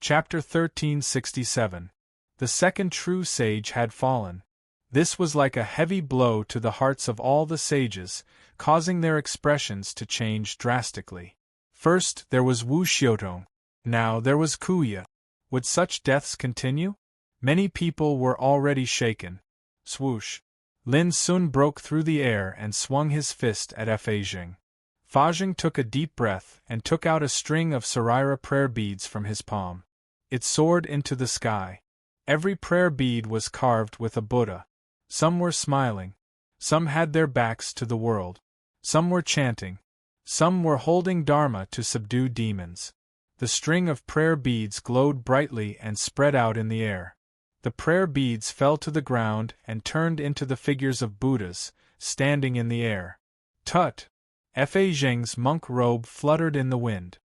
Chapter 1367. The second true sage had fallen. This was like a heavy blow to the hearts of all the sages, causing their expressions to change drastically. First there was Wu Xiaotong. Now there was Kuya. Would such deaths continue? Many people were already shaken. Swoosh! Lin Sun broke through the air and swung his fist at Fa Jing. Fa Jing took a deep breath and took out a string of Sarira prayer beads from his palm. It soared into the sky. Every prayer bead was carved with a Buddha. Some were smiling. Some had their backs to the world. Some were chanting. Some were holding Dharma to subdue demons. The string of prayer beads glowed brightly and spread out in the air. The prayer beads fell to the ground and turned into the figures of Buddhas, standing in the air. Tut! Fa Jing's monk robe fluttered in the wind.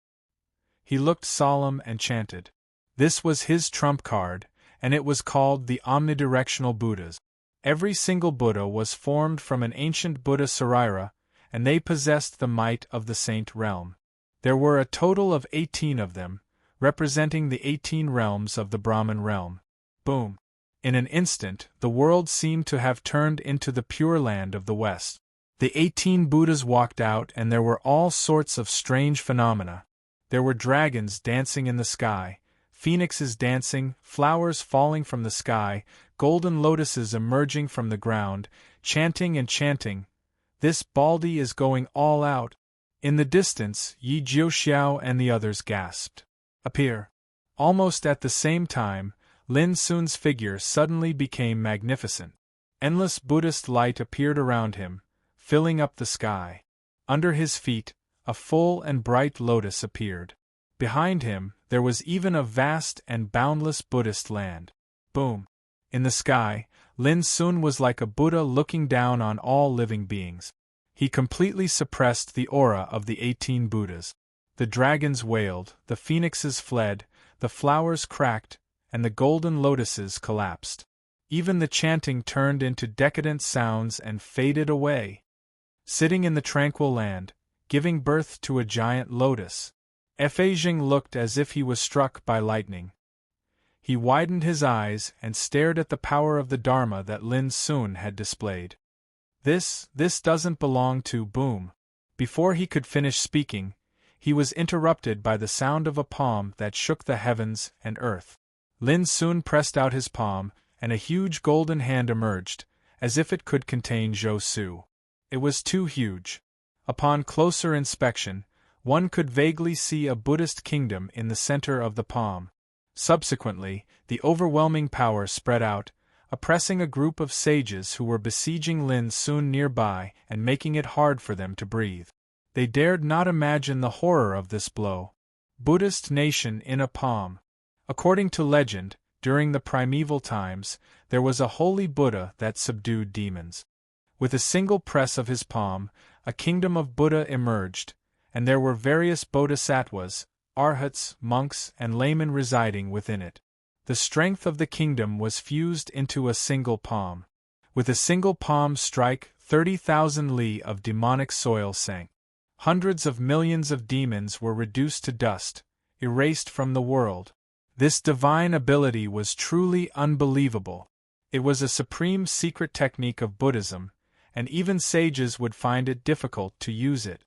He looked solemn and chanted. This was his trump card, and it was called the omnidirectional Buddhas. Every single Buddha was formed from an ancient Buddha Sarira, and they possessed the might of the saint realm. There were a total of 18 of them, representing the 18 realms of the Brahman realm. Boom! In an instant, the world seemed to have turned into the Pure Land of the West. The 18 Buddhas walked out, and there were all sorts of strange phenomena. There were dragons dancing in the sky, phoenixes dancing, flowers falling from the sky, golden lotuses emerging from the ground, chanting and chanting. This Baldi is going all out. In the distance, Yi Jiuxiao and the others gasped. Appear. Almost at the same time, Lin Sun's figure suddenly became magnificent. Endless Buddhist light appeared around him, filling up the sky. Under his feet, a full and bright lotus appeared. Behind him, there was even a vast and boundless Buddhist land. Boom! In the sky, Lin Sun was like a Buddha looking down on all living beings. He completely suppressed the aura of the 18 Buddhas. The dragons wailed, the phoenixes fled, the flowers cracked, and the golden lotuses collapsed. Even the chanting turned into decadent sounds and faded away. Sitting in the tranquil land, giving birth to a giant lotus, Fa Jing looked as if he was struck by lightning. He widened his eyes and stared at the power of the Dharma that Lin Sun had displayed. This doesn't belong to Boom. Before he could finish speaking, he was interrupted by the sound of a palm that shook the heavens and earth. Lin Sun pressed out his palm, and a huge golden hand emerged, as if it could contain Zhou Su. It was too huge. Upon closer inspection, one could vaguely see a Buddhist kingdom in the center of the palm. Subsequently, the overwhelming power spread out, oppressing a group of sages who were besieging Lin Sun nearby and making it hard for them to breathe. They dared not imagine the horror of this blow. Buddhist nation in a palm. According to legend, during the primeval times, there was a holy Buddha that subdued demons. With a single press of his palm, a kingdom of Buddha emerged, and there were various bodhisattvas, arhats, monks, and laymen residing within it. The strength of the kingdom was fused into a single palm. With a single palm strike, 30,000 li of demonic soil sank. Hundreds of millions of demons were reduced to dust, erased from the world. This divine ability was truly unbelievable. It was a supreme secret technique of Buddhism, and even sages would find it difficult to use it.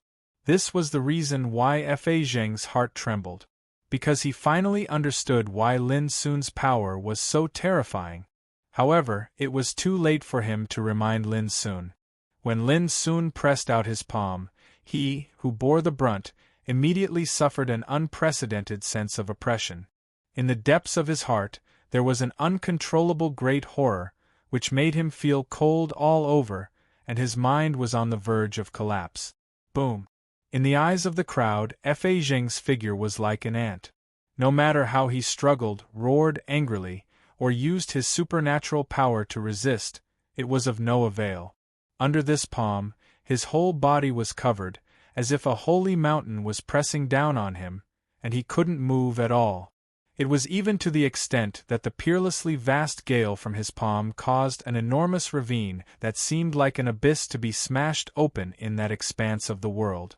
This was the reason why Fa Jing's heart trembled. Because he finally understood why Lin Sun's power was so terrifying. However, it was too late for him to remind Lin Sun. When Lin Sun pressed out his palm, he, who bore the brunt, immediately suffered an unprecedented sense of oppression. In the depths of his heart, there was an uncontrollable great horror, which made him feel cold all over, and his mind was on the verge of collapse. Boom! In the eyes of the crowd, Fa Jing's figure was like an ant. No matter how he struggled, roared angrily, or used his supernatural power to resist, it was of no avail. Under this palm, his whole body was covered, as if a holy mountain was pressing down on him, and he couldn't move at all. It was even to the extent that the peerlessly vast gale from his palm caused an enormous ravine that seemed like an abyss to be smashed open in that expanse of the world.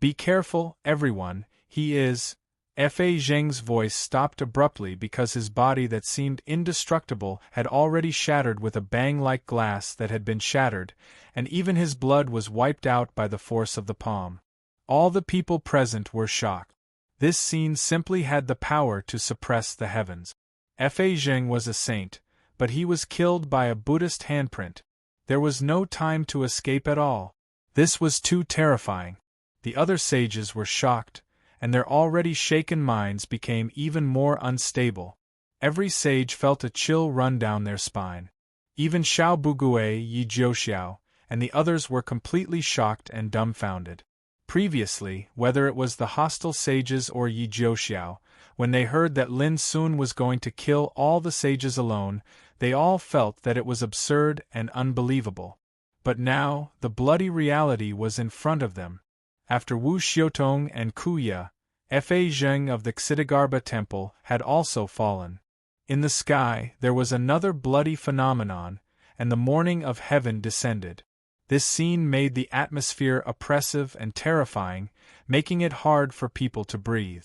Be careful, everyone, he is Fa Zheng's voice stopped abruptly because his body that seemed indestructible had already shattered with a bang like glass that had been shattered, and even his blood was wiped out by the force of the palm. All the people present were shocked. This scene simply had the power to suppress the heavens. Fa Zheng was a saint, but he was killed by a Buddhist handprint. There was no time to escape at all. This was too terrifying. The other sages were shocked, and their already shaken minds became even more unstable. Every sage felt a chill run down their spine. Even Xiao Bugue, Yi Jiuxiao, and the others were completely shocked and dumbfounded. Previously, whether it was the hostile sages or Yi Jiuxiao, when they heard that Lin Sun was going to kill all the sages alone, they all felt that it was absurd and unbelievable. But now, the bloody reality was in front of them. After Wu Xiutong and Kuya, Fa Zheng of the Xitigarbha temple had also fallen. In the sky, there was another bloody phenomenon, and the morning of heaven descended. This scene made the atmosphere oppressive and terrifying, making it hard for people to breathe.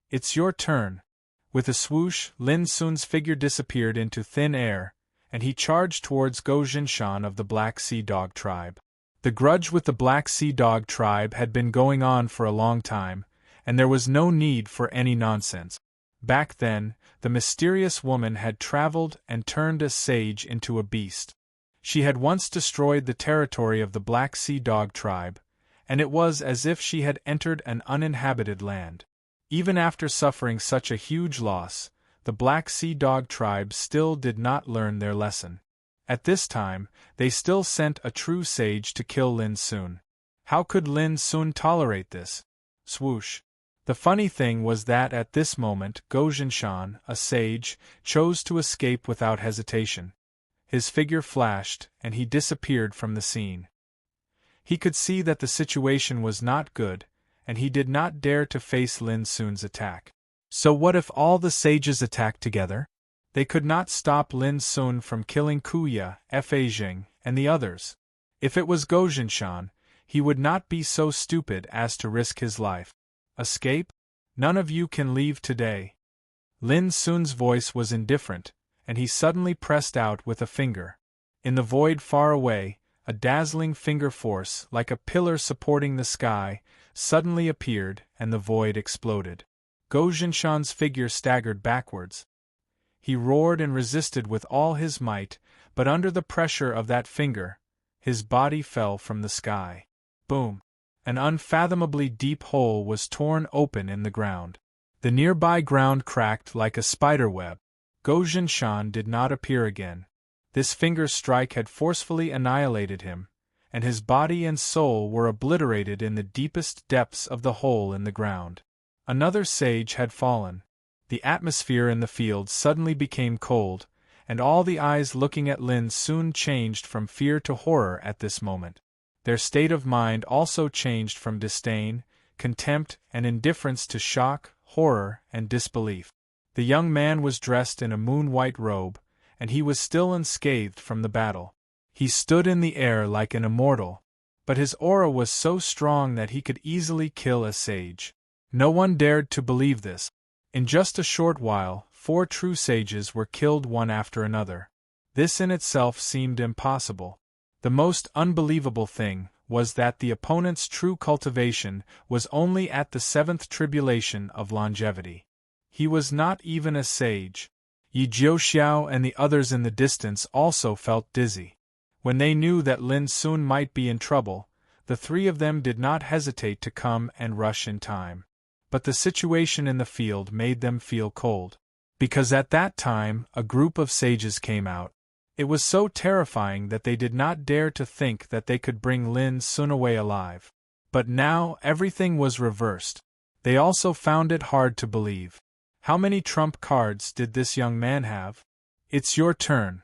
It's your turn. With a swoosh, Lin Sun's figure disappeared into thin air, and he charged towards Go Jinshan of the Black Sea Dog tribe. The grudge with the Black Sea Dog tribe had been going on for a long time, and there was no need for any nonsense. Back then, the mysterious woman had traveled and turned a sage into a beast. She had once destroyed the territory of the Black Sea Dog tribe, and it was as if she had entered an uninhabited land. Even after suffering such a huge loss, the Black Sea Dog tribe still did not learn their lesson. At this time, they still sent a true sage to kill Lin Sun. How could Lin Sun tolerate this? Swoosh. The funny thing was that at this moment Go Jinshan, a sage, chose to escape without hesitation. His figure flashed, and he disappeared from the scene. He could see that the situation was not good, and he did not dare to face Lin Sun's attack. So what if all the sages attacked together? They could not stop Lin Sun from killing Kuya, Fa Zheng, and the others. If it was Go Jinshan, he would not be so stupid as to risk his life. Escape? None of you can leave today. Lin Sun's voice was indifferent, and he suddenly pressed out with a finger. In the void far away, a dazzling finger force, like a pillar supporting the sky, suddenly appeared, and the void exploded. Go Jinshan's figure staggered backwards. He roared and resisted with all his might, but under the pressure of that finger, his body fell from the sky. Boom! An unfathomably deep hole was torn open in the ground. The nearby ground cracked like a spider web. Go Jinshan did not appear again. This finger strike had forcefully annihilated him, and his body and soul were obliterated in the deepest depths of the hole in the ground. Another sage had fallen. The atmosphere in the field suddenly became cold, and all the eyes looking at Lin soon changed from fear to horror at this moment. Their state of mind also changed from disdain, contempt, and indifference to shock, horror, and disbelief. The young man was dressed in a moon-white robe, and he was still unscathed from the battle. He stood in the air like an immortal, but his aura was so strong that he could easily kill a sage. No one dared to believe this. In just a short while, 4 true sages were killed one after another. This in itself seemed impossible. The most unbelievable thing was that the opponent's true cultivation was only at the 7th tribulation of longevity. He was not even a sage. Yi Jiuxiao and the others in the distance also felt dizzy. When they knew that Lin Sun might be in trouble, the 3 of them did not hesitate to come and rush in time. But the situation in the field made them feel cold. Because at that time, a group of sages came out. It was so terrifying that they did not dare to think that they could bring Lin Sun away alive. But now everything was reversed. They also found it hard to believe. How many trump cards did this young man have? It's your turn.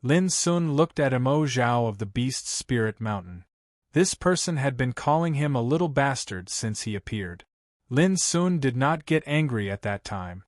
Lin Sun looked at Mo Zhao of the Beast Spirit Mountain. This person had been calling him a little bastard since he appeared. Lin Sun did not get angry at that time.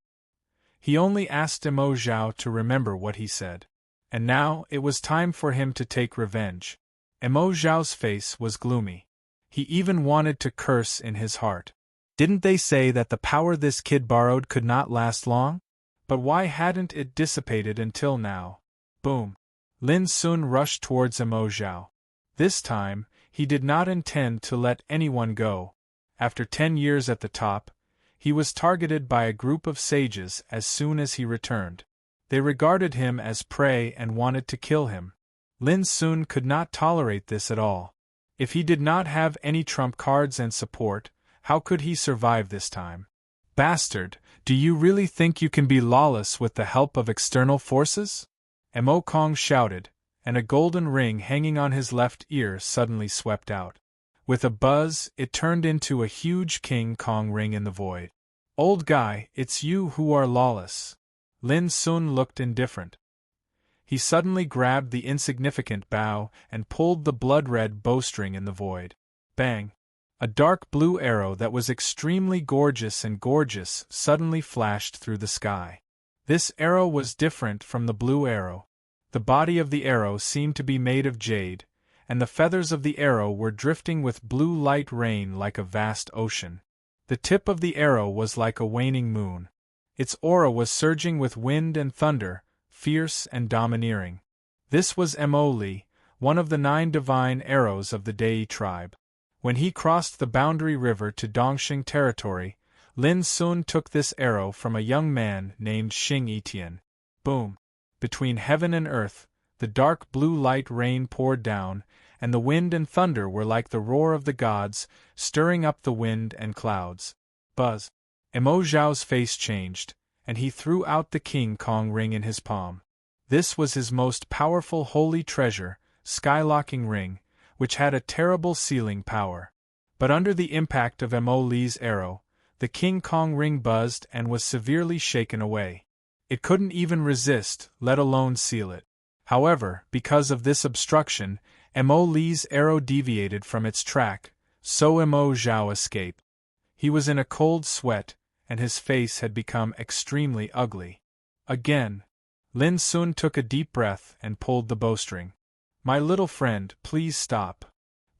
He only asked Mo Zhao to remember what he said. And now it was time for him to take revenge. Mo Zhao's face was gloomy. He even wanted to curse in his heart. Didn't they say that the power this kid borrowed could not last long? But why hadn't it dissipated until now? Boom! Lin Sun rushed towards Emo Zhao. This time, he did not intend to let anyone go. After 10 years at the top, he was targeted by a group of sages as soon as he returned. They regarded him as prey and wanted to kill him. Lin Sun could not tolerate this at all. If he did not have any trump cards and support, how could he survive this time? Bastard, do you really think you can be lawless with the help of external forces? Emo Kong shouted, and a golden ring hanging on his left ear suddenly swept out. With a buzz, it turned into a huge King Kong ring in the void. Old guy, it's you who are lawless. Lin Sun looked indifferent. He suddenly grabbed the insignificant bow and pulled the blood-red bowstring in the void. Bang! A dark blue arrow that was extremely gorgeous suddenly flashed through the sky. This arrow was different from the blue arrow. The body of the arrow seemed to be made of jade, and the feathers of the arrow were drifting with blue light rain like a vast ocean. The tip of the arrow was like a waning moon. Its aura was surging with wind and thunder, fierce and domineering. This was Emoli, one of the 9 divine arrows of the Dei tribe. When he crossed the boundary river to Dongxing territory, Lin Sun took this arrow from a young man named Xing Etian. Boom! Between heaven and earth, the dark blue light rain poured down, and the wind and thunder were like the roar of the gods, stirring up the wind and clouds. Buzz! Emo Zhao's face changed, and he threw out the King Kong ring in his palm. This was his most powerful holy treasure, Skylocking Ring, which had a terrible sealing power. But under the impact of Emo Li's arrow, the King Kong ring buzzed and was severely shaken away. It couldn't even resist, let alone seal it. However, because of this obstruction, Emo Li's arrow deviated from its track, so Emo Zhao escaped. He was in a cold sweat, and his face had become extremely ugly. Again, Lin Sun took a deep breath and pulled the bowstring. My little friend, please stop.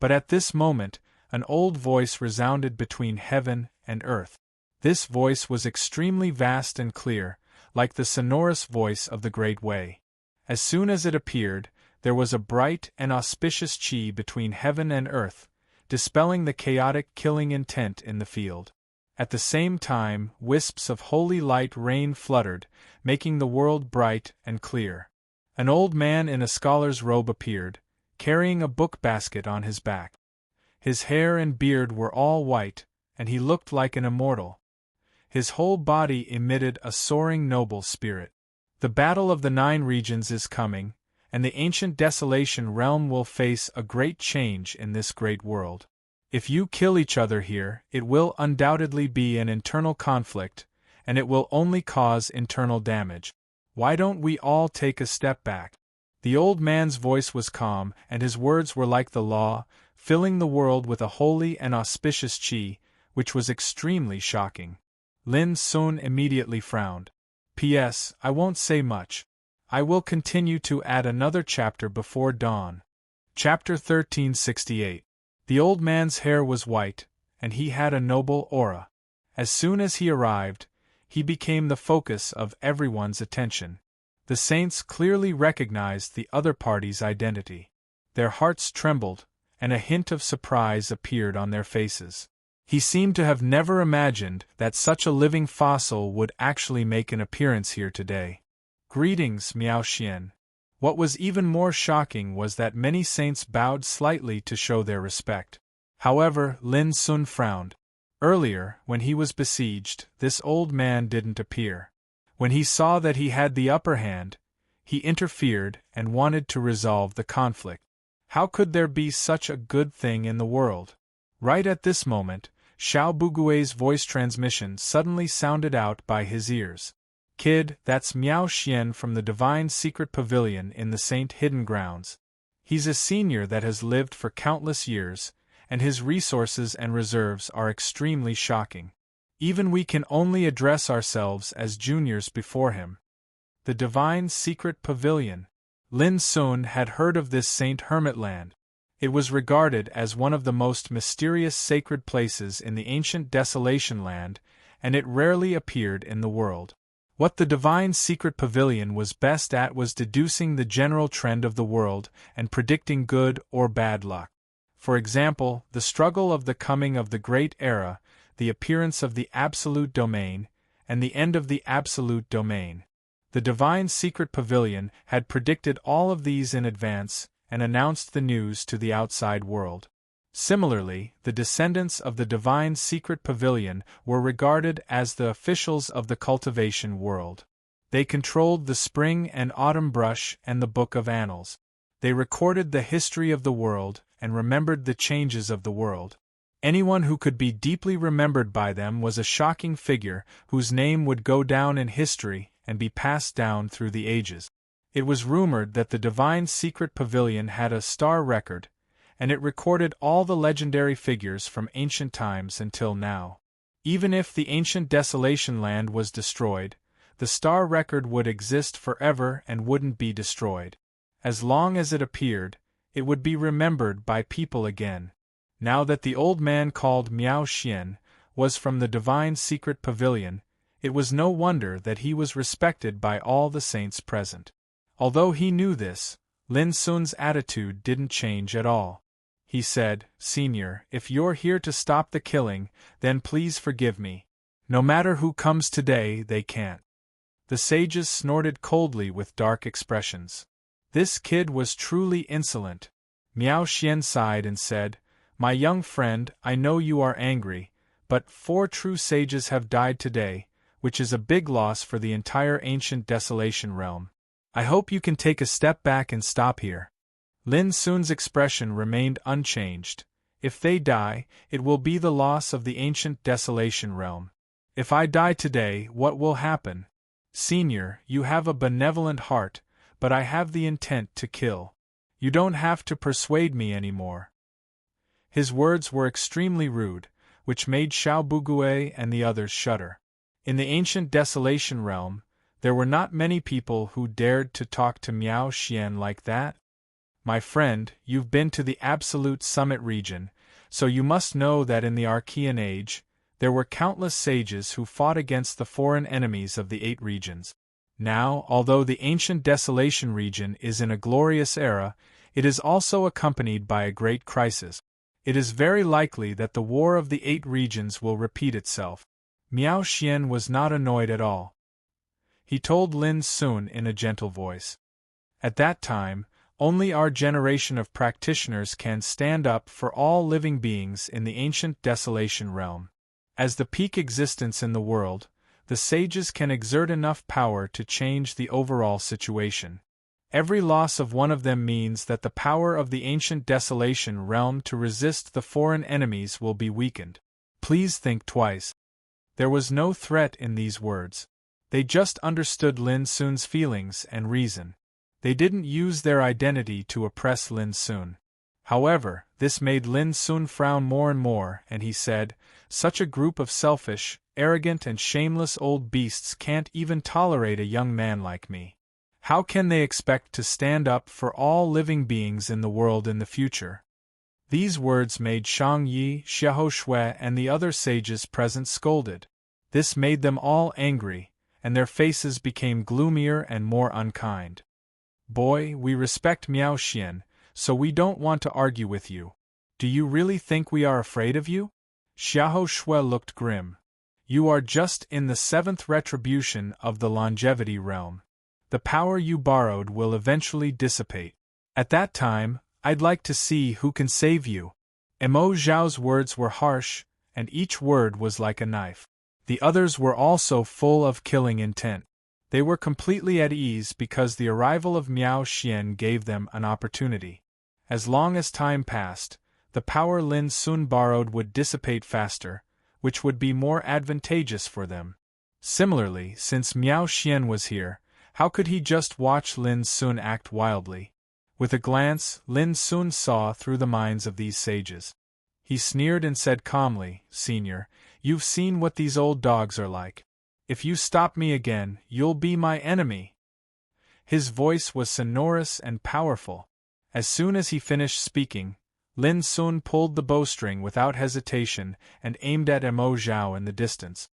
But at this moment, an old voice resounded between heaven and earth. This voice was extremely vast and clear, like the sonorous voice of the Great Way. As soon as it appeared, there was a bright and auspicious chi between heaven and earth, dispelling the chaotic killing intent in the field. At the same time, wisps of holy light rain fluttered, making the world bright and clear. An old man in a scholar's robe appeared, carrying a book basket on his back. His hair and beard were all white, and he looked like an immortal. His whole body emitted a soaring noble spirit. The battle of the 9 regions is coming, and the ancient desolation realm will face a great change in this great world. If you kill each other here, it will undoubtedly be an internal conflict, and it will only cause internal damage. Why don't we all take a step back? The old man's voice was calm, and his words were like the law, filling the world with a holy and auspicious chi, which was extremely shocking. Lin Sun immediately frowned. P.S. I won't say much. I will continue to add another chapter before dawn. Chapter 1368. The old man's hair was white, and he had a noble aura. As soon as he arrived, he became the focus of everyone's attention. The saints clearly recognized the other party's identity. Their hearts trembled, and a hint of surprise appeared on their faces. He seemed to have never imagined that such a living fossil would actually make an appearance here today. Greetings, Miao Xian. What was even more shocking was that many saints bowed slightly to show their respect. However, Lin Sun frowned. Earlier, when he was besieged, this old man didn't appear. When he saw that he had the upper hand, he interfered and wanted to resolve the conflict. How could there be such a good thing in the world? Right at this moment, Xiao Bugui's voice transmission suddenly sounded out by his ears. Kid, that's Miao Xian from the Divine Secret Pavilion in the Saint Hidden Grounds. He's a senior that has lived for countless years, and his resources and reserves are extremely shocking. Even we can only address ourselves as juniors before him. The Divine Secret Pavilion. Lin Sun had heard of this Saint Hermitland. It was regarded as one of the most mysterious sacred places in the ancient Desolation Land, and it rarely appeared in the world. What the divine secret pavilion was best at was deducing the general trend of the world and predicting good or bad luck. For example, the struggle of the coming of the Great Era, the appearance of the Absolute Domain, and the end of the Absolute Domain. The divine secret pavilion had predicted all of these in advance and announced the news to the outside world. Similarly, the descendants of the divine secret pavilion were regarded as the officials of the cultivation world. They controlled the spring and autumn brush and the book of annals. They recorded the history of the world and remembered the changes of the world. Anyone who could be deeply remembered by them was a shocking figure whose name would go down in history and be passed down through the ages. It was rumored that the divine secret pavilion had a star record, and it recorded all the legendary figures from ancient times until now. Even if the ancient Desolation Land was destroyed, the star record would exist forever and wouldn't be destroyed. As long as it appeared, it would be remembered by people again. Now that the old man called Miao Xian was from the divine secret pavilion, it was no wonder that he was respected by all the saints present. Although he knew this, Lin Sun's attitude didn't change at all. He said, "Senior, if you're here to stop the killing, then please forgive me. No matter who comes today, they can't." The sages snorted coldly with dark expressions. This kid was truly insolent. Miao Xian sighed and said, "My young friend, I know you are angry, but 4 true sages have died today, which is a big loss for the entire ancient Desolation realm. I hope you can take a step back and stop here." Lin Sun's expression remained unchanged. If they die, it will be the loss of the ancient Desolation realm. If I die today, what will happen? Senior, you have a benevolent heart, but I have the intent to kill. You don't have to persuade me anymore. His words were extremely rude, which made Xiao Bugue and the others shudder. In the ancient Desolation realm, there were not many people who dared to talk to Miao Xian like that. "My friend, you've been to the Absolute Summit region, so you must know that in the Archean Age, there were countless sages who fought against the foreign enemies of the 8 regions. Now, although the ancient Desolation region is in a glorious era, it is also accompanied by a great crisis. It is very likely that the war of the 8 regions will repeat itself." Miao Xian was not annoyed at all. He told Lin Sun in a gentle voice. "At that time, only our generation of practitioners can stand up for all living beings in the ancient Desolation realm. As the peak existence in the world, the sages can exert enough power to change the overall situation. Every loss of one of them means that the power of the ancient Desolation realm to resist the foreign enemies will be weakened. Please think twice." There was no threat in these words. They just understood Lin Sun's feelings and reason. They didn't use their identity to oppress Lin Sun. However, this made Lin Sun frown more and more, and he said, "Such a group of selfish, arrogant and shameless old beasts can't even tolerate a young man like me. How can they expect to stand up for all living beings in the world in the future?" These words made Shang Yi, Xiahou Shui and the other sages present scolded. This made them all angry, and their faces became gloomier and more unkind. "Boy, we respect Miao Xian, so we don't want to argue with you. Do you really think we are afraid of you?" Xiahou Shui looked grim. "You are just in the 7th retribution of the longevity realm. The power you borrowed will eventually dissipate. At that time, I'd like to see who can save you." Mo Zhao's words were harsh, and each word was like a knife. The others were also full of killing intent. They were completely at ease because the arrival of Miao Xian gave them an opportunity. As long as time passed, the power Lin Sun borrowed would dissipate faster, which would be more advantageous for them. Similarly, since Miao Xian was here, how could he just watch Lin Sun act wildly? With a glance, Lin Sun saw through the minds of these sages. He sneered and said calmly, "Senior, you've seen what these old dogs are like. If you stop me again, you'll be my enemy." His voice was sonorous and powerful. As soon as he finished speaking, Lin Sun pulled the bowstring without hesitation and aimed at Mo Zhao in the distance.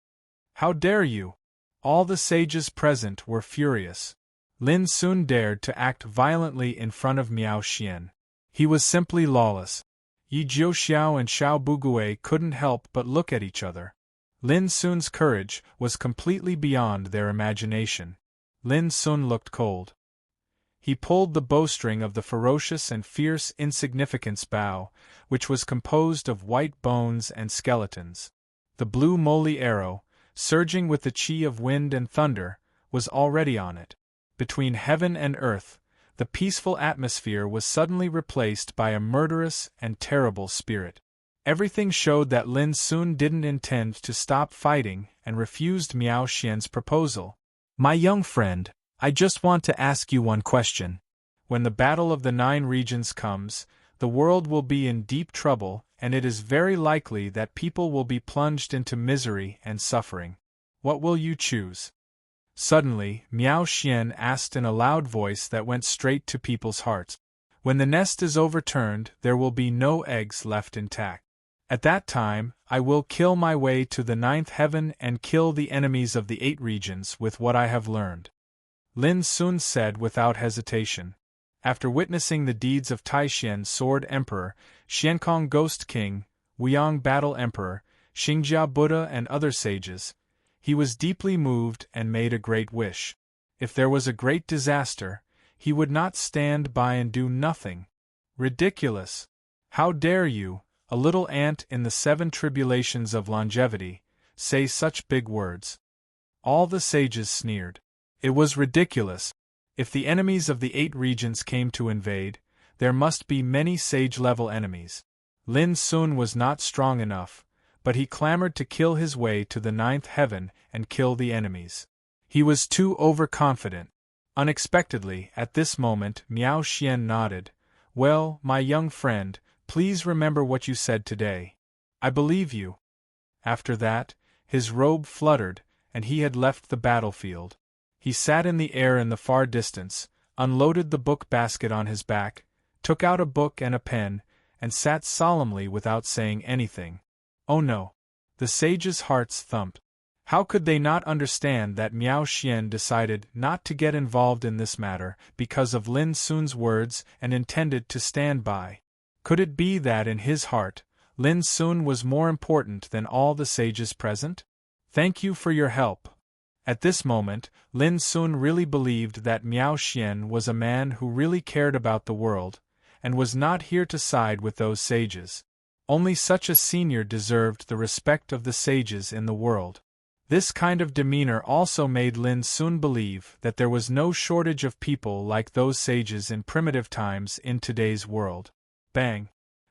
How dare you! All the sages present were furious. Lin Sun dared to act violently in front of Miao Xian. He was simply lawless. Yi Jiuxiao and Xiao Bugui couldn't help but look at each other. Lin Sun's courage was completely beyond their imagination. Lin Sun looked cold. He pulled the bowstring of the ferocious and fierce insignificance bow, which was composed of white bones and skeletons. The blue moly arrow, surging with the chi of wind and thunder, was already on it. Between heaven and earth, the peaceful atmosphere was suddenly replaced by a murderous and terrible spirit. Everything showed that Lin Sun didn't intend to stop fighting and refused Miao Xian's proposal. My young friend, I just want to ask you one question. When the Battle of the 9 Regions comes, the world will be in deep trouble, and it is very likely that people will be plunged into misery and suffering. What will you choose? Suddenly, Miao Xian asked in a loud voice that went straight to people's hearts. When the nest is overturned, there will be no eggs left intact. At that time, I will kill my way to the 9th heaven and kill the enemies of the 8 regions with what I have learned. Lin Sun said without hesitation. After witnessing the deeds of Taishian Sword Emperor, Xiankong Ghost King, Wuyang Battle Emperor, Xingjia Buddha and other sages, he was deeply moved and made a great wish. If there was a great disaster, he would not stand by and do nothing. Ridiculous! How dare you, a little ant in the 7 tribulations of longevity, say such big words? All the sages sneered. It was ridiculous. If the enemies of the 8 regions came to invade, there must be many sage-level enemies. Lin Sun was not strong enough, but he clamored to kill his way to the 9th heaven and kill the enemies. He was too overconfident. Unexpectedly, at this moment, Miao Xian nodded. Well, my young friend, please remember what you said today. I believe you. After that, his robe fluttered, and he had left the battlefield. He sat in the air in the far distance, unloaded the book basket on his back, took out a book and a pen, and sat solemnly without saying anything. Oh no! The sages' hearts thumped. How could they not understand that Miao Xian decided not to get involved in this matter because of Lin Sun's words and intended to stand by? Could it be that in his heart, Lin Sun was more important than all the sages present? Thank you for your help. At this moment, Lin Sun really believed that Miao Xian was a man who really cared about the world, and was not here to side with those sages. Only such a senior deserved the respect of the sages in the world. This kind of demeanor also made Lin Sun believe that there was no shortage of people like those sages in primitive times in today's world. Bang!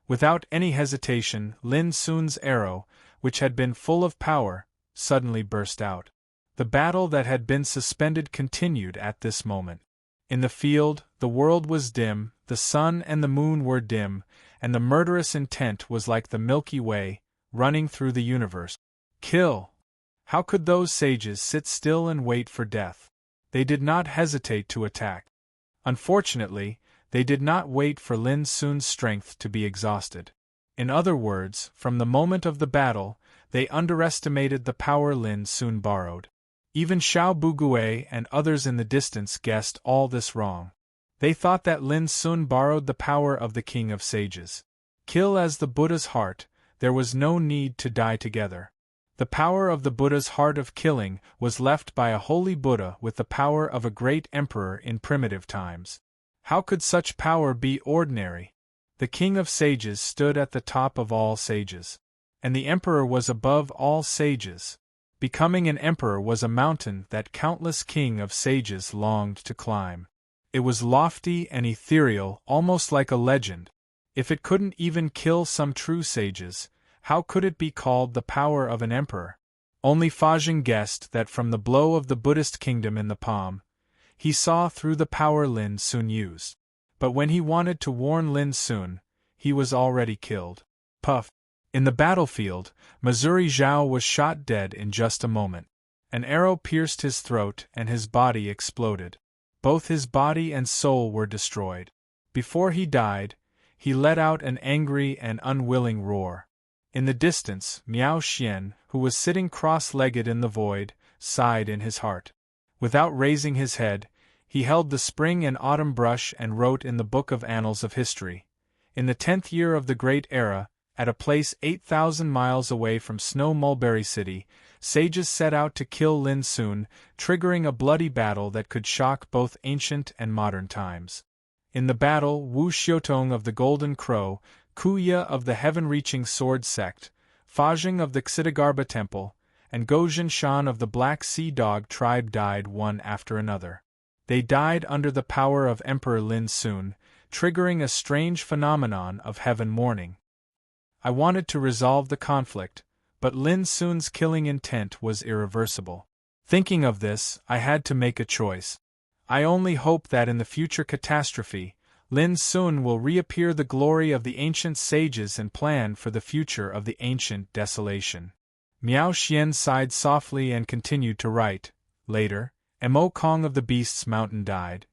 Without any hesitation, Lin Sun's arrow, which had been full of power, suddenly burst out. The battle that had been suspended continued at this moment. In the field, the world was dim, the sun and the moon were dim, and the murderous intent was like the Milky Way, running through the universe. Kill! How could those sages sit still and wait for death? They did not hesitate to attack. Unfortunately, they did not wait for Lin Sun's strength to be exhausted. In other words, from the moment of the battle, they underestimated the power Lin Sun borrowed. Even Xiao Bugui and others in the distance guessed all this wrong. They thought that Lin Sun borrowed the power of the King of Sages. Kill as the Buddha's heart, there was no need to die together. The power of the Buddha's heart of killing was left by a holy Buddha with the power of a great emperor in primitive times. How could such power be ordinary? The King of Sages stood at the top of all sages. And the emperor was above all sages. Becoming an emperor was a mountain that countless King of Sages longed to climb. It was lofty and ethereal, almost like a legend. If it couldn't even kill some true sages, how could it be called the power of an emperor? Only Fajing guessed that from the blow of the Buddhist kingdom in the palm, he saw through the power Lin Sun used. But when he wanted to warn Lin Sun, he was already killed. Puff! In the battlefield, Missouri Zhao was shot dead in just a moment. An arrow pierced his throat and his body exploded. Both his body and soul were destroyed. Before he died, he let out an angry and unwilling roar. In the distance, Miao Xian, who was sitting cross-legged in the void, sighed in his heart. Without raising his head, he held the spring and autumn brush and wrote in the book of annals of history. In the 10th year of the Great Era, at a place 8,000 miles away from Snow Mulberry City, sages set out to kill Lin Sun, triggering a bloody battle that could shock both ancient and modern times. In the battle, Wu Xiutong of the Golden Crow, Kuya of the Heaven-Reaching Sword Sect, Fajing of the Xidagarba Temple, and Gojin Shan of the Black Sea Dog tribe died one after another. They died under the power of Emperor Lin Sun, triggering a strange phenomenon of heaven mourning. I wanted to resolve the conflict, but Lin Sun's killing intent was irreversible. Thinking of this, I had to make a choice. I only hope that in the future catastrophe, Lin Sun will reappear the glory of the ancient sages and plan for the future of the ancient desolation. Miao Xian sighed softly and continued to write. Later, Mo Kong of the Beast's Mountain died.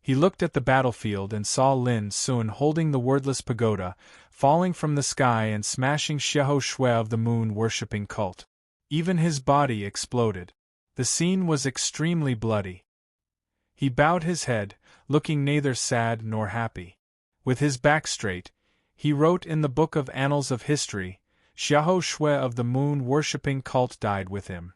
He looked at the battlefield and saw Lin Sun holding the wordless pagoda, falling from the sky and smashing Xiahou Shui of the moon-worshipping cult. Even his body exploded. The scene was extremely bloody. He bowed his head, looking neither sad nor happy. With his back straight, he wrote in the book of annals of history, Xiahou Shui of the moon-worshipping cult died with him.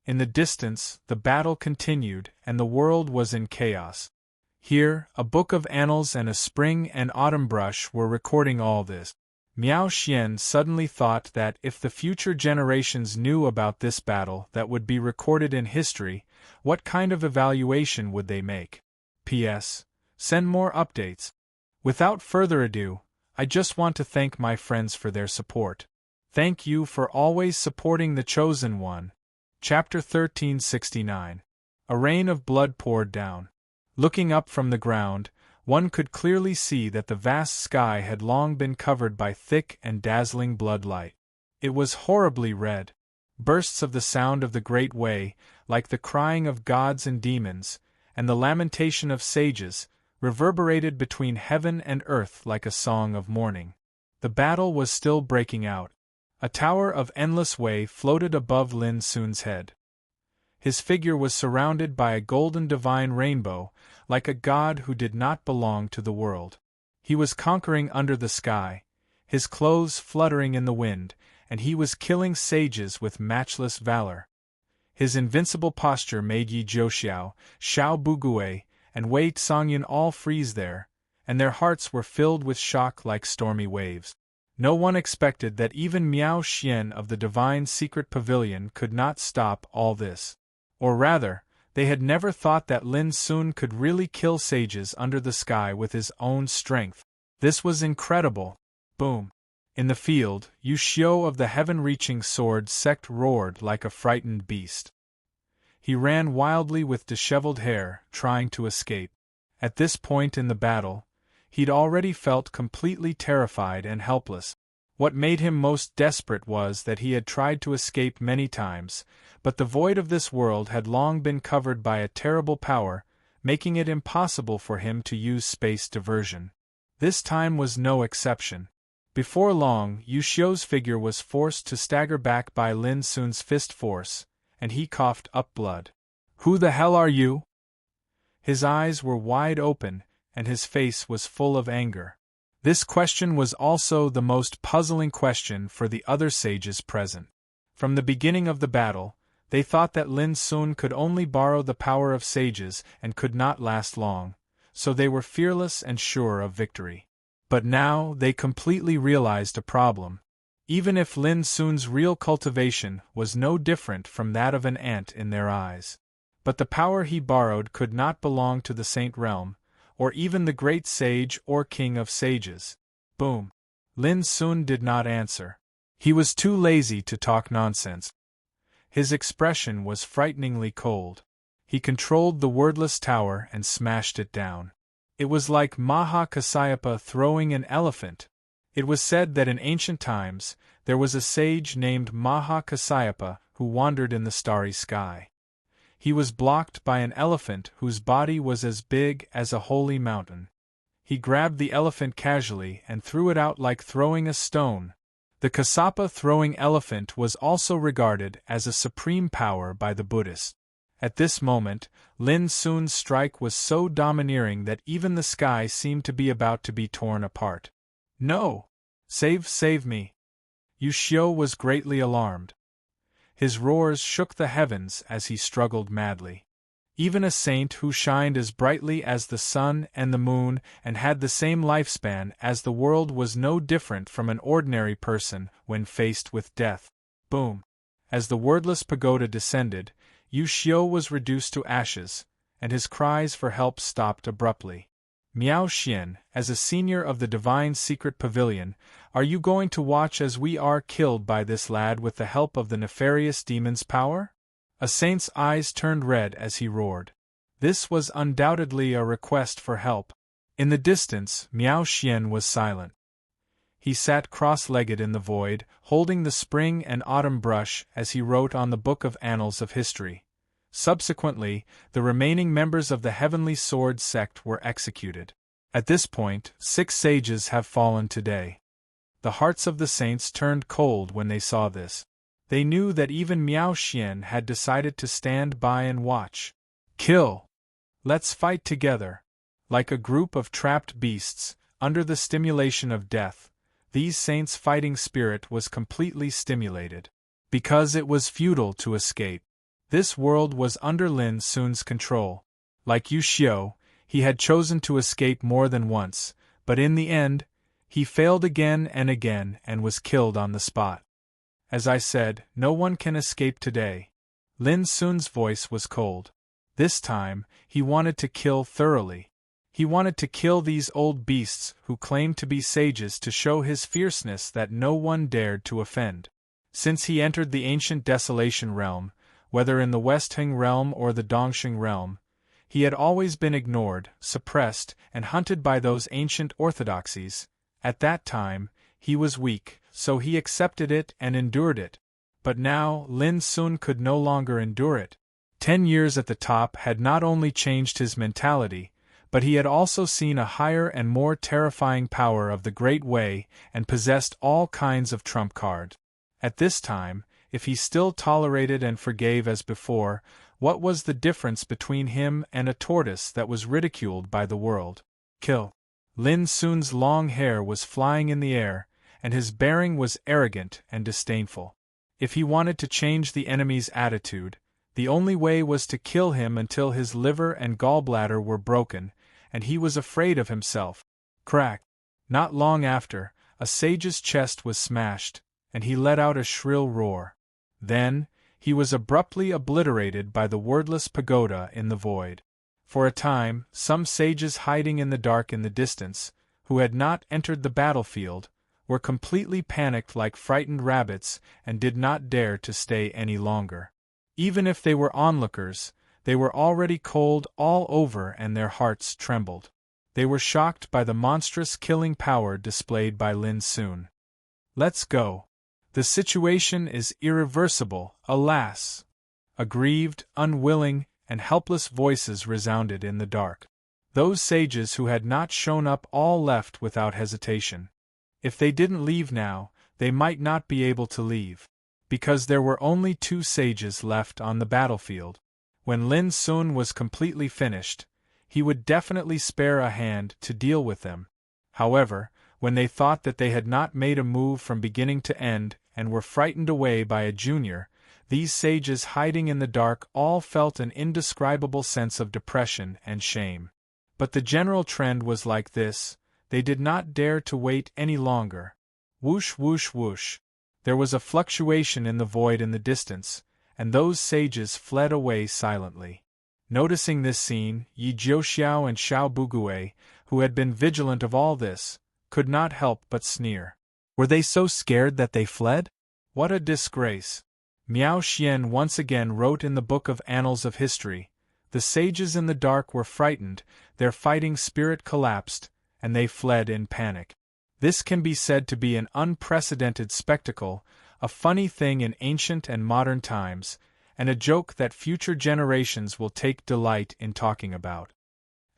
In the distance, the battle continued, and the world was in chaos. Here, a book of annals and a spring and autumn brush were recording all this. Miao Xian suddenly thought that if the future generations knew about this battle that would be recorded in history, what kind of evaluation would they make? P.S. Send more updates. Without further ado, I just want to thank my friends for their support. Thank you for always supporting the Chosen One. Chapter 1369. A rain of blood poured down. Looking up from the ground, one could clearly see that the vast sky had long been covered by thick and dazzling blood light. It was horribly red. Bursts of the sound of the Great Way, like the crying of gods and demons, and the lamentation of sages, reverberated between heaven and earth like a song of mourning. The battle was still breaking out. A tower of endless way floated above Lin Sun's head. His figure was surrounded by a golden divine rainbow, like a god who did not belong to the world. He was conquering under the sky, his clothes fluttering in the wind, and he was killing sages with matchless valor. His invincible posture made Yi Zhouxiao, Xiao Bugui, and Wei Tsongyan all freeze there, and their hearts were filled with shock like stormy waves. No one expected that even Miao Xian of the Divine Secret Pavilion could not stop all this. Or rather, they had never thought that Lin Sun could really kill sages under the sky with his own strength. This was incredible. Boom. In the field, Yu Xiu of the Heaven-Reaching Sword Sect roared like a frightened beast. He ran wildly with disheveled hair, trying to escape. At this point in the battle, he'd already felt completely terrified and helpless. What made him most desperate was that he had tried to escape many times, but the void of this world had long been covered by a terrible power, making it impossible for him to use space diversion. This time was no exception. Before long, Yu Xiu's figure was forced to stagger back by Lin Sun's fist force, and he coughed up blood. "Who the hell are you?" His eyes were wide open, and his face was full of anger. This question was also the most puzzling question for the other sages present. From the beginning of the battle, they thought that Lin Sun could only borrow the power of sages and could not last long, so they were fearless and sure of victory. But now they completely realized a problem. Even if Lin Sun's real cultivation was no different from that of an ant in their eyes. But the power he borrowed could not belong to the Saint Realm, or even the great sage or king of sages. Boom. Lin Sun did not answer. He was too lazy to talk nonsense. His expression was frighteningly cold. He controlled the wordless tower and smashed it down. It was like Maha Kasyapa throwing an elephant. It was said that in ancient times, there was a sage named Maha Kasyapa who wandered in the starry sky. He was blocked by an elephant whose body was as big as a holy mountain. He grabbed the elephant casually and threw it out like throwing a stone. The Kasapa throwing elephant was also regarded as a supreme power by the Buddhists. At this moment, Lin Sun's strike was so domineering that even the sky seemed to be about to be torn apart. No! Save me! Yu Xiu was greatly alarmed. His roars shook the heavens as he struggled madly. Even a saint who shined as brightly as the sun and the moon and had the same lifespan as the world was no different from an ordinary person when faced with death. Boom! As the wordless pagoda descended, Yu Xiu was reduced to ashes, and his cries for help stopped abruptly. Miao Xian, as a senior of the Divine Secret Pavilion, are you going to watch as we are killed by this lad with the help of the nefarious demon's power? A saint's eyes turned red as he roared. This was undoubtedly a request for help. In the distance, Miao Xian was silent. He sat cross-legged in the void, holding the spring and autumn brush as he wrote on the book of annals of history. Subsequently, the remaining members of the Heavenly Sword sect were executed. At this point, 6 sages have fallen today. The hearts of the saints turned cold when they saw this. They knew that even Miao Xian had decided to stand by and watch. Kill! Let's fight together. Like a group of trapped beasts, under the stimulation of death, these saints' fighting spirit was completely stimulated. Because it was futile to escape. This world was under Lin Sun's control. Like Yu Xiu, he had chosen to escape more than once, but in the end, he failed again and was killed on the spot. As I said, no one can escape today. Lin Sun's voice was cold. This time, he wanted to kill thoroughly. He wanted to kill these old beasts who claimed to be sages to show his fierceness that no one dared to offend. Since he entered the ancient Desolation realm, whether in the Westheng realm or the Dongxing realm, he had always been ignored, suppressed, and hunted by those ancient orthodoxies. At that time, he was weak, so he accepted it and endured it. But now, Lin Sun could no longer endure it. 10 years at the top had not only changed his mentality, but he had also seen a higher and more terrifying power of the Great Way and possessed all kinds of trump cards. At this time, if he still tolerated and forgave as before, what was the difference between him and a tortoise that was ridiculed by the world? Kill. Lin Sun's long hair was flying in the air, and his bearing was arrogant and disdainful. If he wanted to change the enemy's attitude, the only way was to kill him until his liver and gallbladder were broken, and he was afraid of himself. Crack! Not long after, a sage's chest was smashed, and he let out a shrill roar. Then, he was abruptly obliterated by the wordless pagoda in the void. For a time, some sages hiding in the dark in the distance, who had not entered the battlefield, were completely panicked like frightened rabbits and did not dare to stay any longer. Even if they were onlookers, they were already cold all over and their hearts trembled. They were shocked by the monstrous killing power displayed by Lin Sun. Let's go. The situation is irreversible, alas! Aggrieved, unwilling, and helpless voices resounded in the dark. Those sages who had not shown up all left without hesitation. If they didn't leave now, they might not be able to leave. Because there were only 2 sages left on the battlefield. When Lin Sun was completely finished, he would definitely spare a hand to deal with them. However, when they thought that they had not made a move from beginning to end and were frightened away by a junior, these sages hiding in the dark all felt an indescribable sense of depression and shame. But the general trend was like this: they did not dare to wait any longer. Whoosh whoosh whoosh. There was a fluctuation in the void in the distance, and those sages fled away silently. Noticing this scene, Yi Jiuxiao and Xiao Bugui, who had been vigilant of all this, could not help but sneer. Were they so scared that they fled? What a disgrace! Miao Xian once again wrote in the book of annals of history, the sages in the dark were frightened, their fighting spirit collapsed, and they fled in panic. This can be said to be an unprecedented spectacle, a funny thing in ancient and modern times, and a joke that future generations will take delight in talking about.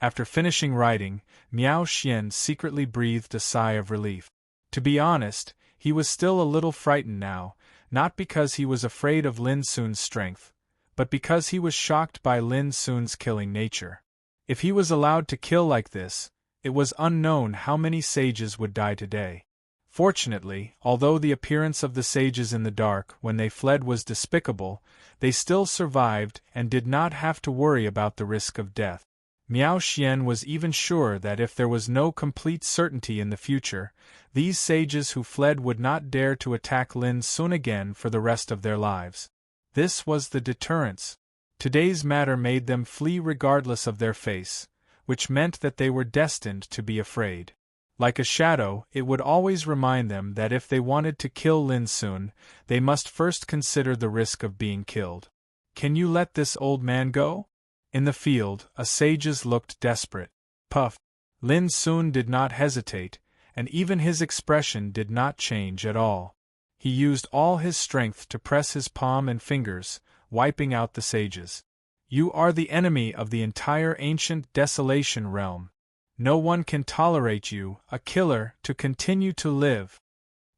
After finishing writing, Miao Xian secretly breathed a sigh of relief. To be honest, he was still a little frightened now, not because he was afraid of Lin Sun's strength, but because he was shocked by Lin Sun's killing nature. If he was allowed to kill like this, it was unknown how many sages would die today. Fortunately, although the appearance of the sages in the dark when they fled was despicable, they still survived and did not have to worry about the risk of death. Miao Xian was even sure that if there was no complete certainty in the future, these sages who fled would not dare to attack Lin Sun again for the rest of their lives. This was the deterrence. Today's matter made them flee regardless of their face, which meant that they were destined to be afraid. Like a shadow, it would always remind them that if they wanted to kill Lin Sun, they must first consider the risk of being killed. "Can you let this old man go?" In the field, a sages looked desperate. Puff. Lin Sun did not hesitate, and even his expression did not change at all. He used all his strength to press his palm and fingers, wiping out the sages. "You are the enemy of the entire ancient desolation realm. No one can tolerate you, a killer, to continue to live."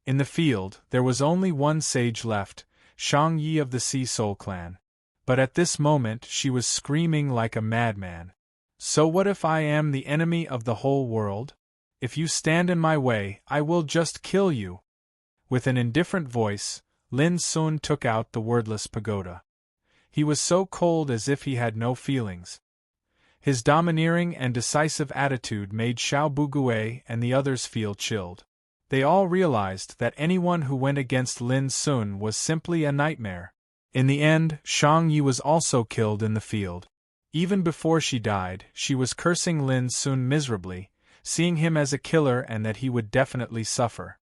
In the field, there was only one sage left, Shang Yi of the Sea Soul clan. But at this moment she was screaming like a madman. "So what if I am the enemy of the whole world? If you stand in my way, I will just kill you." With an indifferent voice, Lin Sun took out the wordless pagoda. He was so cold as if he had no feelings. His domineering and decisive attitude made Xiao Bugui and the others feel chilled. They all realized that anyone who went against Lin Sun was simply a nightmare. In the end, Shang Yi was also killed in the field. Even before she died, she was cursing Lin Sun miserably, seeing him as a killer and that he would definitely suffer.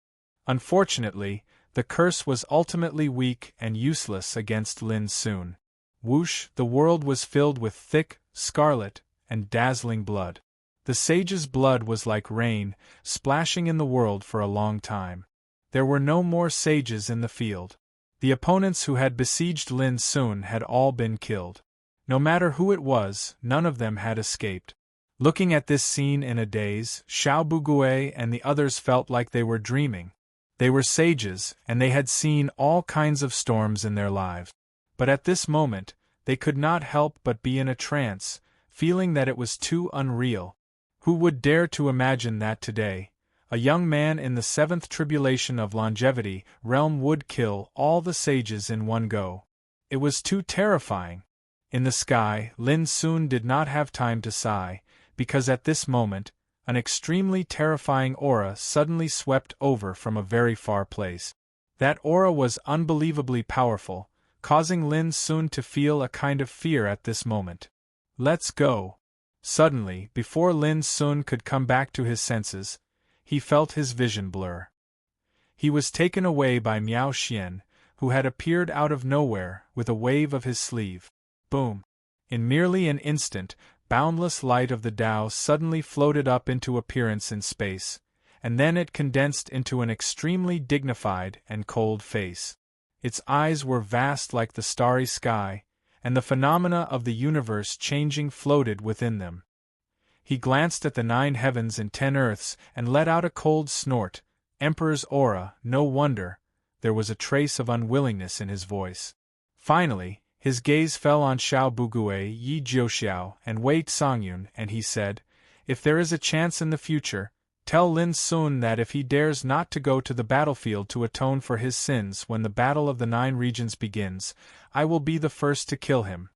Unfortunately, the curse was ultimately weak and useless against Lin Sun. Whoosh, the world was filled with thick, scarlet, and dazzling blood. The sage's blood was like rain, splashing in the world for a long time. There were no more sages in the field. The opponents who had besieged Lin Sun had all been killed. No matter who it was, none of them had escaped. Looking at this scene in a daze, Xiao Bugui and the others felt like they were dreaming. They were sages, and they had seen all kinds of storms in their lives. But at this moment, they could not help but be in a trance, feeling that it was too unreal. Who would dare to imagine that today, a young man in the seventh tribulation of longevity realm would kill all the sages in one go? It was too terrifying. In the sky, Lin Sun did not have time to sigh, because at this moment, an extremely terrifying aura suddenly swept over from a very far place. That aura was unbelievably powerful, causing Lin Sun to feel a kind of fear at this moment. "Let's go." Suddenly, before Lin Sun could come back to his senses, he felt his vision blur. He was taken away by Miao Xian, who had appeared out of nowhere with a wave of his sleeve. Boom! In merely an instant, boundless light of the Tao suddenly floated up into appearance in space, and then it condensed into an extremely dignified and cold face. Its eyes were vast like the starry sky, and the phenomena of the universe changing floated within them. He glanced at the 9 heavens and 10 earths and let out a cold snort. Emperor's aura, no wonder. There was a trace of unwillingness in his voice. Finally, his gaze fell on Xiao Bugui, Yi Jiuxiao, and Wei Songyun, and he said, "If there is a chance in the future, tell Lin Sun that if he dares not to go to the battlefield to atone for his sins when the battle of the 9 regions begins, I will be the first to kill him."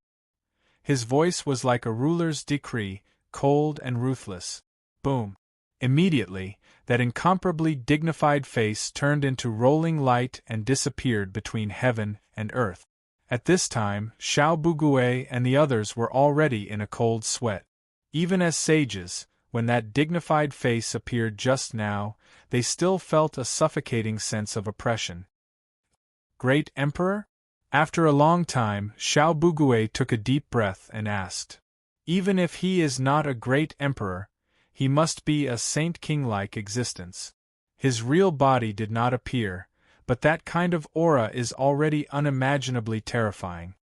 His voice was like a ruler's decree, cold and ruthless. Boom! Immediately, that incomparably dignified face turned into rolling light and disappeared between heaven and earth. At this time, Xiao Bugui and the others were already in a cold sweat. Even as sages, when that dignified face appeared just now, they still felt a suffocating sense of oppression. "Great Emperor?" After a long time, Xiao Bugui took a deep breath and asked. "Even if he is not a great emperor, he must be a saint-king-like existence. His real body did not appear, but that kind of aura is already unimaginably terrifying."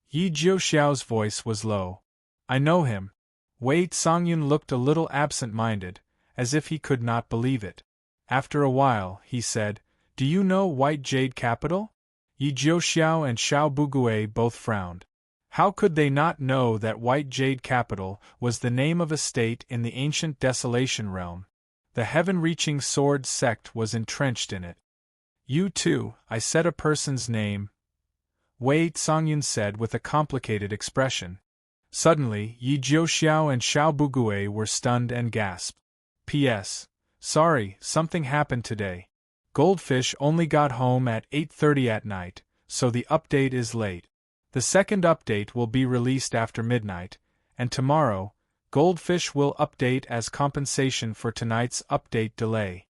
Yi Jiuxiao's voice was low. "I know him. Wei Songyun looked a little absent-minded, as if he could not believe it. After a while, he said, "Do you know White Jade Capital?" Yi Jiuxiao and Xiao Bugui both frowned. How could they not know that White Jade Capital was the name of a state in the ancient Desolation Realm? The heaven-reaching sword sect was entrenched in it. "You too," I said. "A person's name," Wei Songyun said with a complicated expression. Suddenly, Yi Jiuxiao and Xiao Bugui were stunned and gasped. "P.S. Sorry, something happened today. Goldfish only got home at 8:30 at night, so the update is late. The second update will be released after midnight, and tomorrow, Goldfish will update as compensation for tonight's update delay."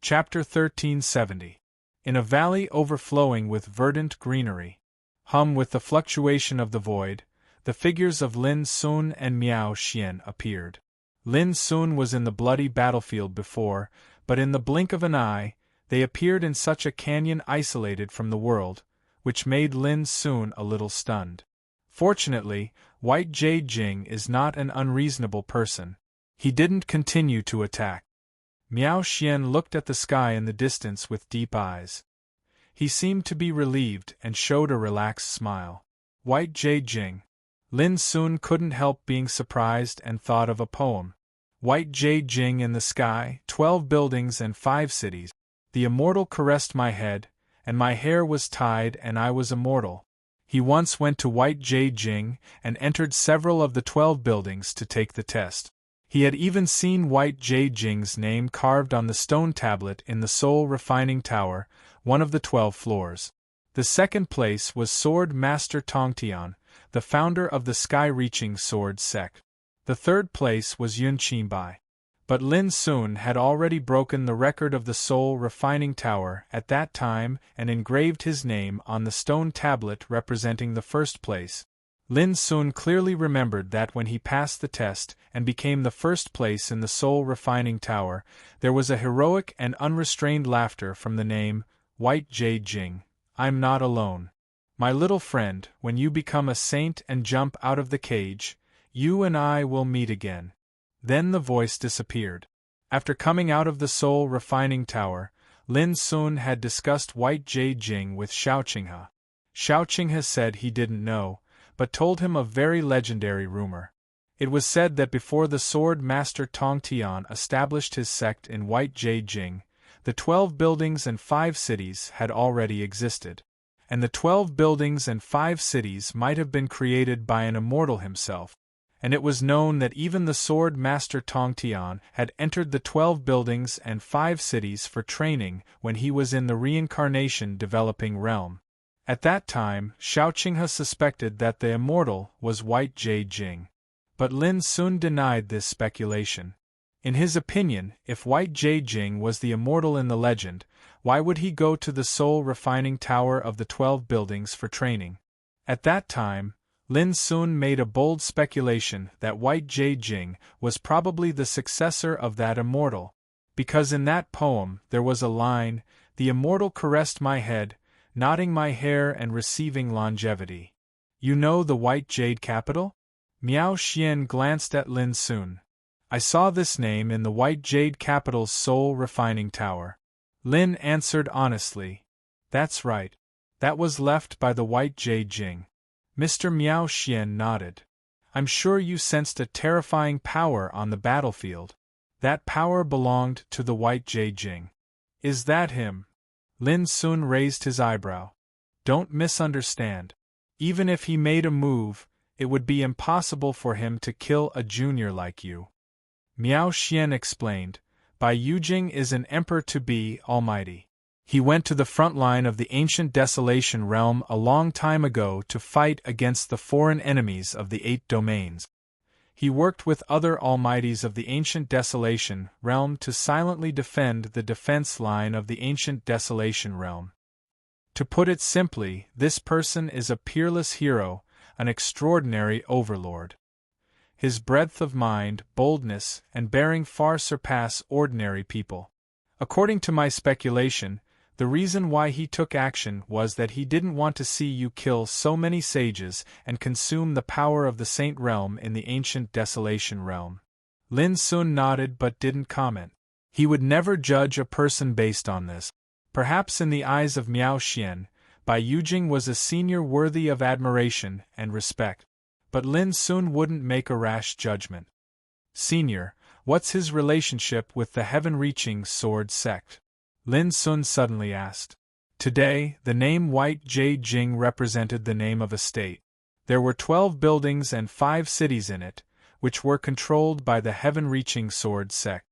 Chapter 1370. In a valley overflowing with verdant greenery, hum with the fluctuation of the void, the figures of Lin Sun and Miao Xian appeared. Lin Sun was in the bloody battlefield before, but in the blink of an eye, they appeared in such a canyon isolated from the world, which made Lin Sun a little stunned. Fortunately, White Jade Jing is not an unreasonable person. He didn't continue to attack. Miao Xian looked at the sky in the distance with deep eyes. He seemed to be relieved and showed a relaxed smile. White Jade Jing. Lin Sun couldn't help being surprised and thought of a poem. White Jade Jing in the sky, 12 buildings and 5 cities. The immortal caressed my head, and my hair was tied and I was immortal. He once went to White Jade Jing and entered several of the 12 buildings to take the test. He had even seen White Jade Jing's name carved on the stone tablet in the Soul Refining Tower, one of the 12 floors. The second place was Sword Master Tongtian, the founder of the Sky-Reaching Sword sect. The third place was Yun Qinbai. But Lin Sun had already broken the record of the Soul Refining Tower at that time and engraved his name on the stone tablet representing the first place. Lin Sun clearly remembered that when he passed the test and became the first place in the Soul Refining Tower, there was a heroic and unrestrained laughter from the name, White Jade Jing. "I'm not alone. My little friend, when you become a saint and jump out of the cage, you and I will meet again." Then the voice disappeared. After coming out of the Soul Refining Tower, Lin Sun had discussed White Jade Jing with Xiao Qinghe. Xiao Qinghe said he didn't know, but told him a very legendary rumor. It was said that before the Sword Master Tongtian established his sect in White Jade Jing, the 12 buildings and 5 cities had already existed. And the 12 buildings and 5 cities might have been created by an immortal himself. And it was known that even the Sword Master Tongtian had entered the 12 buildings and 5 cities for training when he was in the reincarnation developing realm. At that time, Xiao Qinghe suspected that the immortal was White Jade Jing. But Lin Sun denied this speculation. In his opinion, if White Jade Jing was the immortal in the legend, why would he go to the Soul Refining Tower of the 12 buildings for training? At that time, Lin Sun made a bold speculation that White Jade Jing was probably the successor of that immortal, because in that poem there was a line, "The immortal caressed my head, nodding my hair and receiving longevity." You know the White Jade Capital? Miao Xian glanced at Lin Sun. "I saw this name in the White Jade Capital's Soul Refining Tower." Lin answered honestly. "That's right. That was left by the White Jade Jing." Mr. Miao Xian nodded. "I'm sure you sensed a terrifying power on the battlefield. That power belonged to the White Jade Jing. Is that him?" Lin Sun raised his eyebrow. "Don't misunderstand. Even if he made a move, it would be impossible for him to kill a junior like you." Miao Xian explained, "Bai Yujing is an emperor-to-be almighty. He went to the front line of the ancient Desolation Realm a long time ago to fight against the foreign enemies of the 8 domains. He worked with other almighties of the ancient Desolation Realm to silently defend the defense line of the ancient Desolation Realm. To put it simply, this person is a peerless hero, an extraordinary overlord. His breadth of mind, boldness, and bearing far surpass ordinary people. According to my speculation, The reason why he took action was that he didn't want to see you kill so many sages and consume the power of the Saint Realm in the ancient Desolation Realm. Lin Sun nodded but didn't comment. He would never judge a person based on this. Perhaps in the eyes of Miao Xian, Bai Yujing was a senior worthy of admiration and respect. But Lin Sun wouldn't make a rash judgment. Senior, what's his relationship with the heaven-reaching sword sect? Lin Sun suddenly asked. Today, the name White Jade Jing represented the name of a state. There were 12 buildings and 5 cities in it, which were controlled by the heaven-reaching sword sect.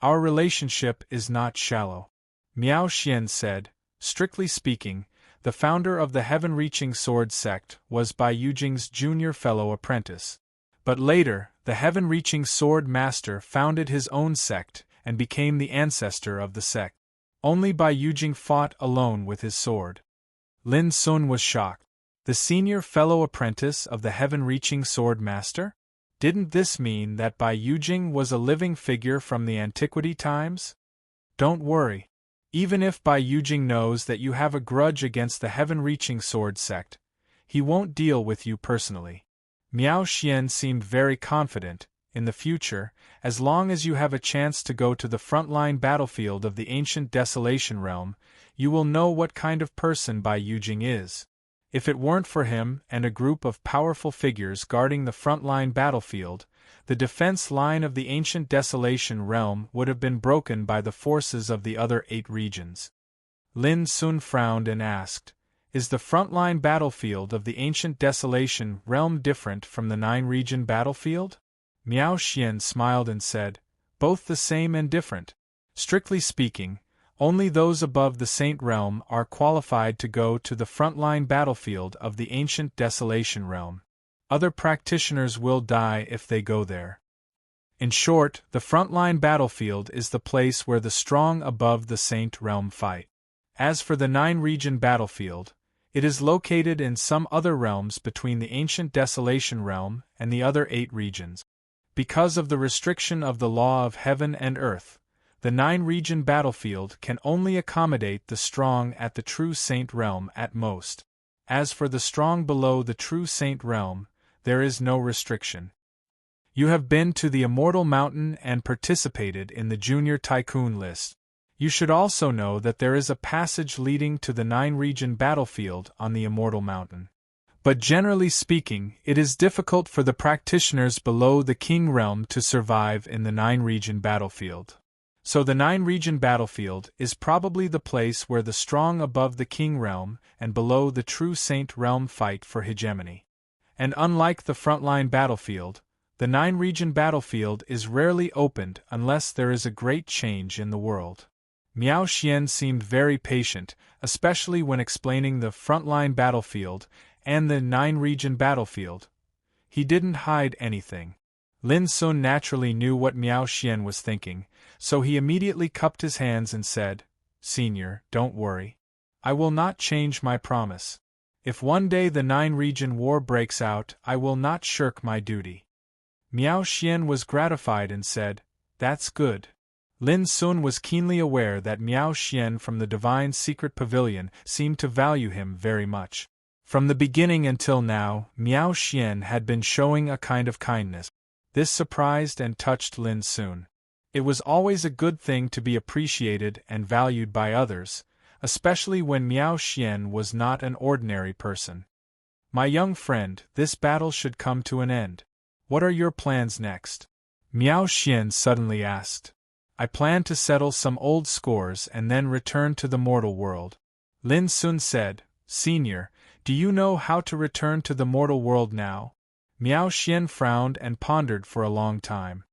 Our relationship is not shallow. Miao Xian said. Strictly speaking, the founder of the heaven-reaching sword sect was Bai Yujing's junior fellow apprentice. But later, the heaven-reaching sword master founded his own sect and became the ancestor of the sect. Only Bai Yujing fought alone with his sword. Lin Sun was shocked. The senior fellow apprentice of the heaven-reaching sword master? Didn't this mean that Bai Yujing was a living figure from the antiquity times? Don't worry. Even if Bai Yujing knows that you have a grudge against the heaven-reaching sword sect, he won't deal with you personally. Miao Xian seemed very confident. In the future, as long as you have a chance to go to the frontline battlefield of the ancient Desolation Realm, you will know what kind of person Bai Yujing is. If it weren't for him and a group of powerful figures guarding the frontline battlefield, the defense line of the ancient Desolation Realm would have been broken by the forces of the other 8 regions. Lin Sun frowned and asked, "Is the frontline battlefield of the ancient Desolation Realm different from the 9-region battlefield?" Miao Xian smiled and said, "Both the same and different. Strictly speaking, only those above the Saint Realm are qualified to go to the frontline battlefield of the ancient Desolation Realm. Other practitioners will die if they go there. In short, the frontline battlefield is the place where the strong above the Saint Realm fight. As for the 9-region battlefield, it is located in some other realms between the ancient Desolation Realm and the other 8 regions. Because of the restriction of the law of heaven and earth, the 9-region battlefield can only accommodate the strong at the true Saint Realm at most. As for the strong below the true Saint Realm, there is no restriction. You have been to the Immortal Mountain and participated in the Junior Tycoon list. You should also know that there is a passage leading to the 9-region battlefield on the Immortal Mountain. But generally speaking, it is difficult for the practitioners below the King Realm to survive in the 9-region battlefield. So the 9-region battlefield is probably the place where the strong above the King Realm and below the true Saint Realm fight for hegemony. And unlike the frontline battlefield, the 9-region battlefield is rarely opened unless there is a great change in the world. Miao Xian seemed very patient, especially when explaining the frontline battlefield and the 9-region battlefield. He didn't hide anything. Lin Sun naturally knew what Miao Xian was thinking, so he immediately cupped his hands and said, "Senior, don't worry. I will not change my promise. If one day the 9-region war breaks out, I will not shirk my duty." Miao Xian was gratified and said, "That's good." Lin Sun was keenly aware that Miao Xian from the Divine Secret Pavilion seemed to value him very much. From the beginning until now, Miao Xian had been showing a kind of kindness. This surprised and touched Lin Sun. It was always a good thing to be appreciated and valued by others, especially when Miao Xian was not an ordinary person. "My young friend, this battle should come to an end. What are your plans next?" Miao Xian suddenly asked. "I plan to settle some old scores and then return to the mortal world." Lin Sun said, "Senior, do you know how to return to the mortal world now?" Miao Xian frowned and pondered for a long time.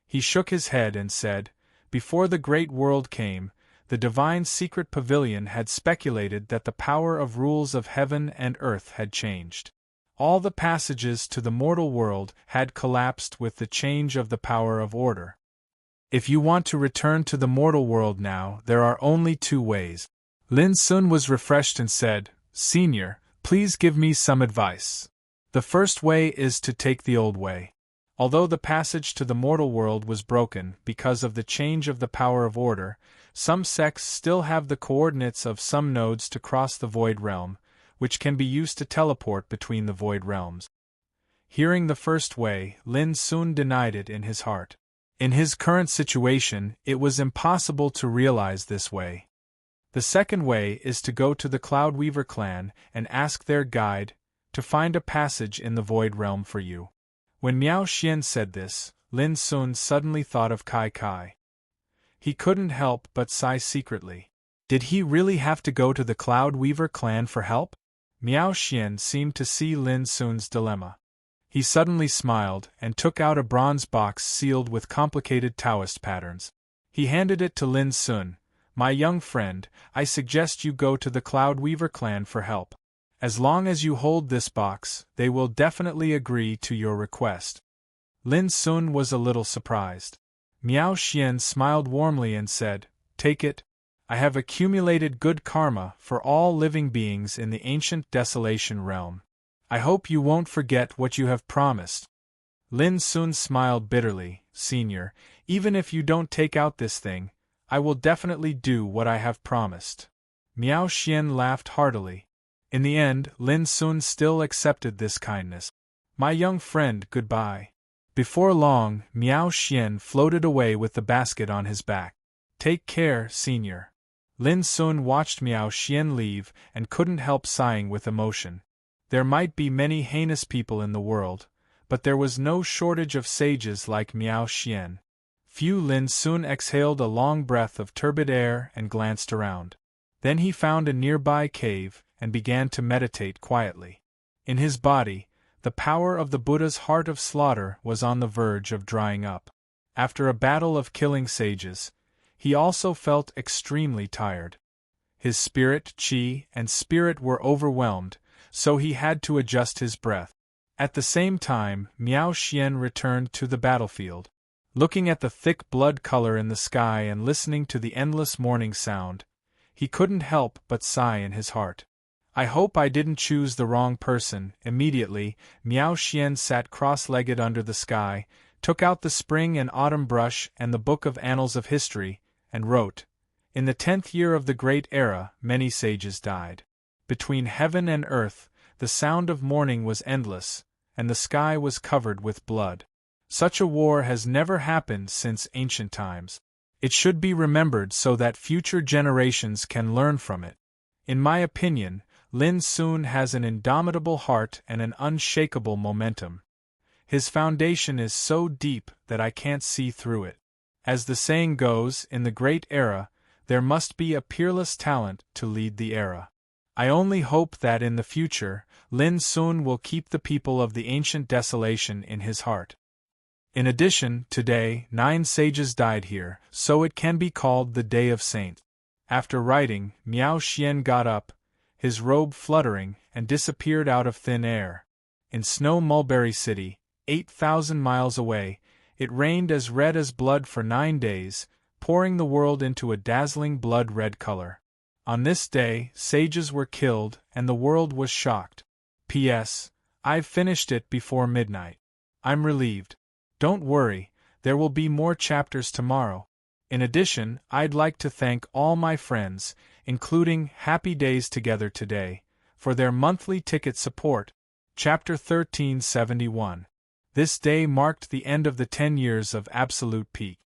He shook his head and said, "Before the Great World came, the Divine Secret Pavilion had speculated that the power of rules of heaven and earth had changed. All the passages to the mortal world had collapsed with the change of the power of order. If you want to return to the mortal world now, there are only 2 ways." Lin Sun was refreshed and said, "Senior, please give me some advice." "The first way is to take the old way. Although the passage to the mortal world was broken because of the change of the power of order, some sects still have the coordinates of some nodes to cross the void realm, which can be used to teleport between the void realms. Hearing the first way, Lin soon denied it in his heart. In his current situation, it was impossible to realize this way. The second way is to go to the Cloudweaver clan and ask their guide to find a passage in the void realm for you. When Miao Xian said this, Lin Sun suddenly thought of Kai Kai. He couldn't help but sigh secretly. Did he really have to go to the Cloudweaver clan for help? Miao Xian seemed to see Lin Sun's dilemma. He suddenly smiled and took out a bronze box sealed with complicated Taoist patterns. He handed it to Lin Sun. My young friend, I suggest you go to the Cloudweaver clan for help. As long as you hold this box, they will definitely agree to your request. Lin Sun was a little surprised. Miao Xian smiled warmly and said, Take it. I have accumulated good karma for all living beings in the ancient desolation realm. I hope you won't forget what you have promised. Lin Sun smiled bitterly, Senior, even if you don't take out this thing, I will definitely do what I have promised. Miao Xian laughed heartily. In the end, Lin Sun still accepted this kindness. My young friend, goodbye. Before long, Miao Xian floated away with the basket on his back. Take care, Senior. Lin Sun watched Miao Xian leave and couldn't help sighing with emotion. There might be many heinous people in the world, but there was no shortage of sages like Miao Xian. Lin Sun exhaled a long breath of turbid air and glanced around. Then he found a nearby cave and began to meditate quietly. In his body, the power of the Buddha's heart of slaughter was on the verge of drying up. After a battle of killing sages, he also felt extremely tired. His spirit, qi, and spirit were overwhelmed, so he had to adjust his breath. At the same time, Miao Xian returned to the battlefield. Looking at the thick blood color in the sky and listening to the endless morning sound, he couldn't help but sigh in his heart. I hope I didn't choose the wrong person. Immediately, Miao Xian sat cross-legged under the sky, took out the spring and autumn brush and the book of annals of history, and wrote, In the 10th year of the Great Era, many sages died. Between heaven and earth, the sound of mourning was endless, and the sky was covered with blood. Such a war has never happened since ancient times. It should be remembered so that future generations can learn from it. In my opinion, Lin Sun has an indomitable heart and an unshakable momentum. His foundation is so deep that I can't see through it. As the saying goes, in the great era, there must be a peerless talent to lead the era. I only hope that in the future, Lin Sun will keep the people of the ancient desolation in his heart. In addition, today, 9 sages died here, so it can be called the Day of Saints. After writing, Miao Xian got up, his robe fluttering, and disappeared out of thin air. In Snow Mulberry City, 8,000 miles away, it rained as red as blood for 9 days, pouring the world into a dazzling blood-red color. On this day, sages were killed, and the world was shocked. P.S. I've finished it before midnight. I'm relieved. Don't worry, there will be more chapters tomorrow. In addition, I'd like to thank all my friends, including Happy Days Together Today, for their monthly ticket support. Chapter 1371. This day marked the end of the 10 years of absolute peace.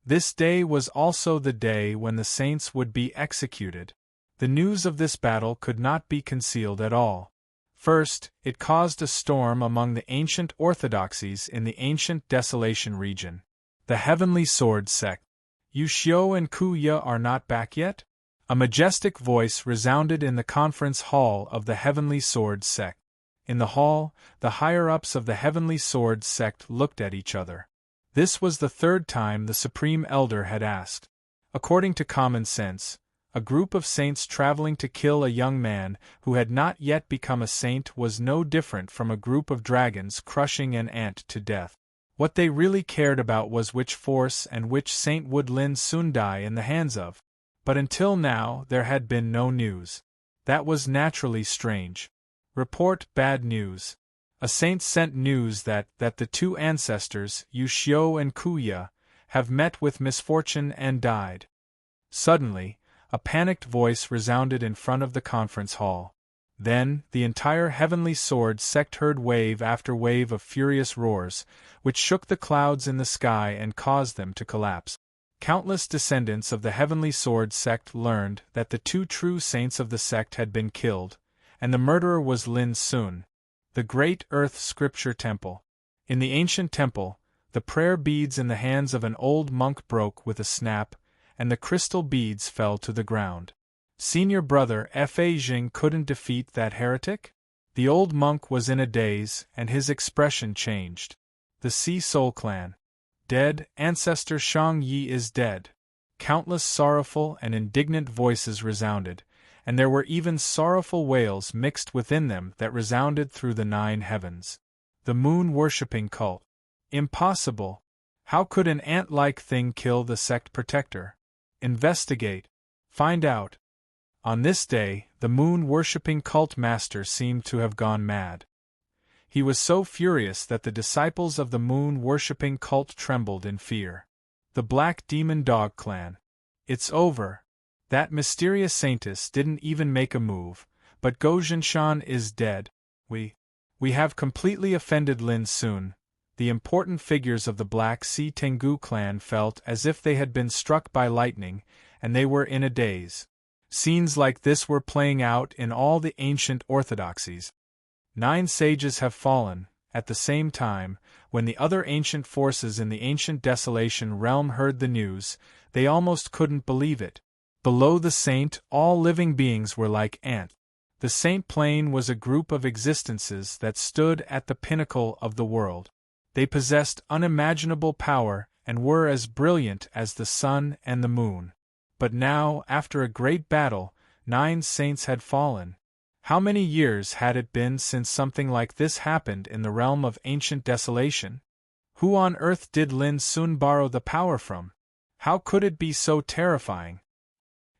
This day was also the day when the saints would be executed. The news of this battle could not be concealed at all. First, it caused a storm among the ancient orthodoxies in the ancient desolation region. The Heavenly Sword sect. Yu Xiu and Ku Ye are not back yet? A majestic voice resounded in the conference hall of the Heavenly Sword sect. In the hall, the higher-ups of the Heavenly Sword sect looked at each other. This was the 3rd time the Supreme Elder had asked. According to common sense, a group of saints traveling to kill a young man who had not yet become a saint was no different from a group of dragons crushing an ant to death. What they really cared about was which force and which saint would Lin Sun die in the hands of. But until now there had been no news. That was naturally strange. Report bad news. A saint sent news that the two ancestors, Yu Xiu and Kuya, have met with misfortune and died. Suddenly, a panicked voice resounded in front of the conference hall. Then, the entire heavenly sword sect heard wave after wave of furious roars, which shook the clouds in the sky and caused them to collapse. Countless descendants of the heavenly sword sect learned that the two true saints of the sect had been killed, and the murderer was Lin Sun, the great earth scripture temple. In the ancient temple, the prayer beads in the hands of an old monk broke with a snap, and the crystal beads fell to the ground. Senior brother Fa Jing couldn't defeat that heretic? The old monk was in a daze, and his expression changed. The Sea Soul clan. Dead, ancestor Shang Yi is dead. Countless sorrowful and indignant voices resounded, and there were even sorrowful wails mixed within them that resounded through the 9 heavens. The moon-worshipping cult. Impossible! How could an ant-like thing kill the sect protector? Investigate. Find out. On this day, the moon-worshipping cult master seemed to have gone mad. He was so furious that the disciples of the moon-worshipping cult trembled in fear. The Black Demon Dog Clan. It's over. That mysterious saintess didn't even make a move, but Go Jinshan is dead. We have completely offended Lin Sun. The important figures of the Black Sea Tengu clan felt as if they had been struck by lightning, and they were in a daze. Scenes like this were playing out in all the ancient orthodoxies. 9 sages have fallen. At the same time, when the other ancient forces in the ancient desolation realm heard the news, they almost couldn't believe it. Below the saint, all living beings were like ants. The saint plane was a group of existences that stood at the pinnacle of the world. They possessed unimaginable power and were as brilliant as the sun and the moon. But now, after a great battle, 9 saints had fallen. How many years had it been since something like this happened in the realm of ancient desolation? Who on earth did Lin Sun borrow the power from? How could it be so terrifying?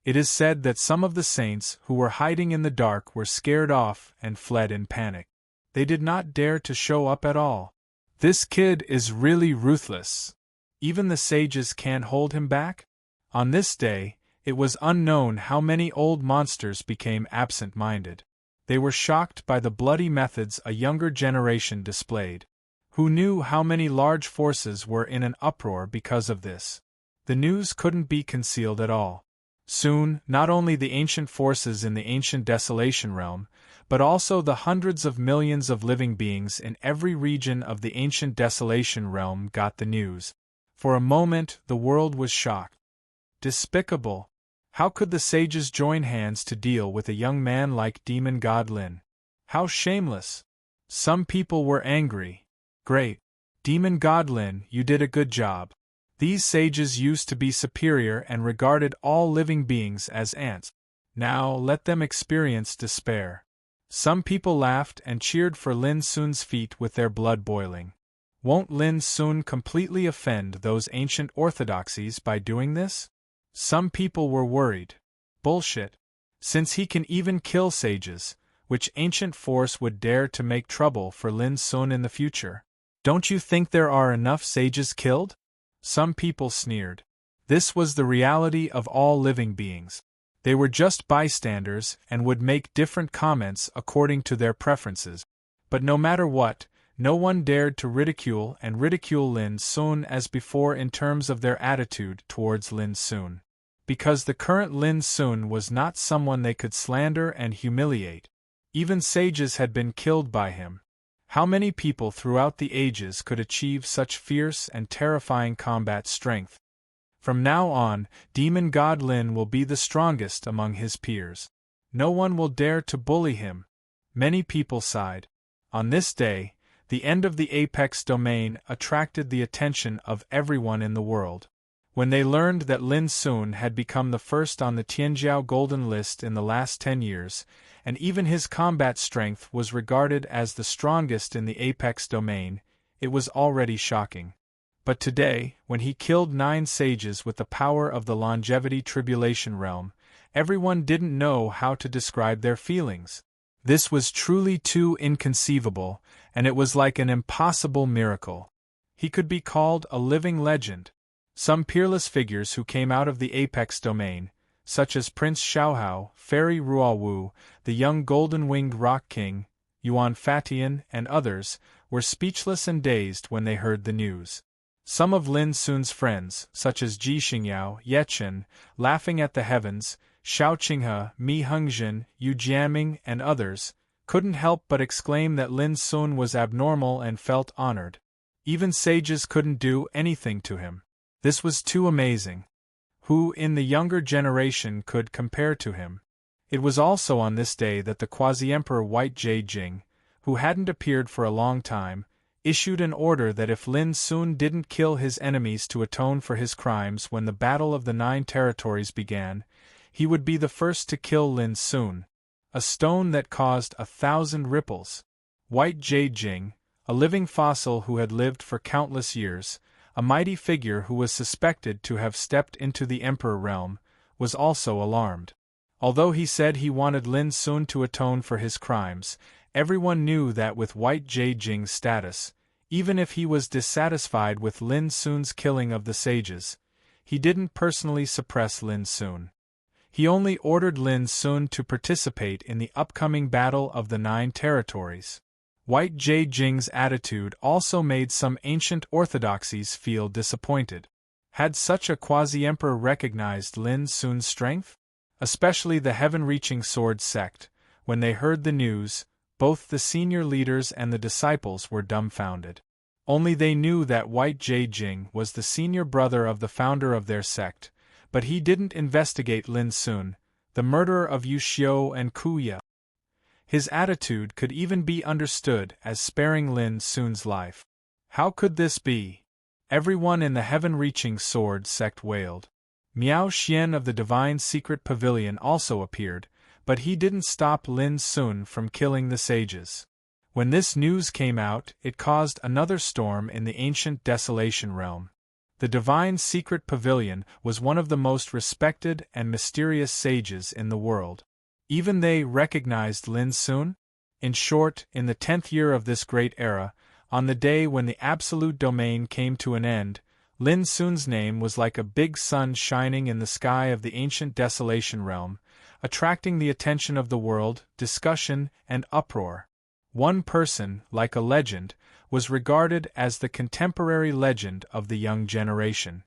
It is said that some of the saints who were hiding in the dark were scared off and fled in panic. They did not dare to show up at all. This kid is really ruthless. Even the sages can't hold him back? On this day, it was unknown how many old monsters became absent-minded. They were shocked by the bloody methods a younger generation displayed. Who knew how many large forces were in an uproar because of this? The news couldn't be concealed at all. Soon, not only the ancient forces in the ancient desolation realm, but also the hundreds of millions of living beings in every region of the ancient desolation realm got the news. For a moment, the world was shocked. Despicable! How could the sages join hands to deal with a young man like Demon God Lin? How shameless! Some people were angry. Great! Demon God Lin, you did a good job. These sages used to be superior and regarded all living beings as ants. Now let them experience despair. Some people laughed and cheered for Lin Sun's feat with their blood boiling. Won't Lin Sun completely offend those ancient orthodoxies by doing this? Some people were worried. Bullshit. Since he can even kill sages, which ancient force would dare to make trouble for Lin Sun in the future? Don't you think there are enough sages killed? Some people sneered. This was the reality of all living beings. They were just bystanders and would make different comments according to their preferences. But no matter what, no one dared to ridicule Lin Sun as before in terms of their attitude towards Lin Sun. Because the current Lin Sun was not someone they could slander and humiliate. Even sages had been killed by him. How many people throughout the ages could achieve such fierce and terrifying combat strength? From now on, Demon God Lin will be the strongest among his peers. No one will dare to bully him. Many people sighed. On this day, the end of the Apex domain attracted the attention of everyone in the world. When they learned that Lin Sun had become the first on the Tianjiao Golden List in the last 10 years, and even his combat strength was regarded as the strongest in the Apex domain, it was already shocking. But today, when he killed 9 sages with the power of the longevity tribulation realm, everyone didn't know how to describe their feelings. This was truly too inconceivable, and it was like an impossible miracle. He could be called a living legend. Some peerless figures who came out of the apex domain, such as Prince Xiaohao, Fairy Ruowu, the young golden-winged Rock King, Yuan Fatian, and others, were speechless and dazed when they heard the news. Some of Lin Sun's friends, such as Ji Xingyao, Ye Chen, laughing at the heavens, Xiao Qinghe, Mi Hengzhen, Yu Jianming, and others, couldn't help but exclaim that Lin Sun was abnormal and felt honored. Even sages couldn't do anything to him. This was too amazing. Who in the younger generation could compare to him? It was also on this day that the quasi-emperor White Jing, who hadn't appeared for a long time, issued an order that if Lin Sun didn't kill his enemies to atone for his crimes when the Battle of the Nine Territories began, he would be the first to kill Lin Sun. A stone that caused 1,000 ripples. White Jing, a living fossil who had lived for countless years, a mighty figure who was suspected to have stepped into the emperor realm, was also alarmed. Although he said he wanted Lin Sun to atone for his crimes, everyone knew that with White Jing's status, even if he was dissatisfied with Lin Sun's killing of the sages, he didn't personally suppress Lin Sun. He only ordered Lin Sun to participate in the upcoming Battle of the Nine Territories. White Jing's attitude also made some ancient orthodoxies feel disappointed. Had such a quasi-emperor recognized Lin Sun's strength? Especially the heaven-reaching sword sect. When they heard the news, both the senior leaders and the disciples were dumbfounded. Only they knew that White Jing was the senior brother of the founder of their sect, but he didn't investigate Lin Sun, the murderer of Yu Xiu and Ku Ye. His attitude could even be understood as sparing Lin Sun's life. How could this be? Everyone in the heaven-reaching sword sect wailed. Miao Xian of the Divine Secret Pavilion also appeared, but he didn't stop Lin Sun from killing the sages. When this news came out, it caused another storm in the ancient Desolation realm. The Divine Secret Pavilion was one of the most respected and mysterious sages in the world. Even they recognized Lin Sun? In short, in the 10th year of this great era, on the day when the absolute domain came to an end, Lin Sun's name was like a big sun shining in the sky of the ancient Desolation realm, attracting the attention of the world, discussion, and uproar. One person, like a legend, was regarded as the contemporary legend of the young generation.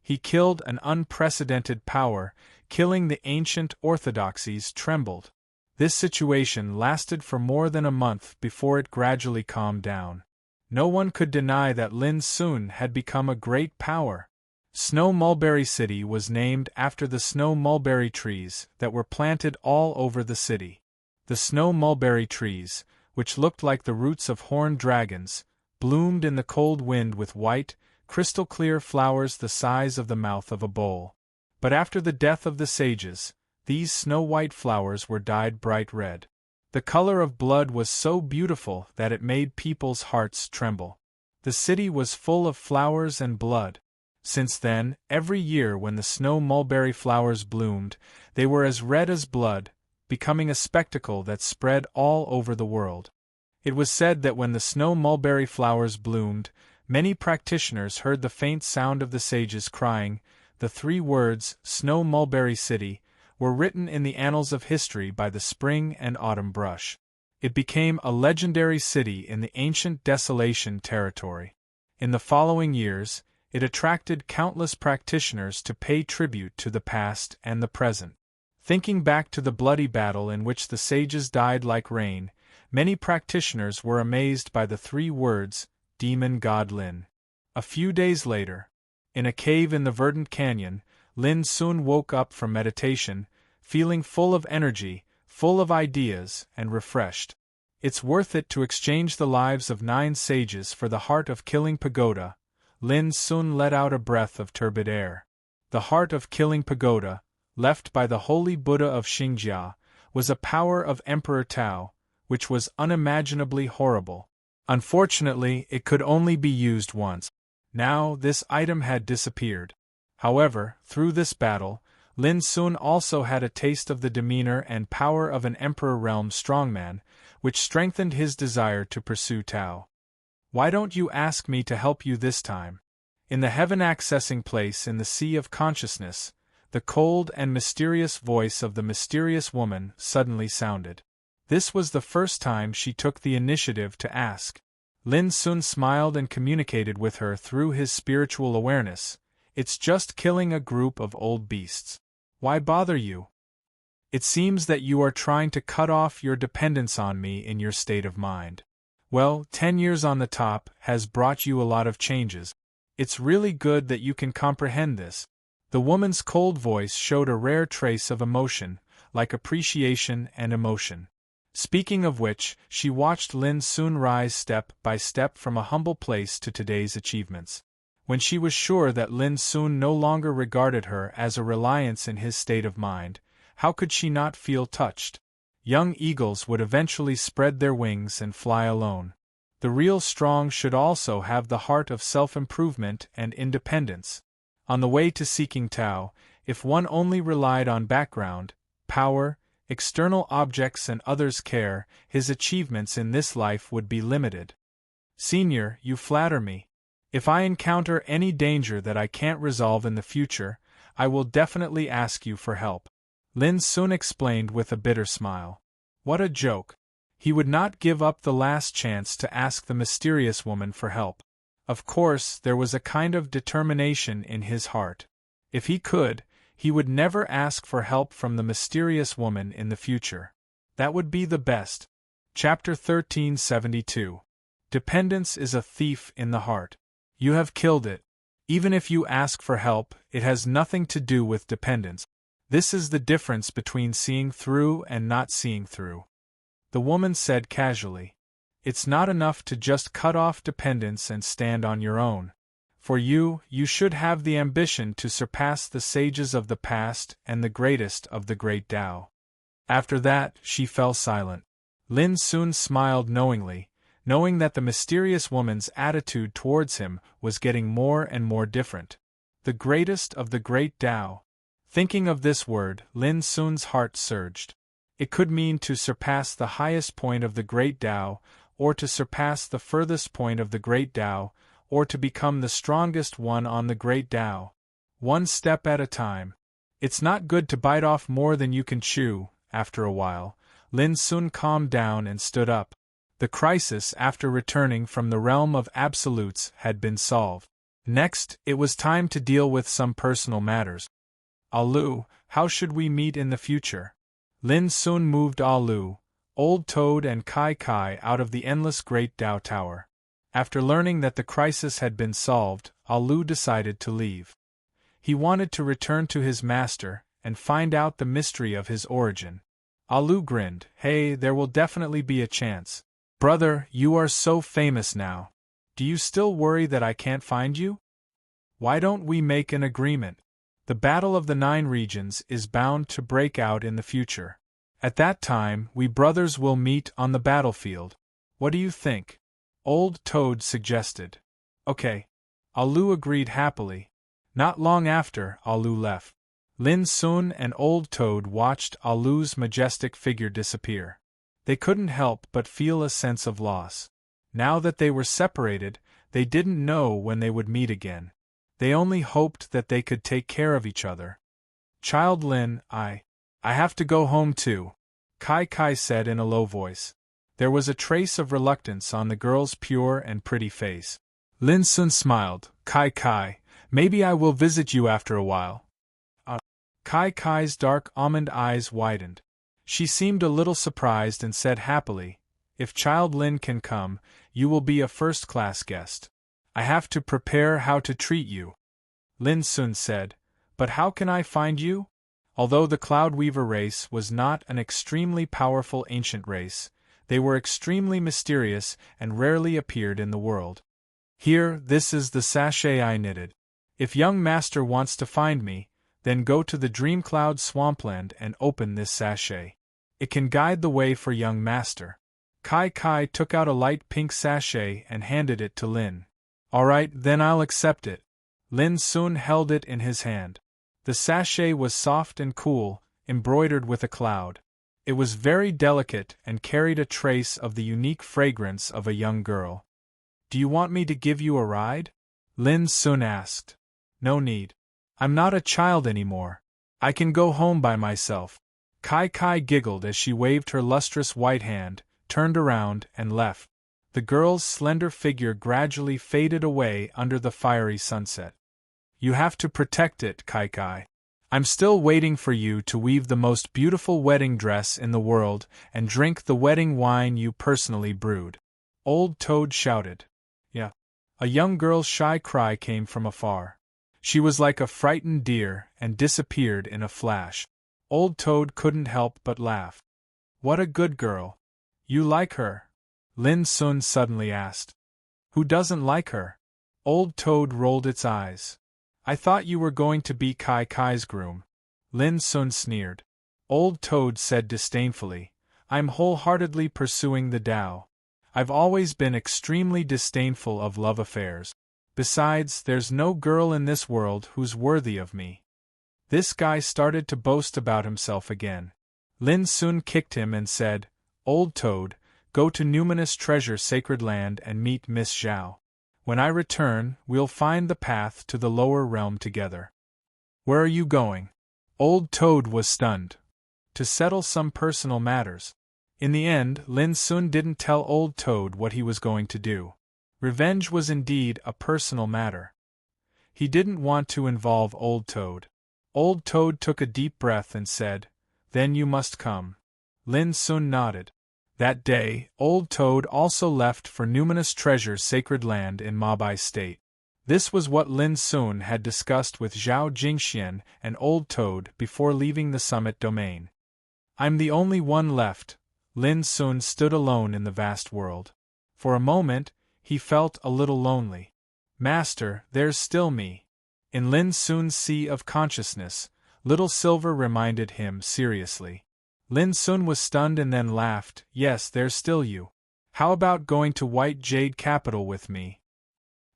He killed an unprecedented power, killing the ancient orthodoxies trembled. This situation lasted for more than a month before it gradually calmed down. No one could deny that Lin Sun had become a great power. Snow Mulberry City was named after the snow mulberry trees that were planted all over the city. The snow mulberry trees, which looked like the roots of horned dragons, bloomed in the cold wind with white, crystal-clear flowers the size of the mouth of a bowl. But after the death of the sages, these snow-white flowers were dyed bright red. The color of blood was so beautiful that it made people's hearts tremble. The city was full of flowers and blood. Since then, every year when the snow mulberry flowers bloomed, they were as red as blood, becoming a spectacle that spread all over the world. It was said that when the snow mulberry flowers bloomed, many practitioners heard the faint sound of the sages crying. The 3 words, Snow Mulberry City, were written in the annals of history by the spring and autumn brush. It became a legendary city in the ancient Desolation territory. In the following years, it attracted countless practitioners to pay tribute to the past and the present. Thinking back to the bloody battle in which the sages died like rain, many practitioners were amazed by the 3 words, Demon God Lin. A few days later, in a cave in the verdant canyon, Lin Sun woke up from meditation, feeling full of energy, full of ideas, and refreshed. It's worth it to exchange the lives of 9 sages for the heart of Killing Pagoda. Lin Sun let out a breath of turbid air. The heart of Killing Pagoda, left by the holy Buddha of Xingjia, was a power of Emperor Tao, which was unimaginably horrible. Unfortunately, it could only be used once. Now, this item had disappeared. However, through this battle, Lin Sun also had a taste of the demeanor and power of an Emperor Realm strongman, which strengthened his desire to pursue Tao. Why don't you ask me to help you this time? In the heaven-accessing place in the sea of consciousness, the cold and mysterious voice of the mysterious woman suddenly sounded. This was the first time she took the initiative to ask. Lin Sun smiled and communicated with her through his spiritual awareness. It's just killing a group of old beasts. Why bother you? It seems that you are trying to cut off your dependence on me in your state of mind. Well, 10 years on the top has brought you a lot of changes. It's really good that you can comprehend this. The woman's cold voice showed a rare trace of emotion, like appreciation and emotion. Speaking of which, she watched Lin Sun rise step by step from a humble place to today's achievements. When she was sure that Lin Sun no longer regarded her as a reliance in his state of mind, how could she not feel touched? Young eagles would eventually spread their wings and fly alone. The real strong should also have the heart of self-improvement and independence. On the way to seeking Tao, if one only relied on background, power, external objects and others' care, his achievements in this life would be limited. Senior, you flatter me. If I encounter any danger that I can't resolve in the future, I will definitely ask you for help. Lin Sun explained with a bitter smile. What a joke. He would not give up the last chance to ask the mysterious woman for help. Of course, there was a kind of determination in his heart. If he could, he would never ask for help from the mysterious woman in the future. That would be the best. Chapter 1372. Dependence is a thief in the heart. You have killed it. Even if you ask for help, it has nothing to do with dependence. This is the difference between seeing through and not seeing through. The woman said casually. It's not enough to just cut off dependence and stand on your own. For you should have the ambition to surpass the sages of the past and the greatest of the great Tao. After that, she fell silent. Lin Sun smiled knowingly, knowing that the mysterious woman's attitude towards him was getting more and more different. The greatest of the great Tao. Thinking of this word, Lin Sun's heart surged. It could mean to surpass the highest point of the great Tao, or to surpass the furthest point of the great Tao, or to become the strongest one on the great Tao. One step at a time. It's not good to bite off more than you can chew. After a while, Lin Sun calmed down and stood up. The crisis after returning from the realm of absolutes had been solved. Next, it was time to deal with some personal matters. Alu, how should we meet in the future? Lin Sun moved Alu, Old Toad and Kai Kai out of the endless Great Tao Tower. After learning that the crisis had been solved, Alu decided to leave. He wanted to return to his master and find out the mystery of his origin. Alu grinned. Hey, there will definitely be a chance. Brother, you are so famous now. Do you still worry that I can't find you? Why don't we make an agreement? The Battle of the Nine Regions is bound to break out in the future. At that time, we brothers will meet on the battlefield. What do you think? Old Toad suggested. Okay. Alu agreed happily. Not long after, Alu left. Lin Sun and Old Toad watched Alu's majestic figure disappear. They couldn't help but feel a sense of loss. Now that they were separated, they didn't know when they would meet again. They only hoped that they could take care of each other. Child Lin, I have to go home too, Kai Kai said in a low voice. There was a trace of reluctance on the girl's pure and pretty face. Lin Sun smiled. Kai Kai, maybe I will visit you after a while. Kai Kai's dark almond eyes widened. She seemed a little surprised and said happily, If Child Lin can come, you will be a first-class guest. I have to prepare how to treat you. Lin Sun said, But how can I find you? Although the Cloud Weaver race was not an extremely powerful ancient race, they were extremely mysterious and rarely appeared in the world. Here, this is the sachet I knitted. If young master wants to find me, then go to the Dreamcloud Swampland and open this sachet. It can guide the way for young master. Kai Kai took out a light pink sachet and handed it to Lin. Alright, then I'll accept it. Lin Sun held it in his hand. The sachet was soft and cool, embroidered with a cloud. It was very delicate and carried a trace of the unique fragrance of a young girl. "Do you want me to give you a ride?" Lin Sun asked. "No need. I'm not a child anymore. I can go home by myself." Kai Kai giggled as she waved her lustrous white hand, turned around, and left. The girl's slender figure gradually faded away under the fiery sunset. "You have to protect it, Kai Kai. I'm still waiting for you to weave the most beautiful wedding dress in the world and drink the wedding wine you personally brewed." Old Toad shouted. "Yeah." A young girl's shy cry came from afar. She was like a frightened deer and disappeared in a flash. Old Toad couldn't help but laugh. "What a good girl. You like her?" Lin Sun suddenly asked. "Who doesn't like her?" Old Toad rolled its eyes. "I thought you were going to be Kai Kai's groom." Lin Sun sneered. Old Toad said disdainfully, "I'm wholeheartedly pursuing the Tao. I've always been extremely disdainful of love affairs. Besides, there's no girl in this world who's worthy of me." This guy started to boast about himself again. Lin Sun kicked him and said, "Old Toad, go to Numinous Treasure Sacred Land and meet Miss Zhao. When I return, we'll find the path to the lower realm together." "Where are you going?" Old Toad was stunned. "To settle some personal matters." In the end, Lin Sun didn't tell Old Toad what he was going to do. Revenge was indeed a personal matter. He didn't want to involve Old Toad. Old Toad took a deep breath and said, "Then you must come." Lin Sun nodded. That day, Old Toad also left for Numinous Treasure Sacred Land in Mabai State. This was what Lin Sun had discussed with Zhao Jingxian and Old Toad before leaving the summit domain. "I'm the only one left." Lin Sun stood alone in the vast world. For a moment, he felt a little lonely. "Master, there's still me." In Lin Sun's sea of consciousness, Little Silver reminded him seriously. Lin Sun was stunned and then laughed. "Yes, there's still you. How about going to White Jade Capital with me?"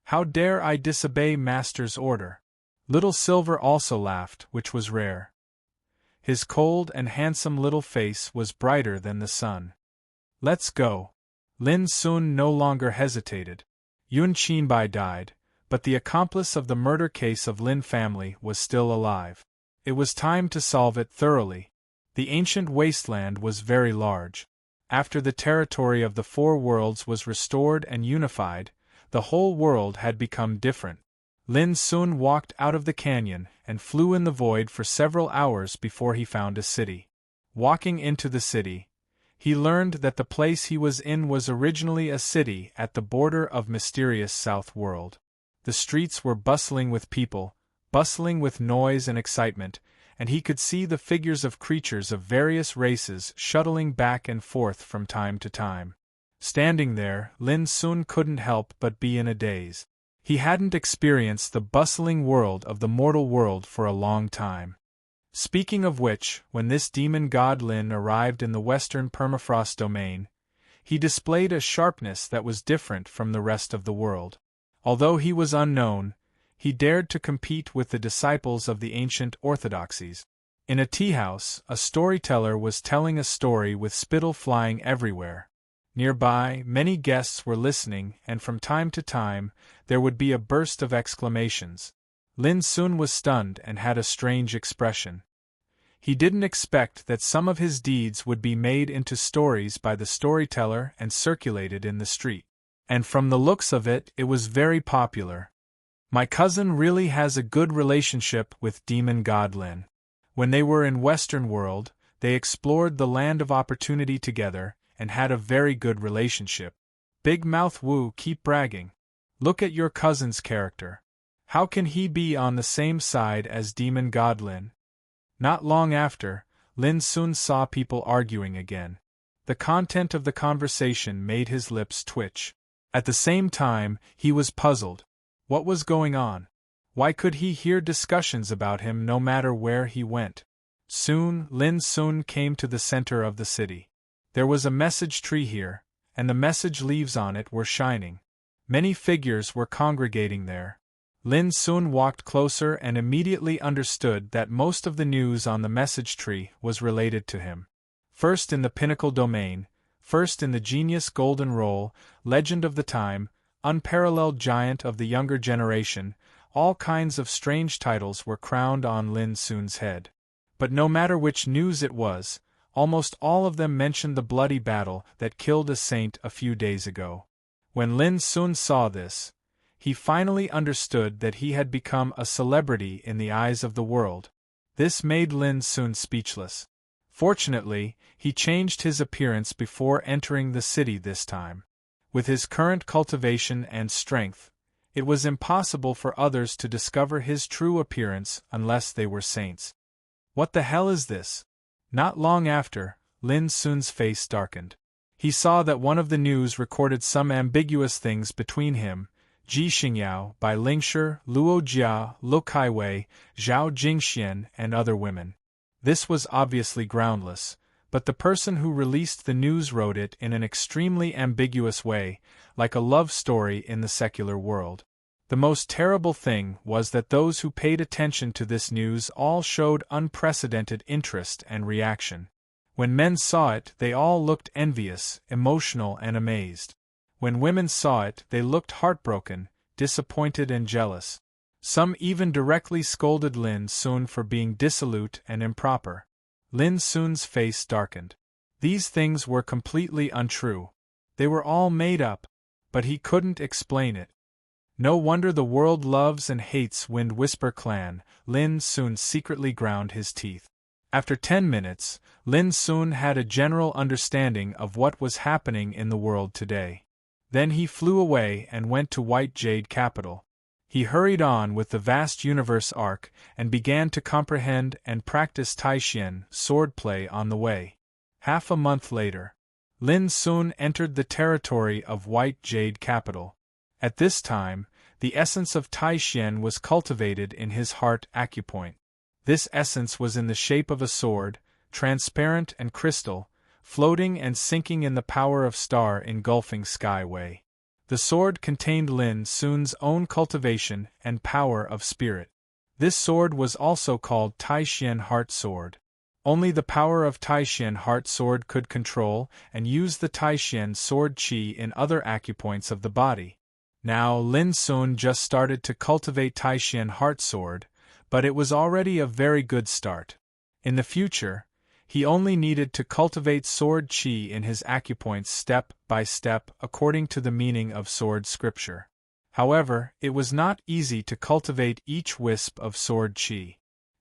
"How dare I disobey Master's order?" Little Silver also laughed, which was rare. His cold and handsome little face was brighter than the sun. "Let's go." Lin Sun no longer hesitated. Yun Qinbai died, but the accomplice of the murder case of Lin family was still alive. It was time to solve it thoroughly. The ancient wasteland was very large. After the territory of the four worlds was restored and unified, the whole world had become different. Lin Sun walked out of the canyon and flew in the void for several hours before he found a city. Walking into the city, he learned that the place he was in was originally a city at the border of mysterious South World. The streets were bustling with people, bustling with noise and excitement, and he could see the figures of creatures of various races shuttling back and forth from time to time. Standing there, Lin Sun couldn't help but be in a daze. He hadn't experienced the bustling world of the mortal world for a long time. Speaking of which, when this demon god Lin arrived in the western permafrost domain, he displayed a sharpness that was different from the rest of the world. Although he was unknown, he dared to compete with the disciples of the ancient orthodoxies. In a tea-house, a storyteller was telling a story with spittle flying everywhere. Nearby, many guests were listening, and from time to time, there would be a burst of exclamations. Lin Sun was stunned and had a strange expression. He didn't expect that some of his deeds would be made into stories by the storyteller and circulated in the street. And from the looks of it, it was very popular. "My cousin really has a good relationship with Demon God Lin. When they were in Western World, they explored the land of opportunity together, and had a very good relationship. Big Mouth Wu keep bragging. Look at your cousin's character. How can he be on the same side as Demon God Lin?" Not long after, Lin Sun saw people arguing again. The content of the conversation made his lips twitch. At the same time, he was puzzled. What was going on? Why could he hear discussions about him no matter where he went? Soon, Lin Sun came to the center of the city. There was a message tree here, and the message leaves on it were shining. Many figures were congregating there. Lin Sun walked closer and immediately understood that most of the news on the message tree was related to him. First in the Pinnacle Domain, first in the Genius Golden Roll, Legend of the Time, Unparalleled Giant of the Younger Generation, all kinds of strange titles were crowned on Lin Sun's head. But no matter which news it was, almost all of them mentioned the bloody battle that killed a saint a few days ago. When Lin Sun saw this, he finally understood that he had become a celebrity in the eyes of the world. This made Lin Sun speechless. Fortunately, he changed his appearance before entering the city this time. With his current cultivation and strength, it was impossible for others to discover his true appearance unless they were saints. What the hell is this? Not long after, Lin Sun's face darkened. He saw that one of the news recorded some ambiguous things between him, Ji Xingyao, Bai Lingshi, Luo Jia, Lu Kaiwei, Zhao Jingxian, and other women. This was obviously groundless, but the person who released the news wrote it in an extremely ambiguous way, like a love story in the secular world. The most terrible thing was that those who paid attention to this news all showed unprecedented interest and reaction. When men saw it, they all looked envious, emotional, and amazed. When women saw it, they looked heartbroken, disappointed, and jealous. Some even directly scolded Lin Sun for being dissolute and improper. Lin Sun's face darkened. These things were completely untrue. They were all made up, but he couldn't explain it. No wonder the world loves and hates Wind Whisper Clan. Lin Sun secretly ground his teeth. After 10 minutes, Lin Sun had a general understanding of what was happening in the world today. Then he flew away and went to White Jade Capital. He hurried on with the vast universe arc and began to comprehend and practice Taishan swordplay on the way. Half a month later, Lin Sun entered the territory of White Jade Capital. At this time, the essence of Taishan was cultivated in his heart acupoint. This essence was in the shape of a sword, transparent and crystal, floating and sinking in the power of star engulfing skyway. The sword contained Lin Sun's own cultivation and power of spirit. This sword was also called Taishan Heart Sword. Only the power of Taishan Heart Sword could control and use the Taishan sword qi in other acupoints of the body. Now Lin Sun just started to cultivate Taishan Heart Sword, but it was already a very good start. In the future, he only needed to cultivate sword qi in his acupoints step by step according to the meaning of sword scripture. However, it was not easy to cultivate each wisp of sword qi.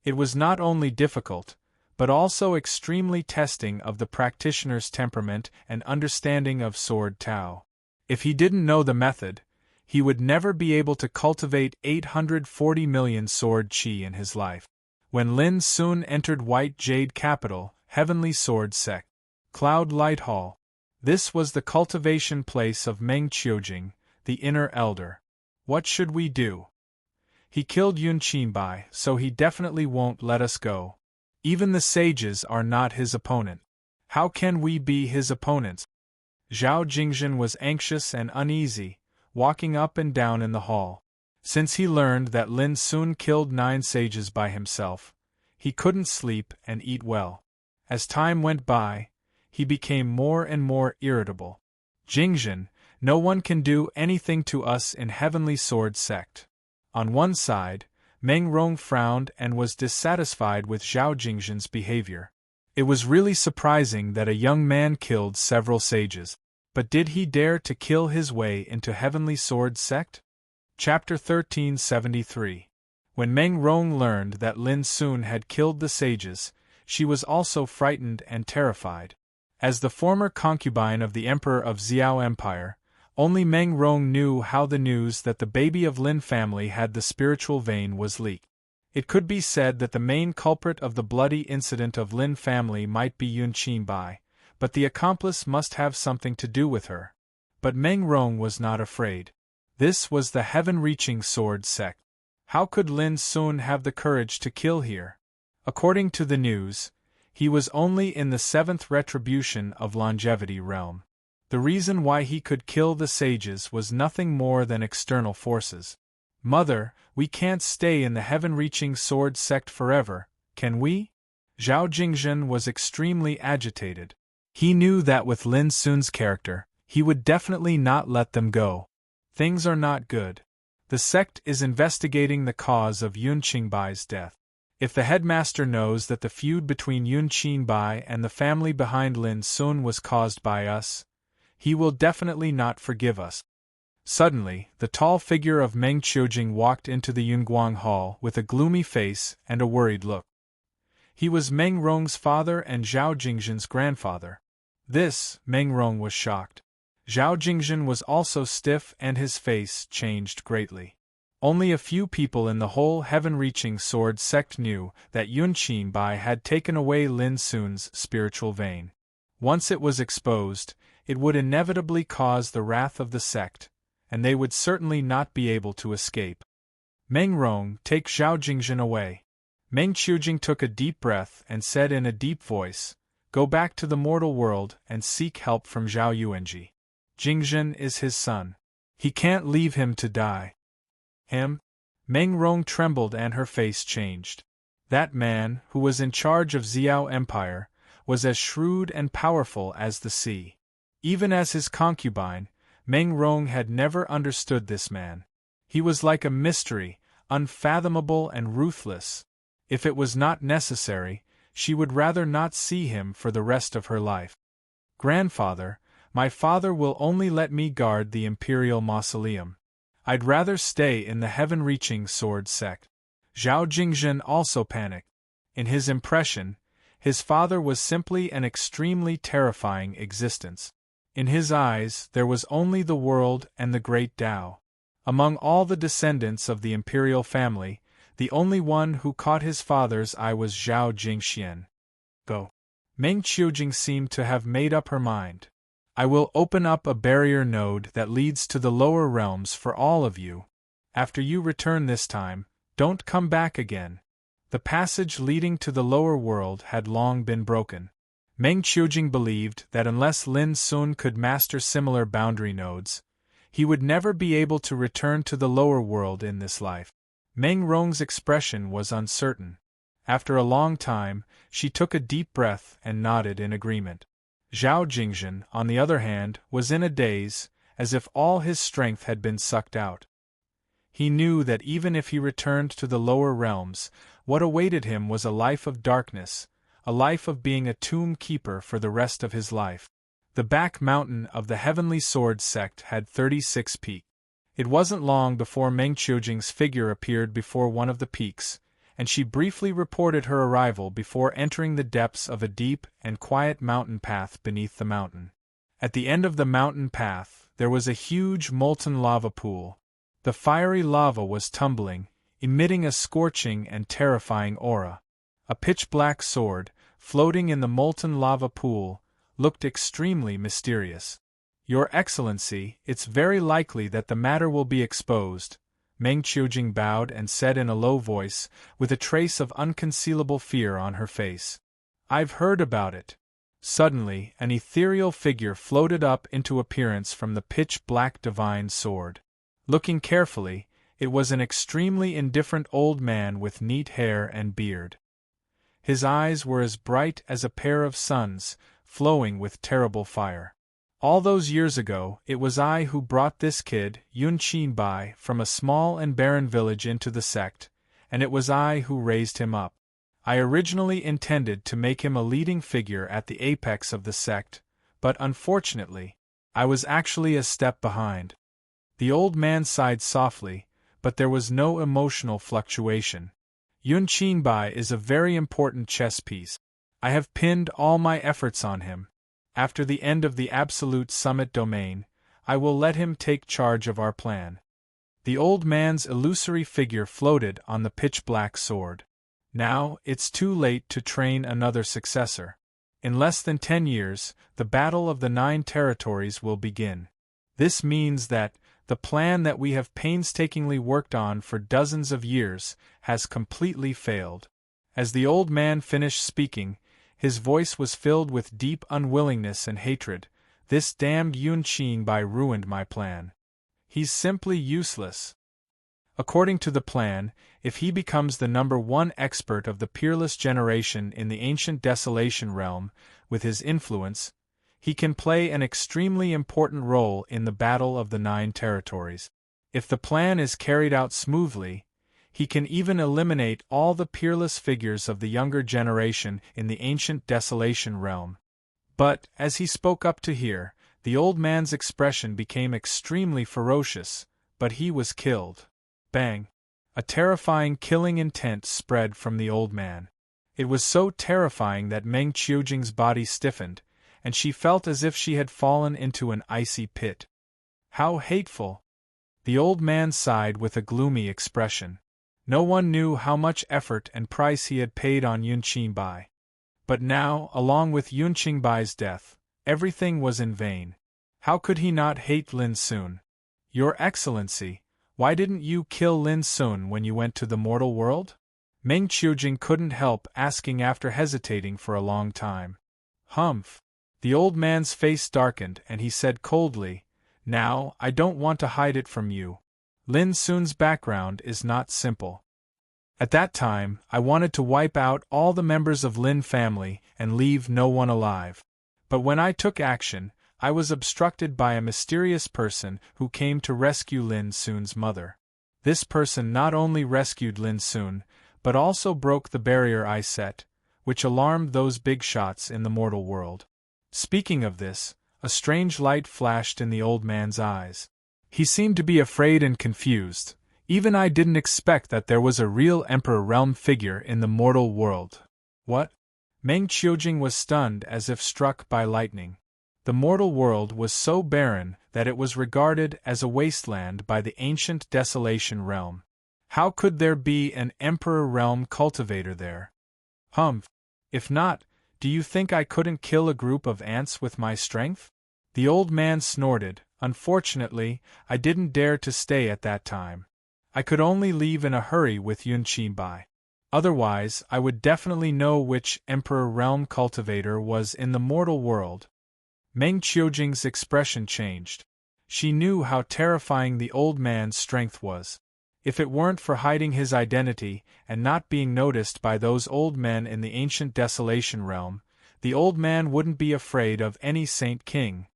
It was not only difficult, but also extremely testing of the practitioner's temperament and understanding of sword Tao. If he didn't know the method, he would never be able to cultivate 840 million sword qi in his life. When Lin Sun entered White Jade Capital, Heavenly Sword Sect, Cloud Light Hall. This was the cultivation place of Meng Qiujing, the inner elder. What should we do? He killed Yun Qinbai, so he definitely won't let us go. Even the sages are not his opponent. How can we be his opponents? Zhao Jingxian was anxious and uneasy, walking up and down in the hall. Since he learned that Lin Sun killed 9 sages by himself, he couldn't sleep and eat well. As time went by, he became more and more irritable. Jingxian, no one can do anything to us in Heavenly Sword Sect. On one side, Meng Rong frowned and was dissatisfied with Zhao Jingxian's behavior. It was really surprising that a young man killed several sages. But did he dare to kill his way into Heavenly Sword Sect? Chapter 1373. When Meng Rong learned that Lin Sun had killed the sages, she was also frightened and terrified. As the former concubine of the Emperor of Xiao Empire, only Meng Rong knew how the news that the baby of Lin family had the spiritual vein was leaked. It could be said that the main culprit of the bloody incident of Lin family might be Yun Qinbai, but the accomplice must have something to do with her. But Meng Rong was not afraid. This was the heaven-reaching sword sect. How could Lin Sun have the courage to kill here? According to the news, he was only in the 7th retribution of longevity realm. The reason why he could kill the sages was nothing more than external forces. Mother, we can't stay in the heaven-reaching sword sect forever, can we? Zhao Jingzhen was extremely agitated. He knew that with Lin Sun's character, he would definitely not let them go. Things are not good. The sect is investigating the cause of Yun Qingbai's death. If the headmaster knows that the feud between Yun Qingbei and the family behind Lin Sun was caused by us, he will definitely not forgive us. Suddenly, the tall figure of Meng Qiujing walked into the Yunguang Hall with a gloomy face and a worried look. He was Meng Rong's father and Zhao Jingzhen's grandfather. This, Meng Rong was shocked. Zhao Jingzhen was also stiff and his face changed greatly. Only a few people in the whole heaven-reaching sword sect knew that Yun Qinbai had taken away Lin Sun's spiritual vein. Once it was exposed, it would inevitably cause the wrath of the sect, and they would certainly not be able to escape. Meng Rong, take Zhao Jingzhen away. Meng Qiujing took a deep breath and said in a deep voice, "Go back to the mortal world and seek help from Zhao Yuanji. Jingzhen is his son. He can't leave him to die." Meng Rong trembled and her face changed. That man, who was in charge of Xiao Empire, was as shrewd and powerful as the sea. Even as his concubine, Meng Rong had never understood this man. He was like a mystery, unfathomable and ruthless. If it was not necessary, she would rather not see him for the rest of her life. "Grandfather, my father will only let me guard the Imperial Mausoleum. I'd rather stay in the heaven-reaching sword sect." Zhao Jingzhen also panicked. In his impression, his father was simply an extremely terrifying existence. In his eyes, there was only the world and the great Tao. Among all the descendants of the imperial family, the only one who caught his father's eye was Zhao Jingxian. Go. Meng Qiujing seemed to have made up her mind. "I will open up a barrier node that leads to the lower realms for all of you. After you return this time, don't come back again." The passage leading to the lower world had long been broken. Meng Qiujing believed that unless Lin Sun could master similar boundary nodes, he would never be able to return to the lower world in this life. Meng Rong's expression was uncertain. After a long time, she took a deep breath and nodded in agreement. Zhao Jingzhen, on the other hand, was in a daze, as if all his strength had been sucked out. He knew that even if he returned to the lower realms, what awaited him was a life of darkness, a life of being a tomb keeper for the rest of his life. The back mountain of the Heavenly Sword sect had 36 peaks. It wasn't long before Meng Qiujing's figure appeared before one of the peaks, and she briefly reported her arrival before entering the depths of a deep and quiet mountain path beneath the mountain. At the end of the mountain path, there was a huge molten lava pool. The fiery lava was tumbling, emitting a scorching and terrifying aura. A pitch-black sword, floating in the molten lava pool, looked extremely mysterious. "Your Excellency, it's very likely that the matter will be exposed," Meng Qiujing bowed and said in a low voice, with a trace of unconcealable fear on her face. "I've heard about it." Suddenly, an ethereal figure floated up into appearance from the pitch-black divine sword. Looking carefully, it was an extremely indifferent old man with neat hair and beard. His eyes were as bright as a pair of suns, flowing with terrible fire. "All those years ago, it was I who brought this kid, Yun Qinbai, from a small and barren village into the sect, and it was I who raised him up. I originally intended to make him a leading figure at the apex of the sect, but unfortunately, I was actually a step behind." The old man sighed softly, but there was no emotional fluctuation. "Yun Qinbai is a very important chess piece. I have pinned all my efforts on him. After the end of the Absolute Summit domain, I will let him take charge of our plan." The old man's illusory figure floated on the pitch-black sword. "Now, it's too late to train another successor. In less than 10 years, the Battle of the 9 Territories will begin. This means that the plan that we have painstakingly worked on for dozens of years has completely failed." As the old man finished speaking, his voice was filled with deep unwillingness and hatred. "This damned Yun Qinbai ruined my plan. He's simply useless. According to the plan, if he becomes the #1 expert of the peerless generation in the ancient Desolation realm, with his influence, he can play an extremely important role in the Battle of the Nine Territories. If the plan is carried out smoothly, he can even eliminate all the peerless figures of the younger generation in the ancient Desolation realm. But, as he spoke up to hear, the old man's expression became extremely ferocious, but he was killed. Bang! A terrifying killing intent spread from the old man. It was so terrifying that Meng Qiujing's body stiffened, and she felt as if she had fallen into an icy pit. How hateful! The old man sighed with a gloomy expression. No one knew how much effort and price he had paid on Yun Qingbai. But now, along with Yun Qingbai's death, everything was in vain. How could he not hate Lin Sun? Your Excellency, why didn't you kill Lin Sun when you went to the mortal world? Meng Qiujing couldn't help asking after hesitating for a long time. Humph! The old man's face darkened and he said coldly, "Now, I don't want to hide it from you. Lin Sun's background is not simple. At that time, I wanted to wipe out all the members of Lin family and leave no one alive. But when I took action, I was obstructed by a mysterious person who came to rescue Lin Sun's mother. This person not only rescued Lin Sun, but also broke the barrier I set, which alarmed those big shots in the mortal world." Speaking of this, a strange light flashed in the old man's eyes. He seemed to be afraid and confused. Even I didn't expect that there was a real Emperor Realm figure in the mortal world. What? Meng Qiujing was stunned as if struck by lightning. The mortal world was so barren that it was regarded as a wasteland by the ancient Desolation realm. How could there be an Emperor Realm cultivator there? Humph! If not, do you think I couldn't kill a group of ants with my strength? The old man snorted. Unfortunately, I didn't dare to stay at that time. I could only leave in a hurry with Yun Qingbai. Otherwise, I would definitely know which Emperor Realm cultivator was in the mortal world. Meng Qiujing's expression changed. She knew how terrifying the old man's strength was. If it weren't for hiding his identity and not being noticed by those old men in the ancient Desolation realm, the old man wouldn't be afraid of any Saint King.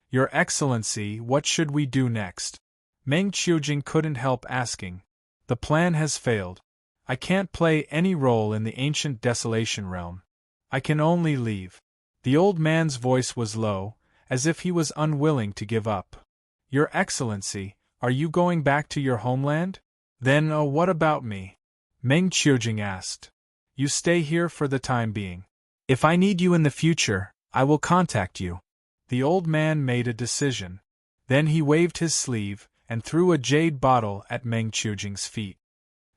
Your Excellency, what should we do next? Meng Qiujing couldn't help asking. The plan has failed. I can't play any role in the ancient Desolation realm. I can only leave. The old man's voice was low, as if he was unwilling to give up. Your Excellency, are you going back to your homeland? Then, what about me? Meng Qiujing asked. You stay here for the time being. If I need you in the future, I will contact you. The old man made a decision. Then he waved his sleeve and threw a jade bottle at Meng Qiujing's feet.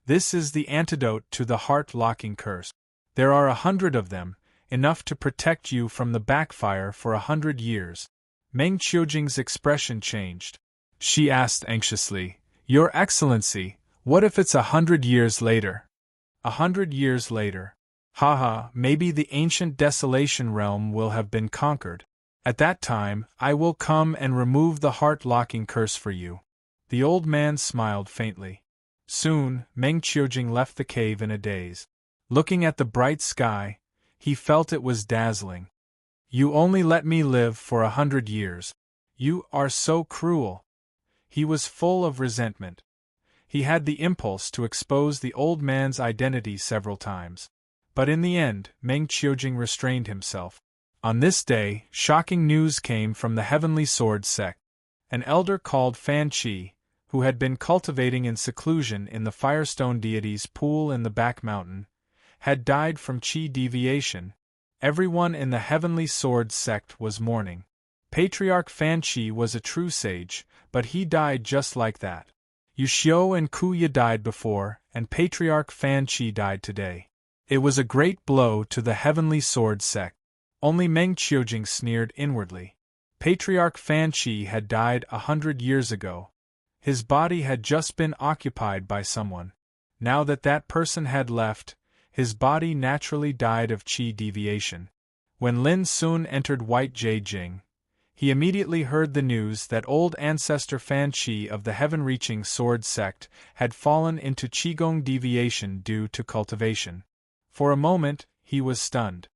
This is the antidote to the heart-locking curse. There are 100 of them, enough to protect you from the backfire for 100 years. Meng Qiujing's expression changed. She asked anxiously, Your Excellency, what if it's 100 years later? 100 years later. Haha, maybe the ancient Desolation realm will have been conquered. At that time, I will come and remove the heart-locking curse for you. The old man smiled faintly. Soon, Meng Qiujing left the cave in a daze. Looking at the bright sky, he felt it was dazzling. You only let me live for 100 years. You are so cruel. He was full of resentment. He had the impulse to expose the old man's identity several times. But in the end, Meng Qiujing restrained himself. On this day, shocking news came from the Heavenly Sword sect. An elder called Fan Qi, who had been cultivating in seclusion in the Firestone deity's pool in the back mountain, had died from qi deviation. Everyone in the Heavenly Sword sect was mourning. Patriarch Fan Qi was a true sage, but he died just like that. Yuxiu and Kuya died before, and Patriarch Fan Qi died today. It was a great blow to the Heavenly Sword sect. Only Meng Qiujing sneered inwardly. Patriarch Fan Qi had died 100 years ago. His body had just been occupied by someone. Now that that person had left, his body naturally died of qi deviation. When Lin Sun entered White Jade Jing, He immediately heard the news that old ancestor Fan Chi of the heaven-reaching sword sect had fallen into Qigong deviation due to cultivation. For a moment, he was stunned.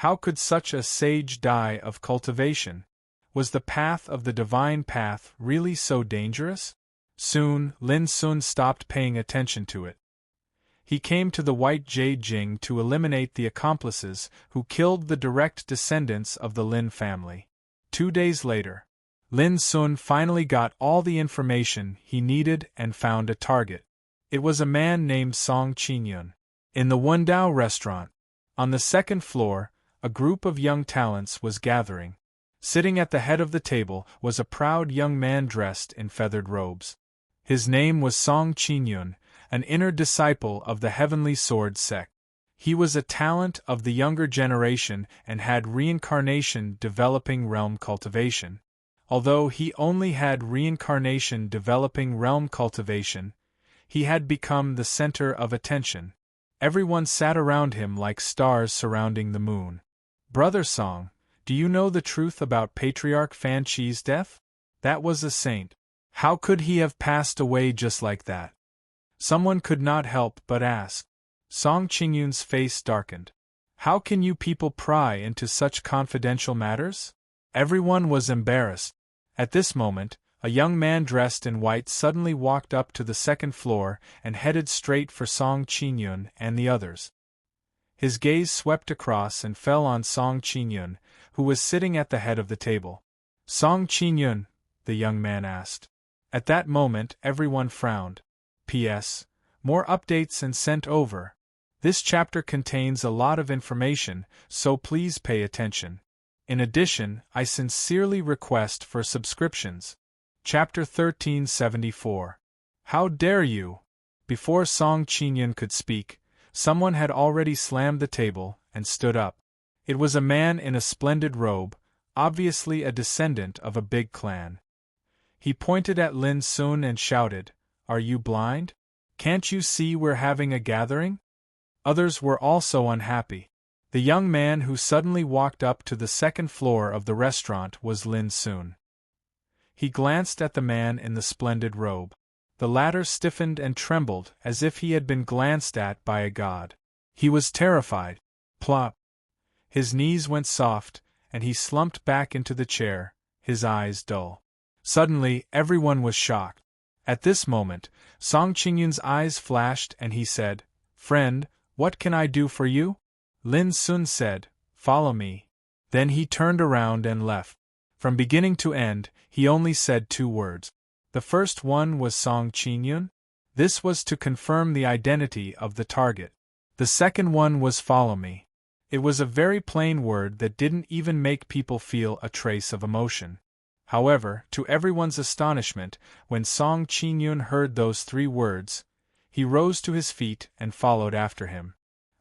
How could such a sage die of cultivation? Was the path of the divine path really so dangerous? Soon, Lin Sun stopped paying attention to it. He came to the White Jade Jing to eliminate the accomplices who killed the direct descendants of the Lin family. 2 days later, Lin Sun finally got all the information he needed and found a target. It was a man named Song Qinyun. In the Wendao restaurant, on the second floor, a group of young talents was gathering. Sitting at the head of the table was a proud young man dressed in feathered robes. His name was Song Qinyun, an inner disciple of the Heavenly Sword sect. He was a talent of the younger generation and had reincarnation developing realm cultivation. Although he only had reincarnation developing realm cultivation, he had become the center of attention. Everyone sat around him like stars surrounding the moon. "Brother Song, do you know the truth about Patriarch Fan Chi's death? That was a saint. How could he have passed away just like that?" Someone could not help but ask. Song Qingyun's face darkened. "How can you people pry into such confidential matters?" Everyone was embarrassed. At this moment, a young man dressed in white suddenly walked up to the second floor and headed straight for Song Qinyun and the others. His gaze swept across and fell on Song Qinyun, who was sitting at the head of the table. "Song Qinyun?" the young man asked. At that moment, everyone frowned. P.S. More updates and sent over. This chapter contains a lot of information, so please pay attention. In addition, I sincerely request for subscriptions. Chapter 1374. How dare you? Before Song Qinyun could speak, someone had already slammed the table and stood up. It was a man in a splendid robe, obviously a descendant of a big clan. He pointed at Lin Sun and shouted, "Are you blind? Can't you see we're having a gathering?" Others were also unhappy. The young man who suddenly walked up to the second floor of the restaurant was Lin Sun. He glanced at the man in the splendid robe. The latter stiffened and trembled as if he had been glanced at by a god. He was terrified. Plop! His knees went soft, and he slumped back into the chair, his eyes dull. Suddenly, everyone was shocked. At this moment, Song Qingyun's eyes flashed and he said, "Friend, what can I do for you?" Lin Sun said, "Follow me." Then he turned around and left. From beginning to end, he only said 2 words. The first one was Song Qinyun. This was to confirm the identity of the target. The second one was follow me. It was a very plain word that didn't even make people feel a trace of emotion. However, to everyone's astonishment, when Song Qinyun heard those 3 words, he rose to his feet and followed after him.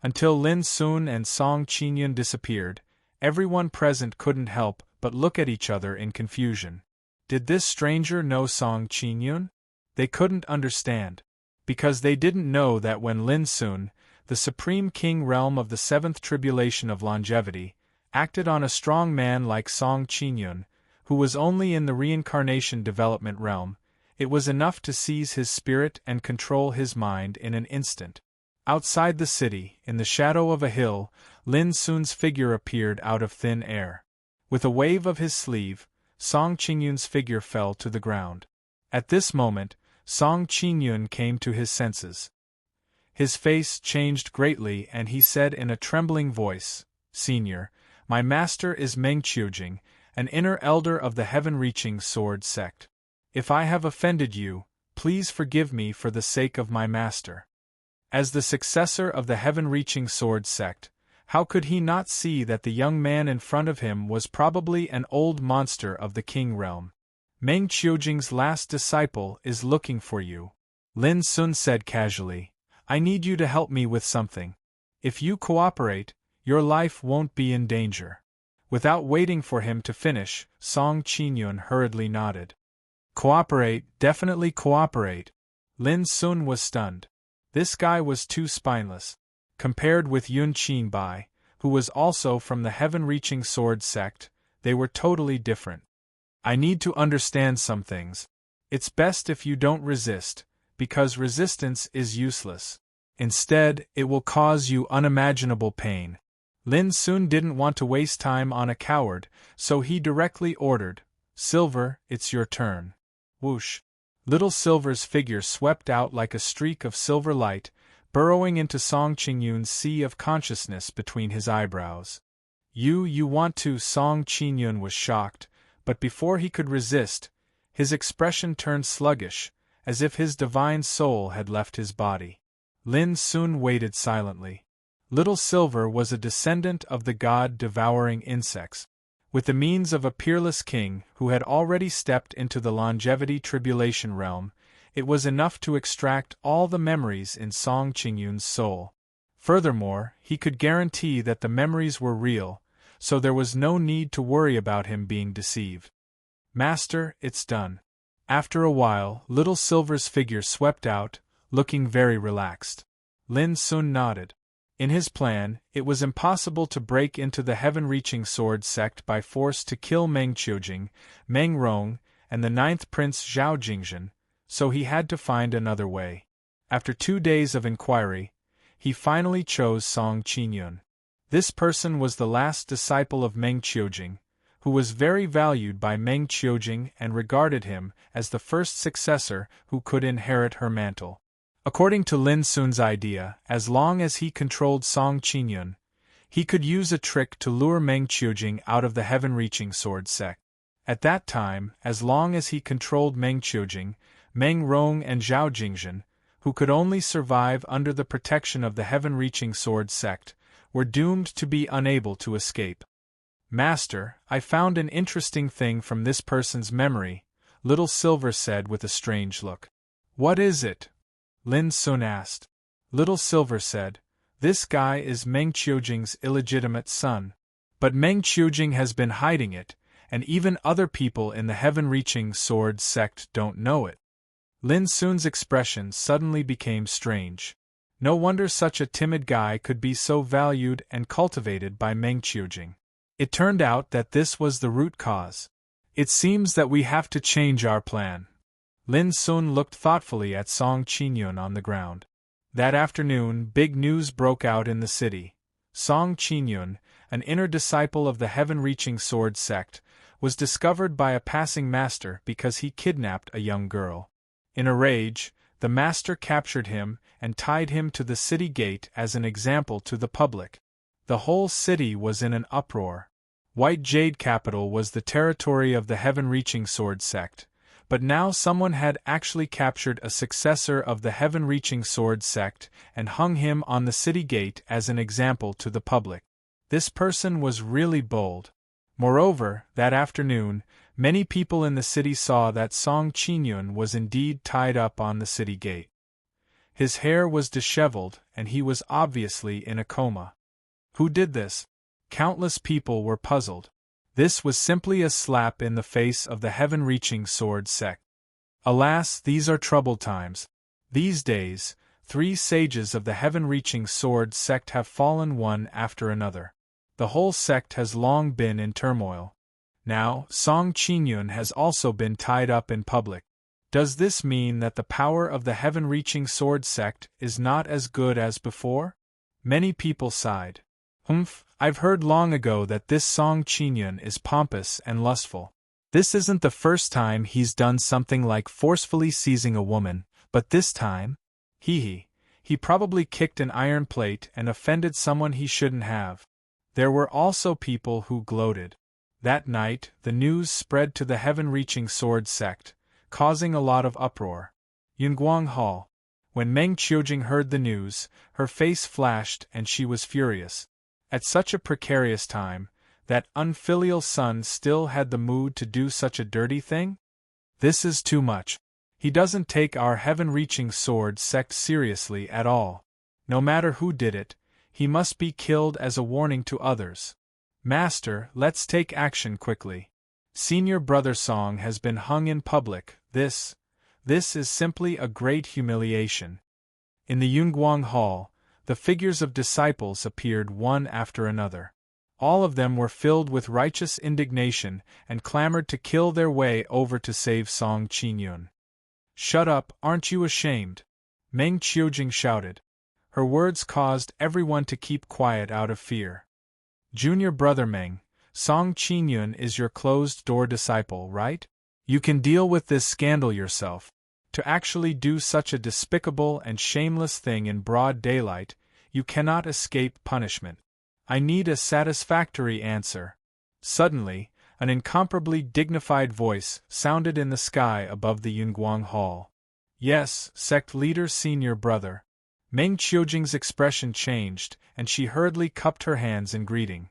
Until Lin Sun and Song Qinyun disappeared, everyone present couldn't help but look at each other in confusion. Did this stranger know Song Qinyun? They couldn't understand. Because they didn't know that when Lin Sun, the supreme king realm of the 7th tribulation of longevity, acted on a strong man like Song Qinyun, who was only in the reincarnation development realm, it was enough to seize his spirit and control his mind in an instant. Outside the city, in the shadow of a hill, Lin Sun's figure appeared out of thin air. With a wave of his sleeve, Song Qinyun's figure fell to the ground. At this moment, Song Qinyun came to his senses. His face changed greatly and he said in a trembling voice, "Senior, my master is Meng Qiujing, an inner elder of the heaven-reaching sword sect. If I have offended you, please forgive me for the sake of my master." As the successor of the heaven-reaching sword sect, how could he not see that the young man in front of him was probably an old monster of the king realm? "Meng Qiujing's last disciple is looking for you," Lin Sun said casually. "I need you to help me with something. If you cooperate, your life won't be in danger." Without waiting for him to finish, Song Qinyun hurriedly nodded. "Cooperate, definitely cooperate." Lin Sun was stunned. This guy was too spineless. Compared with Yun Qinbai, who was also from the heaven-reaching sword sect, they were totally different. I need to understand some things. It's best if you don't resist, because resistance is useless. Instead, it will cause you unimaginable pain. Lin Sun didn't want to waste time on a coward, so he directly ordered, Silver, it's your turn. Whoosh! Little Silver's figure swept out like a streak of silver light, burrowing into Song Qingyun's sea of consciousness between his eyebrows. You want to? Song Qingyun was shocked, but before he could resist, his expression turned sluggish, as if his divine soul had left his body. Lin Sun waited silently. Little Silver was a descendant of the god devouring insects. With the means of a peerless king who had already stepped into the longevity tribulation realm, it was enough to extract all the memories in Song Qingyun's soul. Furthermore, he could guarantee that the memories were real, so there was no need to worry about him being deceived. Master, it's done. After a while, Little Silver's figure swept out, looking very relaxed. Lin Sun nodded. In his plan, it was impossible to break into the heaven-reaching sword sect by force to kill Meng Qiujing, Meng Rong, and the ninth prince Zhao Jingzhen, so he had to find another way. After 2 days of inquiry, he finally chose Song Qingyun. This person was the last disciple of Meng Qiujing, who was very valued by Meng Qiujing and regarded him as the first successor who could inherit her mantle. According to Lin Sun's idea, as long as he controlled Song Qingyun, he could use a trick to lure Meng Qiujing out of the heaven-reaching sword sect. At that time, as long as he controlled Meng Qiujing, Meng Rong and Zhao Jingzhen, who could only survive under the protection of the heaven-reaching sword sect, were doomed to be unable to escape. Master, I found an interesting thing from this person's memory, Little Silver said with a strange look. What is it? Lin Sun asked. Little Silver said, This guy is Meng Qiujing's illegitimate son. But Meng Qiujing has been hiding it, and even other people in the heaven-reaching sword sect don't know it. Lin Sun's expression suddenly became strange. No wonder such a timid guy could be so valued and cultivated by Meng Qiujing. It turned out that this was the root cause. It seems that we have to change our plan. Lin Sun looked thoughtfully at Song Qingyun on the ground. That afternoon, big news broke out in the city. Song Qingyun, an inner disciple of the heaven-reaching sword sect, was discovered by a passing master because he kidnapped a young girl. In a rage, the master captured him and tied him to the city gate as an example to the public. The whole city was in an uproar. White Jade Capital was the territory of the heaven-reaching sword sect, but now someone had actually captured a successor of the heaven-reaching sword sect and hung him on the city gate as an example to the public. This person was really bold. Moreover, that afternoon, many people in the city saw that Song Qingyun was indeed tied up on the city gate. His hair was disheveled, and he was obviously in a coma. Who did this? Countless people were puzzled. This was simply a slap in the face of the heaven-reaching sword sect. Alas, these are troubled times. These days, 3 sages of the heaven-reaching sword sect have fallen one after another. The whole sect has long been in turmoil. Now, Song Qingyun has also been tied up in public. Does this mean that the power of the heaven-reaching sword sect is not as good as before? Many people sighed. I've heard long ago that this Song Qingyun is pompous and lustful. This isn't the first time he's done something like forcefully seizing a woman, but this time? He probably kicked an iron plate and offended someone he shouldn't have. There were also people who gloated. That night, the news spread to the heaven-reaching sword sect, causing a lot of uproar. Yunguang Hall. When Meng Qiujing heard the news, her face flashed and she was furious. At such a precarious time, that unfilial son still had the mood to do such a dirty thing? This is too much. He doesn't take our heaven-reaching sword sect seriously at all. No matter who did it, he must be killed as a warning to others. Master, let's take action quickly. Senior Brother Song has been hung in public. This is simply a great humiliation. In the Yunguang Hall, the figures of disciples appeared one after another. All of them were filled with righteous indignation and clamored to kill their way over to save Song Qingyun. "Shut up, aren't you ashamed?" Meng Qiujing shouted. Her words caused everyone to keep quiet out of fear. "Junior brother Meng, Song Qingyun is your closed-door disciple, right? You can deal with this scandal yourself. To actually do such a despicable and shameless thing in broad daylight, you cannot escape punishment. I need a satisfactory answer." Suddenly, an incomparably dignified voice sounded in the sky above the Yunguang Hall. "Yes, sect leader senior brother." Meng Qiujing's expression changed, and she hurriedly cupped her hands in greeting.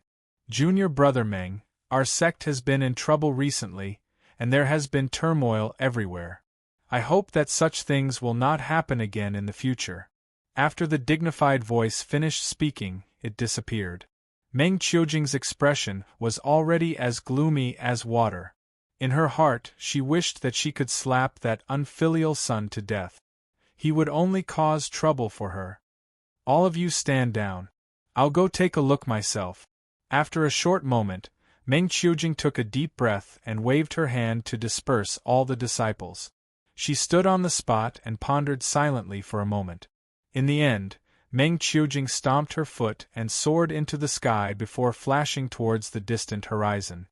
"Junior brother Meng, our sect has been in trouble recently, and there has been turmoil everywhere. I hope that such things will not happen again in the future." After the dignified voice finished speaking, it disappeared. Meng Qiujing's expression was already as gloomy as water. In her heart, she wished that she could slap that unfilial son to death. He would only cause trouble for her. "All of you stand down. I'll go take a look myself." After a short moment, Meng Qiujing took a deep breath and waved her hand to disperse all the disciples. She stood on the spot and pondered silently for a moment. In the end, Meng Qiujing stomped her foot and soared into the sky before flashing towards the distant horizon.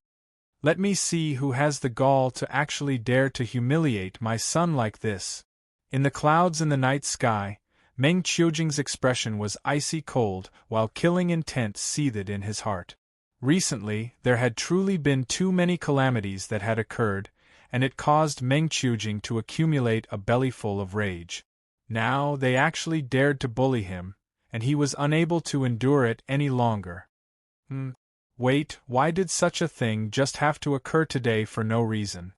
"Let me see who has the gall to actually dare to humiliate my son like this." In the clouds in the night sky, Meng Qiujing's expression was icy cold while killing intent seethed in his heart. Recently, there had truly been too many calamities that had occurred, and it caused Meng Qiujing to accumulate a bellyful of rage. Now they actually dared to bully him, and he was unable to endure it any longer. Wait, why did such a thing just have to occur today for no reason?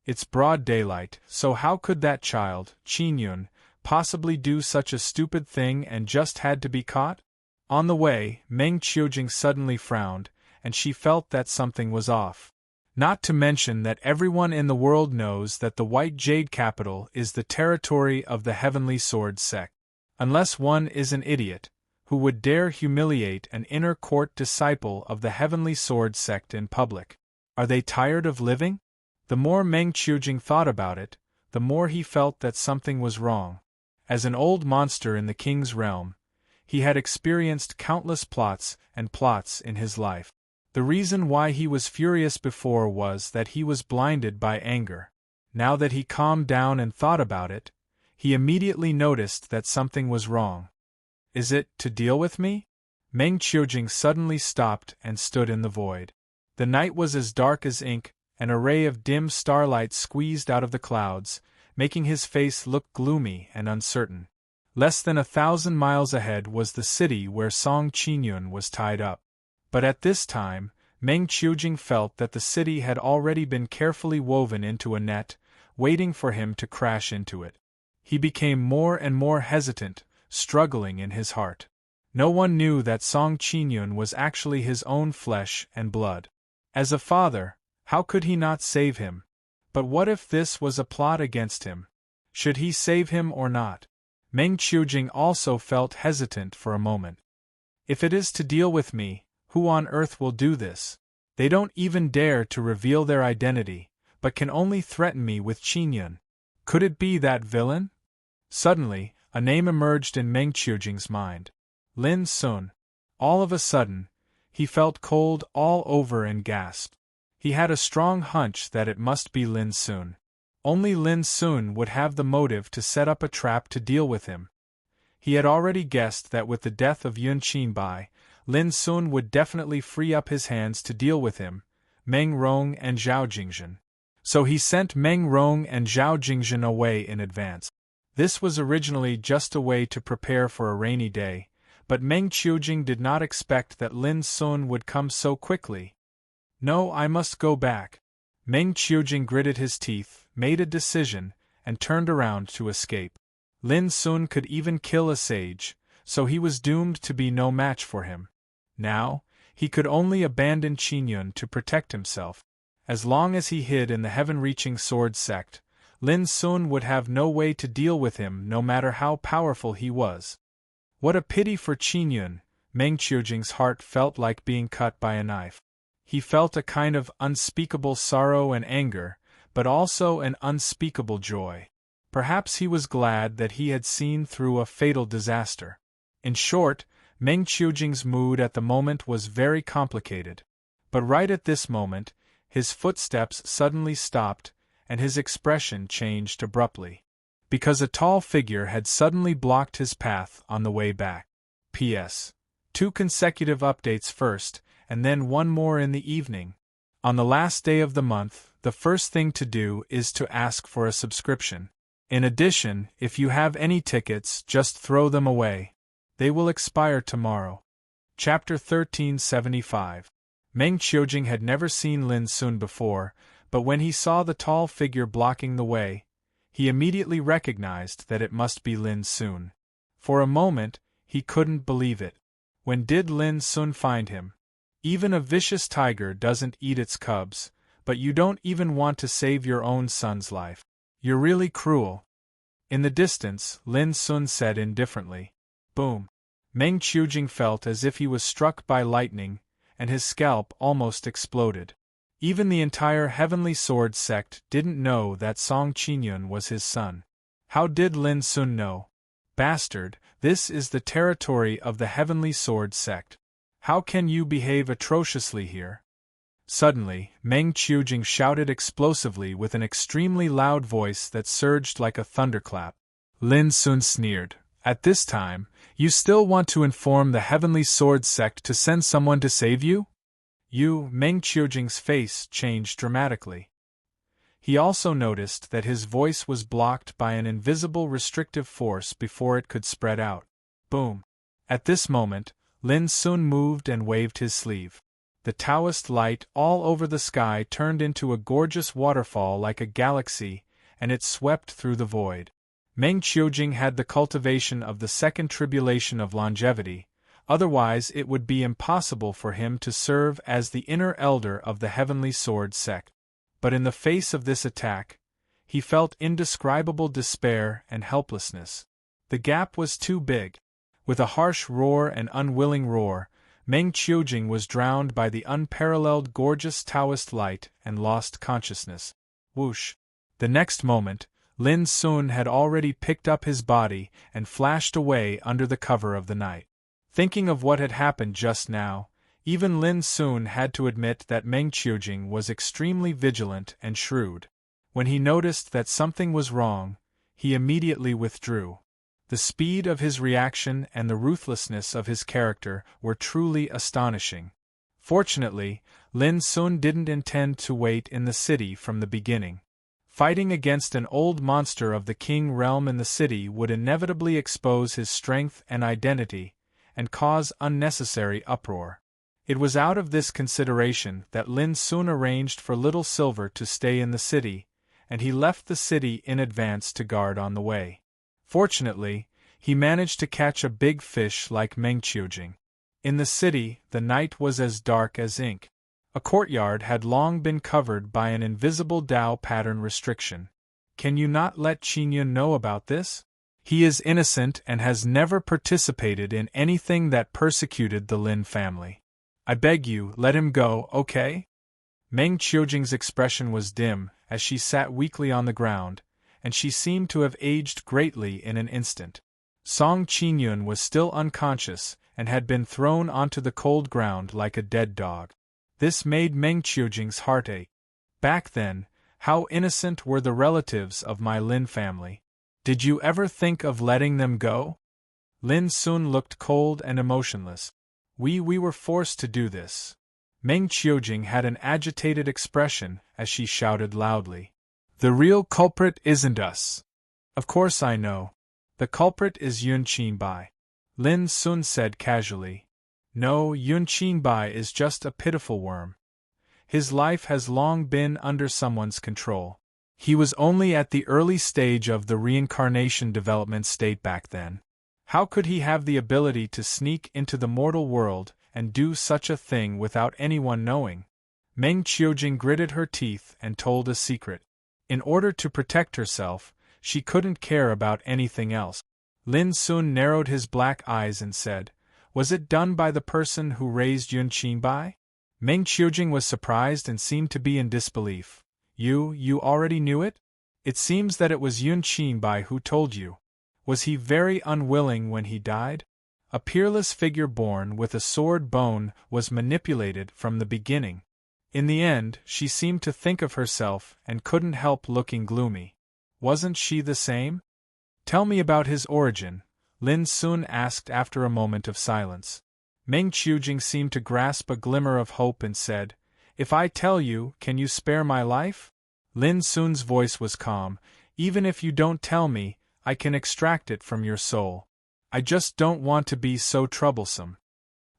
It's broad daylight, so how could that child, Qingyun, possibly do such a stupid thing and just had to be caught? On the way, Meng Qiujing suddenly frowned, and she felt that something was off. Not to mention that everyone in the world knows that the White Jade Capital is the territory of the Heavenly Sword sect. Unless one is an idiot, who would dare humiliate an inner court disciple of the Heavenly Sword sect in public? Are they tired of living? The more Meng Qiujing thought about it, the more he felt that something was wrong. As an old monster in the king's realm, he had experienced countless plots and plots in his life. The reason why he was furious before was that he was blinded by anger. Now that he calmed down and thought about it, he immediately noticed that something was wrong. "Is it to deal with me?" Meng Qiujing suddenly stopped and stood in the void. The night was as dark as ink, an array of dim starlight squeezed out of the clouds, making his face look gloomy and uncertain. Less than 1,000 miles ahead was the city where Song Qingyun was tied up. But at this time, Meng Qiujing felt that the city had already been carefully woven into a net, waiting for him to crash into it. He became more and more hesitant, struggling in his heart. No one knew that Song Qingyun was actually his own flesh and blood. As a father, how could he not save him? But what if this was a plot against him? Should he save him or not? Meng Qiujing also felt hesitant for a moment. If it is to deal with me, who on earth will do this? They don't even dare to reveal their identity, but can only threaten me with Qingyun. Could it be that villain? Suddenly, a name emerged in Meng Qiujing's mind. Lin Sun. All of a sudden, he felt cold all over and gasped. He had a strong hunch that it must be Lin Sun. Only Lin Sun would have the motive to set up a trap to deal with him. He had already guessed that with the death of Yun Qinbai, Lin Sun would definitely free up his hands to deal with him, Meng Rong and Zhao Jingzhen. So he sent Meng Rong and Zhao Jingzhen away in advance. This was originally just a way to prepare for a rainy day, but Meng Qiujing did not expect that Lin Sun would come so quickly. "No, I must go back." Meng Qiujing gritted his teeth, made a decision, and turned around to escape. Lin Sun could even kill a sage, so he was doomed to be no match for him. Now, he could only abandon Qingyun to protect himself. As long as he hid in the heaven-reaching sword sect, Lin Sun would have no way to deal with him no matter how powerful he was. What a pity for Qingyun, Meng Qiujing's heart felt like being cut by a knife. He felt a kind of unspeakable sorrow and anger, but also an unspeakable joy. Perhaps he was glad that he had seen through a fatal disaster. In short, Meng Qiujing's mood at the moment was very complicated. But right at this moment, his footsteps suddenly stopped, and his expression changed abruptly. Because a tall figure had suddenly blocked his path on the way back. P.S. 2 consecutive updates first, and then one more in the evening. On the last day of the month, the first thing to do is to ask for a subscription. In addition, if you have any tickets, just throw them away. They will expire tomorrow. Chapter 1375. Meng Qiujing had never seen Lin Sun before, but when he saw the tall figure blocking the way, he immediately recognized that it must be Lin Sun. For a moment, he couldn't believe it. When did Lin Sun find him? Even a vicious tiger doesn't eat its cubs, but you don't even want to save your own son's life. You're really cruel. In the distance, Lin Sun said indifferently. Boom. Meng Qiujing felt as if he was struck by lightning, and his scalp almost exploded. Even the entire Heavenly Sword sect didn't know that Song Qingyun was his son. How did Lin Sun know? Bastard, this is the territory of the Heavenly Sword sect. How can you behave atrociously here? Suddenly, Meng Qiujing shouted explosively with an extremely loud voice that surged like a thunderclap. Lin Sun sneered. At this time, you still want to inform the Heavenly Sword sect to send someone to save you? Meng Qiujing's face changed dramatically. He also noticed that his voice was blocked by an invisible restrictive force before it could spread out. Boom. At this moment, Lin Sun moved and waved his sleeve. The Taoist light all over the sky turned into a gorgeous waterfall like a galaxy, and it swept through the void. Meng Qiujing had the cultivation of the second tribulation of longevity, otherwise it would be impossible for him to serve as the inner elder of the Heavenly Sword sect. But in the face of this attack, he felt indescribable despair and helplessness. The gap was too big. With a harsh roar and unwilling roar, Meng Qiujing was drowned by the unparalleled gorgeous Taoist light and lost consciousness. Whoosh! The next moment, Lin Sun had already picked up his body and flashed away under the cover of the night. Thinking of what had happened just now, even Lin Sun had to admit that Meng Qiujing was extremely vigilant and shrewd. When he noticed that something was wrong, he immediately withdrew. The speed of his reaction and the ruthlessness of his character were truly astonishing. Fortunately, Lin Sun didn't intend to wait in the city from the beginning. Fighting against an old monster of the King realm in the city would inevitably expose his strength and identity, and cause unnecessary uproar. It was out of this consideration that Lin Sun arranged for Little Silver to stay in the city, and he left the city in advance to guard on the way. Fortunately, he managed to catch a big fish like Meng Qiujing. In the city, the night was as dark as ink. A courtyard had long been covered by an invisible Dao pattern restriction. Can you not let Qingyun know about this? He is innocent and has never participated in anything that persecuted the Lin family. I beg you, let him go, okay? Meng Qiujing's expression was dim as she sat weakly on the ground, and she seemed to have aged greatly in an instant. Song Qingyun was still unconscious and had been thrown onto the cold ground like a dead dog. This made Meng Qiujing's heart ache. Back then, how innocent were the relatives of my Lin family. Did you ever think of letting them go? Lin Sun looked cold and emotionless. We were forced to do this. Meng Qiujing had an agitated expression as she shouted loudly. The real culprit isn't us. Of course I know. The culprit is Yun Qinbai. Lin Sun said casually. No, Yun Qinbai is just a pitiful worm. His life has long been under someone's control. He was only at the early stage of the reincarnation development state back then. How could he have the ability to sneak into the mortal world and do such a thing without anyone knowing? Meng Qiujing gritted her teeth and told a secret. In order to protect herself, she couldn't care about anything else. Lin Sun narrowed his black eyes and said, Was it done by the person who raised Yun Qingbai? Meng Qiujing was surprised and seemed to be in disbelief. You already knew it? It seems that it was Yun Qingbai who told you. Was he very unwilling when he died? A peerless figure born with a sword bone was manipulated from the beginning. In the end, she seemed to think of herself and couldn't help looking gloomy. Wasn't she the same? Tell me about his origin, Lin Sun asked after a moment of silence. Meng Qiujing seemed to grasp a glimmer of hope and said, "If I tell you, can you spare my life?" Lin Sun's voice was calm. "Even if you don't tell me, I can extract it from your soul. I just don't want to be so troublesome."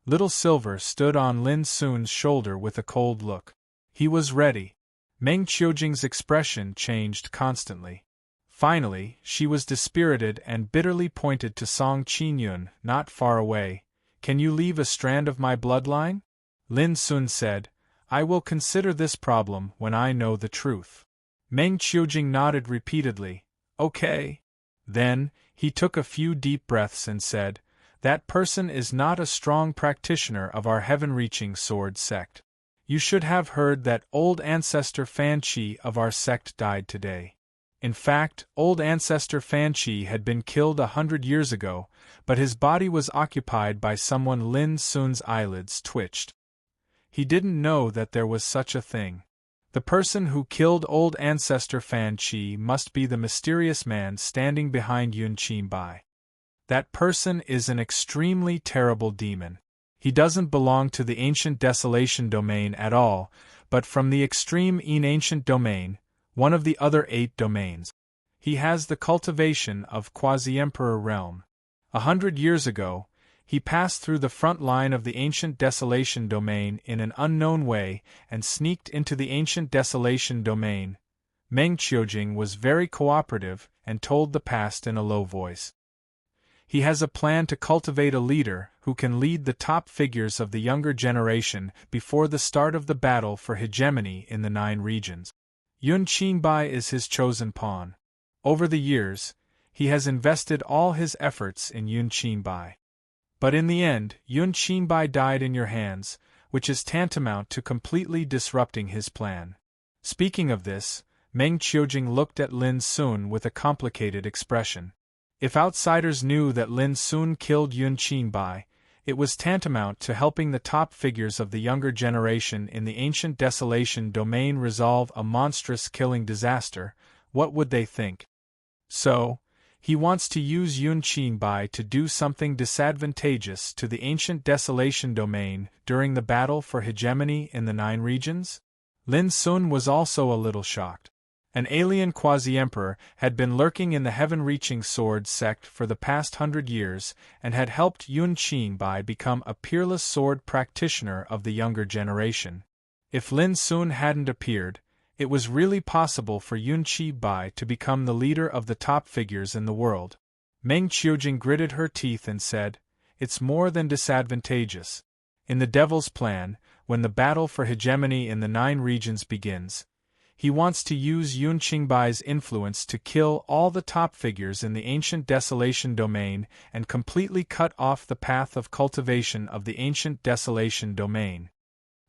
Little Silver stood on Lin Sun's shoulder with a cold look. He was ready. Meng Qiujing's expression changed constantly. Finally, she was dispirited and bitterly pointed to Song Qinyun, not far away. "Can you leave a strand of my bloodline?" Lin Sun said, "I will consider this problem when I know the truth." Meng Qiujing nodded repeatedly. "Okay." Then, he took a few deep breaths and said, "That person is not a strong practitioner of our heaven-reaching sword sect. You should have heard that old ancestor Fan Qi of our sect died today. In fact, old ancestor Fan Qi had been killed 100 years ago, but his body was occupied by someone." Lin Sun's eyelids twitched. He didn't know that there was such a thing. The person who killed old ancestor Fan Qi must be the mysterious man standing behind Yun Qingbai. That person is an extremely terrible demon. He doesn't belong to the ancient desolation domain at all, but from the extreme ancient domain, one of the other 8 domains. He has the cultivation of quasi-emperor realm. 100 years ago, he passed through the front line of the ancient desolation domain in an unknown way and sneaked into the ancient desolation domain. Meng Qiujing was very cooperative and told the past in a low voice. He has a plan to cultivate a leader who can lead the top figures of the younger generation before the start of the battle for hegemony in the 9 regions. Yun Qingbai is his chosen pawn. Over the years, he has invested all his efforts in Yun Qingbai. But in the end, Yun Qingbai died in your hands, which is tantamount to completely disrupting his plan. Speaking of this, Meng Qiujing looked at Lin Sun with a complicated expression. If outsiders knew that Lin Sun killed Yun Qingbai, it was tantamount to helping the top figures of the younger generation in the ancient desolation domain resolve a monstrous killing disaster. What would they think? So, he wants to use Yun Qingbai to do something disadvantageous to the ancient desolation domain during the battle for hegemony in the 9 regions? Lin Sun was also a little shocked. An alien quasi-emperor had been lurking in the heaven-reaching sword sect for the past 100 years and had helped Yun Qingbai become a peerless sword practitioner of the younger generation. If Lin Sun hadn't appeared, it was really possible for Yun Qingbai to become the leader of the top figures in the world. Meng Qiujing gritted her teeth and said, "It's more than disadvantageous. In the Devil's plan, when the battle for hegemony in the 9 regions begins, he wants to use Yun Qingbai's influence to kill all the top figures in the ancient desolation domain and completely cut off the path of cultivation of the ancient desolation domain."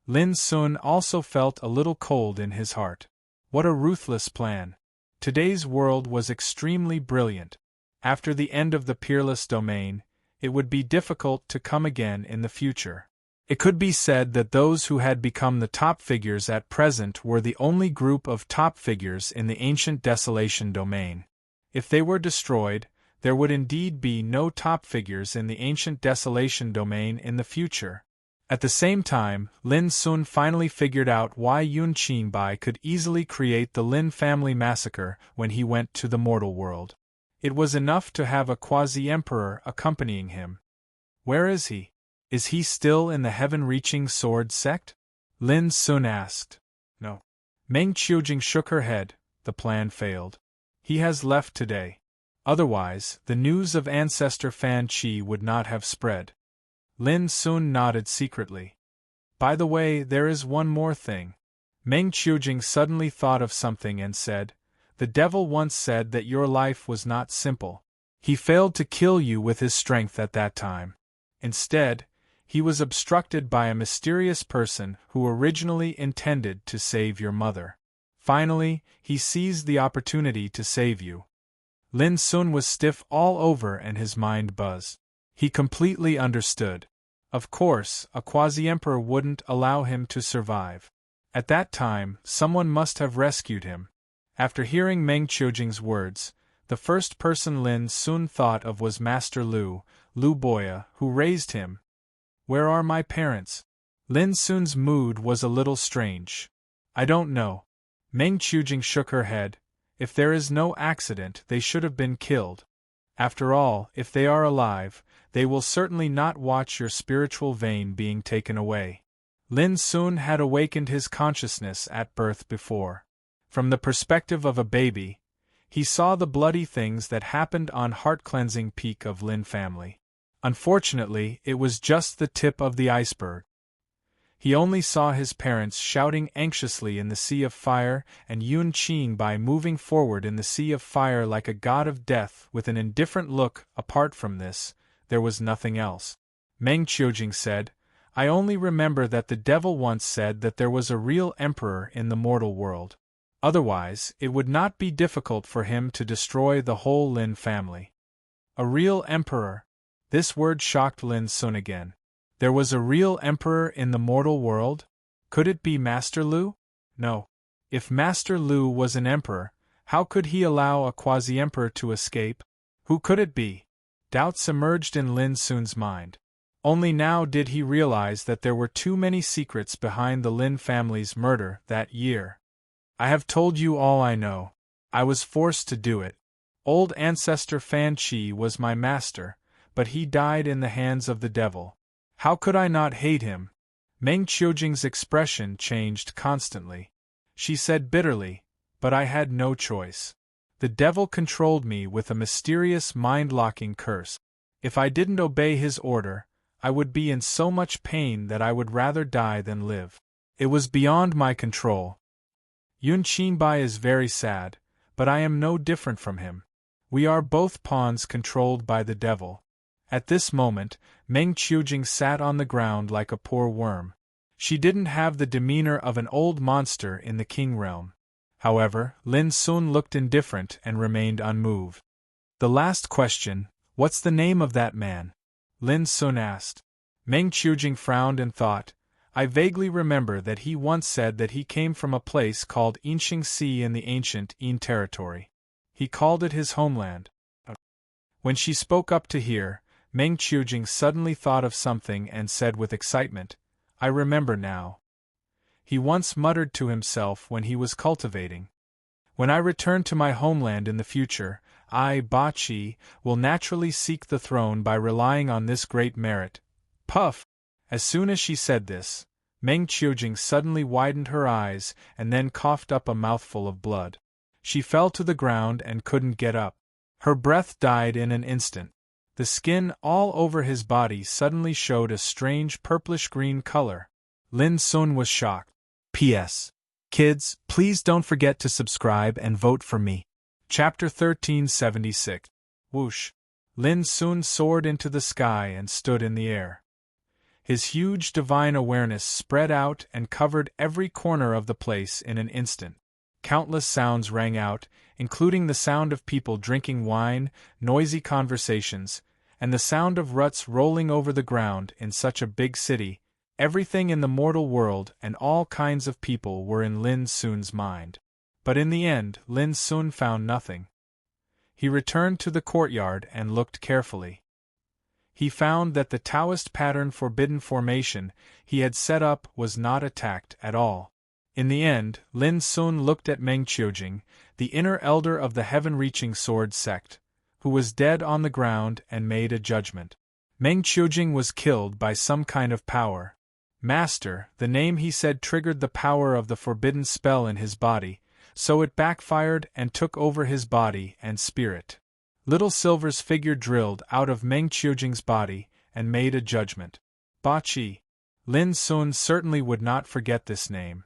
Lin Sun also felt a little cold in his heart. What a ruthless plan. Today's world was extremely brilliant. After the end of the peerless domain, it would be difficult to come again in the future. It could be said that those who had become the top figures at present were the only group of top figures in the ancient desolation domain. If they were destroyed, there would indeed be no top figures in the ancient desolation domain in the future. At the same time, Lin Sun finally figured out why Yun Qingbai could easily create the Lin family massacre when he went to the mortal world. It was enough to have a quasi-emperor accompanying him. Where is he? Is he still in the heaven-reaching sword sect? Lin Sun asked. No. Meng Qiujing shook her head. The plan failed. He has left today. Otherwise, the news of ancestor Fan Qi would not have spread. Lin Sun nodded secretly. By the way, there is one more thing. Meng Qiujing suddenly thought of something and said, "The devil once said that your life was not simple. He failed to kill you with his strength at that time. Instead, he was obstructed by a mysterious person who originally intended to save your mother. Finally, he seized the opportunity to save you. Lin Sun was stiff all over and his mind buzzed. He completely understood. Of course, a quasi-emperor wouldn't allow him to survive. At that time, someone must have rescued him. After hearing Meng Qiujing's words, the first person Lin Sun thought of was Master Lu Boya, who raised him. Where are my parents? Lin Sun's mood was a little strange. I don't know. Meng Qiujing shook her head. If there is no accident, they should have been killed. After all, if they are alive, they will certainly not watch your spiritual vein being taken away. Lin Sun had awakened his consciousness at birth before. From the perspective of a baby, he saw the bloody things that happened on heart-cleansing peak of Lin family. Unfortunately, it was just the tip of the iceberg. He only saw his parents shouting anxiously in the sea of fire and Yun Qingbai moving forward in the sea of fire like a god of death with an indifferent look. Apart from this, there was nothing else. Meng Qiujing said, I only remember that the devil once said that there was a real emperor in the mortal world. Otherwise, it would not be difficult for him to destroy the whole Lin family. A real emperor? This word shocked Lin Sun again. There was a real emperor in the mortal world? Could it be Master Lu? No. If Master Lu was an emperor, how could he allow a quasi-emperor to escape? Who could it be? Doubts emerged in Lin Sun's mind. Only now did he realize that there were too many secrets behind the Lin family's murder that year. I have told you all I know. I was forced to do it. Old ancestor Fan Qi was my master, but he died in the hands of the devil. How could I not hate him? Meng Qiujing's expression changed constantly. She said bitterly, but I had no choice. The devil controlled me with a mysterious mind-locking curse. If I didn't obey his order, I would be in so much pain that I would rather die than live. It was beyond my control. Yun Qingbai is very sad, but I am no different from him. We are both pawns controlled by the devil. At this moment, Meng Qiujing sat on the ground like a poor worm. She didn't have the demeanor of an old monster in the king realm. However, Lin Sun looked indifferent and remained unmoved. The last question, what's the name of that man? Lin Sun asked. Meng Qiujing frowned and thought, I vaguely remember that he once said that he came from a place called Enchantment in the ancient Yin territory. He called it his homeland. When she spoke up to hear, Meng Qiujing suddenly thought of something and said with excitement, I remember now. He once muttered to himself when he was cultivating. When I return to my homeland in the future, I, Ba Qi, will naturally seek the throne by relying on this great merit. Puff! As soon as she said this, Meng Qiujing suddenly widened her eyes and then coughed up a mouthful of blood. She fell to the ground and couldn't get up. Her breath died in an instant. The skin all over his body suddenly showed a strange purplish-green color. Lin Sun was shocked. P.S. Kids, please don't forget to subscribe and vote for me. Chapter 1376. Whoosh! Lin Sun soared into the sky and stood in the air. His huge divine awareness spread out and covered every corner of the place in an instant. Countless sounds rang out, including the sound of people drinking wine, noisy conversations, and the sound of ruts rolling over the ground in such a big city. Everything in the mortal world and all kinds of people were in Lin Sun's mind. But in the end, Lin Sun found nothing. He returned to the courtyard and looked carefully. He found that the Taoist pattern forbidden formation he had set up was not attacked at all. In the end, Lin Sun looked at Meng Qiujing, the inner elder of the heaven-reaching sword sect, who was dead on the ground, and made a judgment. Meng Qiujing was killed by some kind of power. Master, the name he said triggered the power of the forbidden spell in his body, so it backfired and took over his body and spirit. Little Silver's figure drilled out of Meng Qiujing's body and made a judgment. Ba Qi. Lin Sun certainly would not forget this name.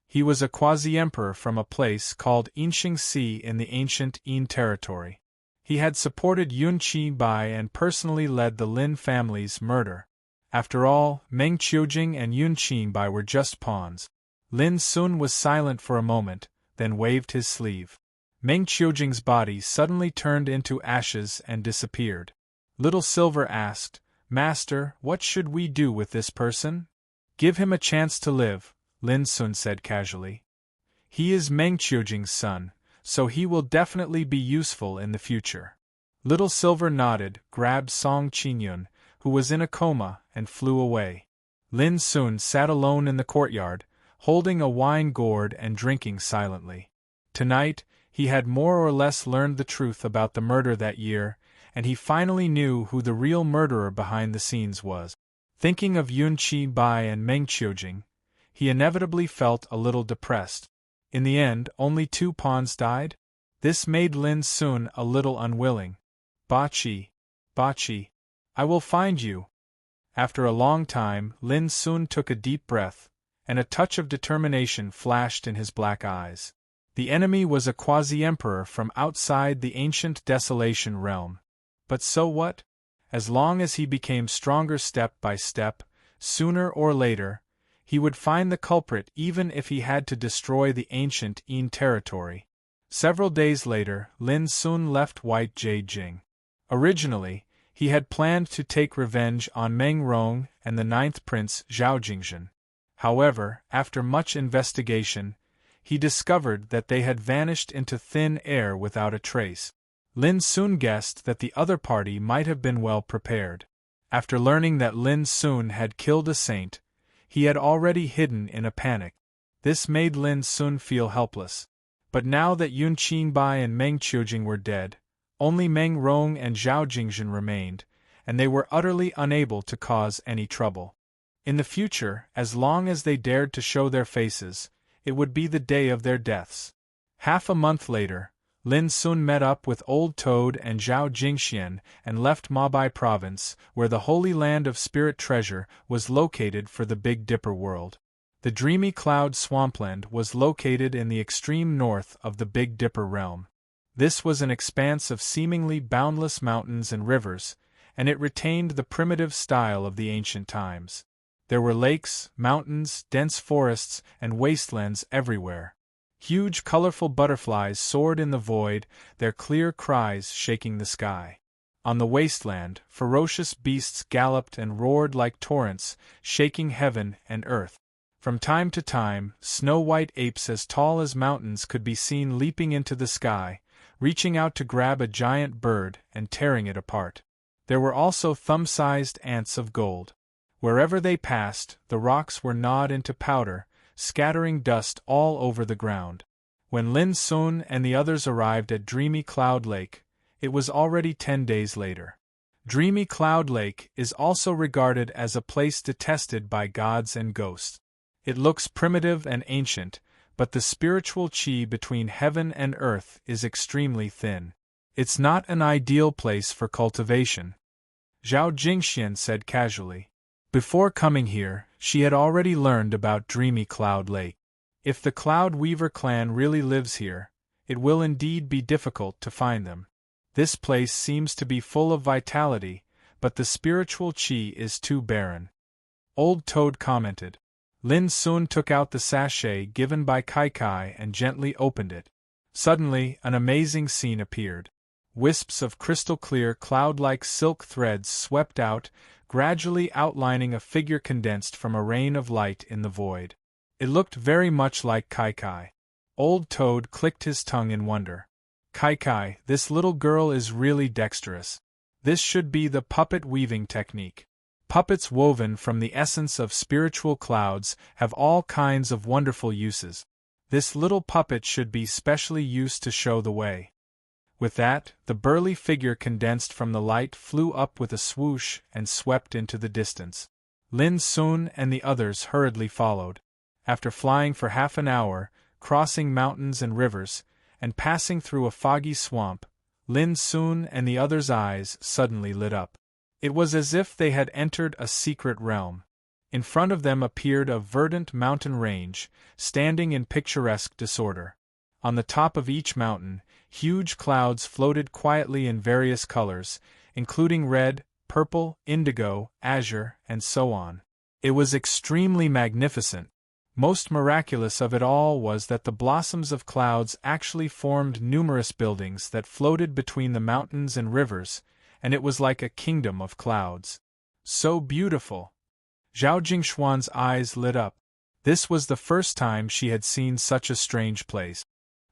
He was a quasi-emperor from a place called Enchantment in the ancient Yin territory. He had supported Yun Qi-bai and personally led the Lin family's murder. After all, Meng Qiujing and Yun Qi-bai were just pawns. Lin Sun was silent for a moment, then waved his sleeve. Meng Qiujing's body suddenly turned into ashes and disappeared. Little Silver asked, "Master, what should we do with this person?" "Give him a chance to live," Lin Sun said casually. "He is Meng Qiujing's son, so he will definitely be useful in the future." Little Silver nodded, grabbed Song Qingyun, who was in a coma, and flew away. Lin Sun sat alone in the courtyard, holding a wine gourd and drinking silently. Tonight, he had more or less learned the truth about the murder that year, and he finally knew who the real murderer behind the scenes was. Thinking of Yun Qi-bai and Meng Qiujing, he inevitably felt a little depressed. In the end, only 2 pawns died? This made Lin Sun a little unwilling. Ba Qi, I will find you." After a long time, Lin Sun took a deep breath, and a touch of determination flashed in his black eyes. The enemy was a quasi-emperor from outside the ancient Desolation realm. But so what? As long as he became stronger step by step, sooner or later, he would find the culprit even if he had to destroy the ancient Yin territory. Several days later, Lin Sun left White Jade Jing. Originally, he had planned to take revenge on Meng Rong and the 9th Prince Zhao Jingzhen. However, after much investigation, he discovered that they had vanished into thin air without a trace. Lin Sun guessed that the other party might have been well prepared. After learning that Lin Sun had killed a saint, he had already hidden in a panic. This made Lin Sun feel helpless. But now that Yun Qi-bai and Meng Qiujing were dead, only Meng Rong and Zhao Jingzhen remained, and they were utterly unable to cause any trouble. In the future, as long as they dared to show their faces, it would be the day of their deaths. Half a month later, Lin Sun met up with Old Toad and Zhao Jingxian and left Mabai Province, where the Holy Land of Spirit Treasure was located for the Big Dipper world. The Dreamy Cloud Swampland was located in the extreme north of the Big Dipper realm. This was an expanse of seemingly boundless mountains and rivers, and it retained the primitive style of the ancient times. There were lakes, mountains, dense forests, and wastelands everywhere. Huge colorful butterflies soared in the void, their clear cries shaking the sky. On the wasteland, ferocious beasts galloped and roared like torrents, shaking heaven and earth. From time to time, snow-white apes as tall as mountains could be seen leaping into the sky, reaching out to grab a giant bird and tearing it apart. There were also thumb-sized ants of gold. Wherever they passed, the rocks were gnawed into powder, scattering dust all over the ground. When Lin Sun and the others arrived at Dreamy Cloud Lake, it was already 10 days later. Dreamy Cloud Lake is also regarded as a place detested by gods and ghosts. It looks primitive and ancient, but the spiritual qi between heaven and earth is extremely thin. It's not an ideal place for cultivation. Zhao Jingxian said casually. Before coming here, she had already learned about Dreamy Cloud Lake. If the Cloud Weaver clan really lives here, it will indeed be difficult to find them. This place seems to be full of vitality, but the spiritual qi is too barren. Old Toad commented. Lin Sun took out the sachet given by Kai Kai and gently opened it. Suddenly, an amazing scene appeared. Wisps of crystal-clear cloud-like silk threads swept out, gradually outlining a figure condensed from a rain of light in the void. It looked very much like Kai Kai. Old Toad clicked his tongue in wonder. Kai Kai, this little girl is really dexterous. This should be the puppet weaving technique. Puppets woven from the essence of spiritual clouds have all kinds of wonderful uses. This little puppet should be specially used to show the way. With that, the burly figure condensed from the light flew up with a swoosh and swept into the distance. Lin Sun and the others hurriedly followed. After flying for half an hour, crossing mountains and rivers, and passing through a foggy swamp, Lin Sun and the others' eyes suddenly lit up. It was as if they had entered a secret realm. In front of them appeared a verdant mountain range, standing in picturesque disorder. On the top of each mountain, Huge clouds floated quietly in various colors, including red, purple, indigo, azure, and so on. It was extremely magnificent. Most miraculous of it all was that the blossoms of clouds actually formed numerous buildings that floated between the mountains and rivers, and it was like a kingdom of clouds. So beautiful! Zhao Jingshuan's eyes lit up. This was the first time she had seen such a strange place.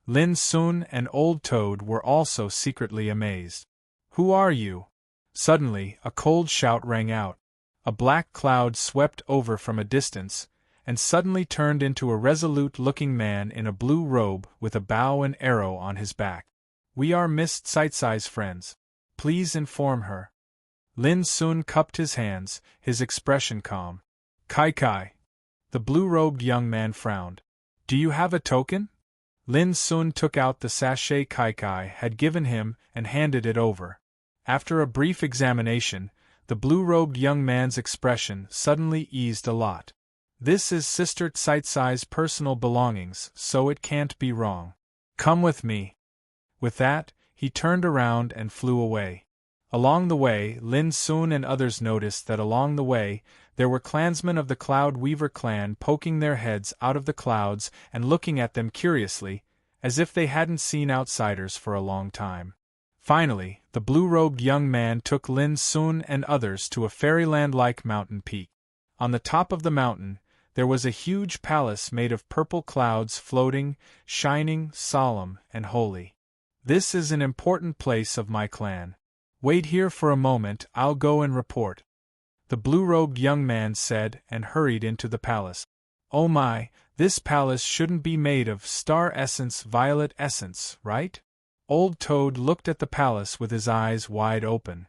Lin Sun and Old Toad were also secretly amazed. "Who are you?" Suddenly, a cold shout rang out. A black cloud swept over from a distance, and suddenly turned into a resolute-looking man in a blue robe with a bow and arrow on his back. "We are Miss Caicai's friends. Please inform her." Lin Sun cupped his hands, his expression calm. "Caicai." The blue-robed young man frowned. "Do you have a token?" Lin Sun took out the sachet Caicai had given him and handed it over. After a brief examination, the blue-robed young man's expression suddenly eased a lot. "This is Sister Caicai's personal belongings, so it can't be wrong. Come with me." With that, he turned around and flew away. Along the way, Lin Sun and others noticed that along the way, there were clansmen of the Cloud Weaver clan poking their heads out of the clouds and looking at them curiously, as if they hadn't seen outsiders for a long time. Finally, the blue-robed young man took Lin Sun and others to a fairyland-like mountain peak. On the top of the mountain, there was a huge palace made of purple clouds floating, shining, solemn, and holy. "This is an important place of my clan. Wait here for a moment, I'll go and report," the blue-robed young man said and hurried into the palace. "Oh my, this palace shouldn't be made of star essence, violet essence, right?" Old Toad looked at the palace with his eyes wide open.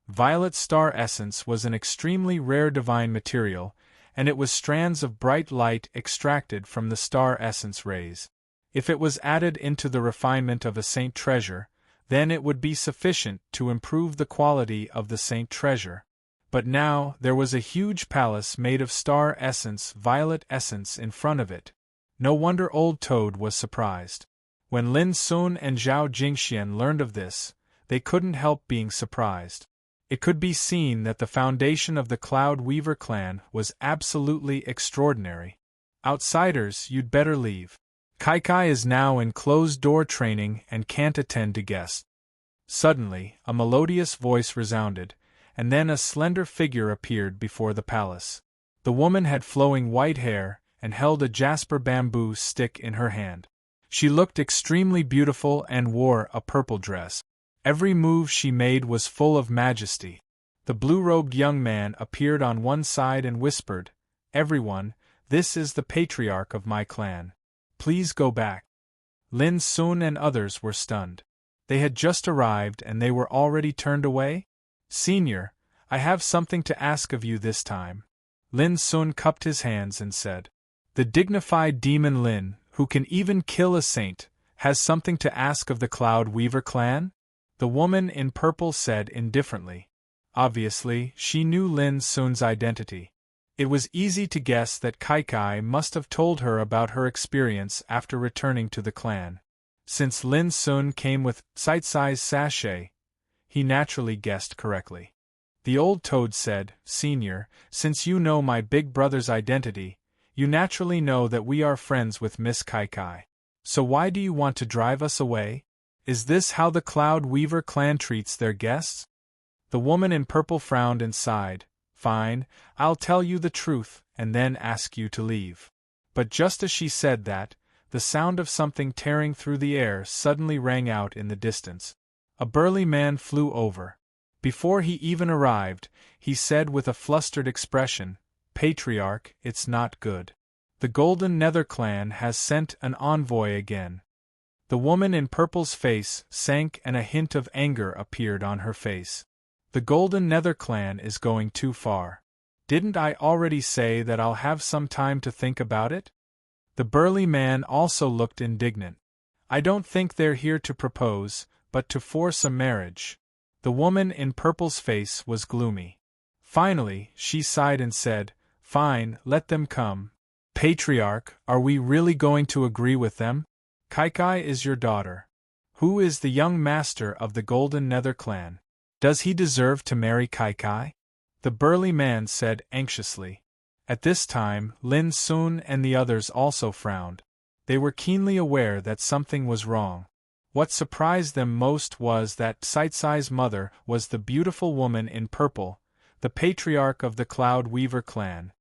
Violet star essence was an extremely rare divine material, and it was strands of bright light extracted from the star essence rays. If it was added into the refinement of a saint treasure, then it would be sufficient to improve the quality of the saint treasure. But now there was a huge palace made of star essence, violet essence in front of it. No wonder Old Toad was surprised. When Lin Sun and Zhao Jingxian learned of this, they couldn't help being surprised. It could be seen that the foundation of the Cloud Weaver clan was absolutely extraordinary. "Outsiders, you'd better leave. Caicai is now in closed-door training and can't attend to guests." Suddenly, a melodious voice resounded, and then a slender figure appeared before the palace. The woman had flowing white hair and held a jasper bamboo stick in her hand. She looked extremely beautiful and wore a purple dress. Every move she made was full of majesty. The blue-robed young man appeared on one side and whispered, "Everyone, this is the patriarch of my clan. Please go back." Lin Sun and others were stunned. They had just arrived and they were already turned away? "Senior, I have something to ask of you this time." Lin Sun cupped his hands and said, "The dignified demon Lin, who can even kill a saint, has something to ask of the Cloud Weaver clan?" The woman in purple said indifferently. Obviously, she knew Lin Sun's identity. It was easy to guess that Caicai must have told her about her experience after returning to the clan. Since Lin Sun came with Caicai's sachet, he naturally guessed correctly. The old toad said, "Senior, since you know my big brother's identity, you naturally know that we are friends with Miss Caicai. So why do you want to drive us away? Is this how the Cloud Weaver clan treats their guests?" The woman in purple frowned and sighed. "Fine, I'll tell you the truth, and then ask you to leave." But just as she said that, the sound of something tearing through the air suddenly rang out in the distance. A burly man flew over. Before he even arrived, he said with a flustered expression, "Patriarch, it's not good. The Golden Nether clan has sent an envoy again." The woman in purple's face sank and a hint of anger appeared on her face. "The Golden Nether clan is going too far. Didn't I already say that I'll have some time to think about it?" The burly man also looked indignant. "I don't think they're here to propose, but to force a marriage." The woman in purple's face was gloomy. Finally, she sighed and said, "Fine, let them come. Patriarch, are we really going to agree with them? Caicai is your daughter. Who is the young master of the Golden Nether clan? Does he deserve to marry Kai Kai? The burly man said anxiously. At this time, Lin Sun and the others also frowned. They were keenly aware that something was wrong. What surprised them most was that Sightsai's mother was the beautiful woman in purple, the patriarch of the Cloud Weaver clan.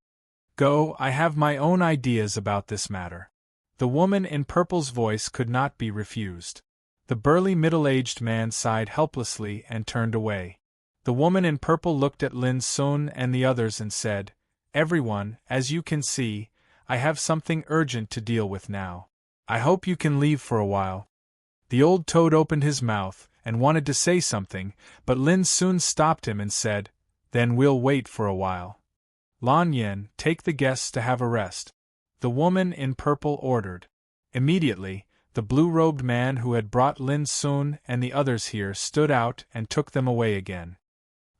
Go, I have my own ideas about this matter. The woman in purple's voice could not be refused. The burly middle-aged man sighed helplessly and turned away. The woman in purple looked at Lin Sun and the others and said, "Everyone, as you can see, I have something urgent to deal with now. I hope you can leave for a while." The old toad opened his mouth and wanted to say something, but Lin Sun stopped him and said, "Then we'll wait for a while. Lan Yen, take the guests to have a rest," the woman in purple ordered. Immediately, the blue-robed man who had brought Lin Sun and the others here stood out and took them away again.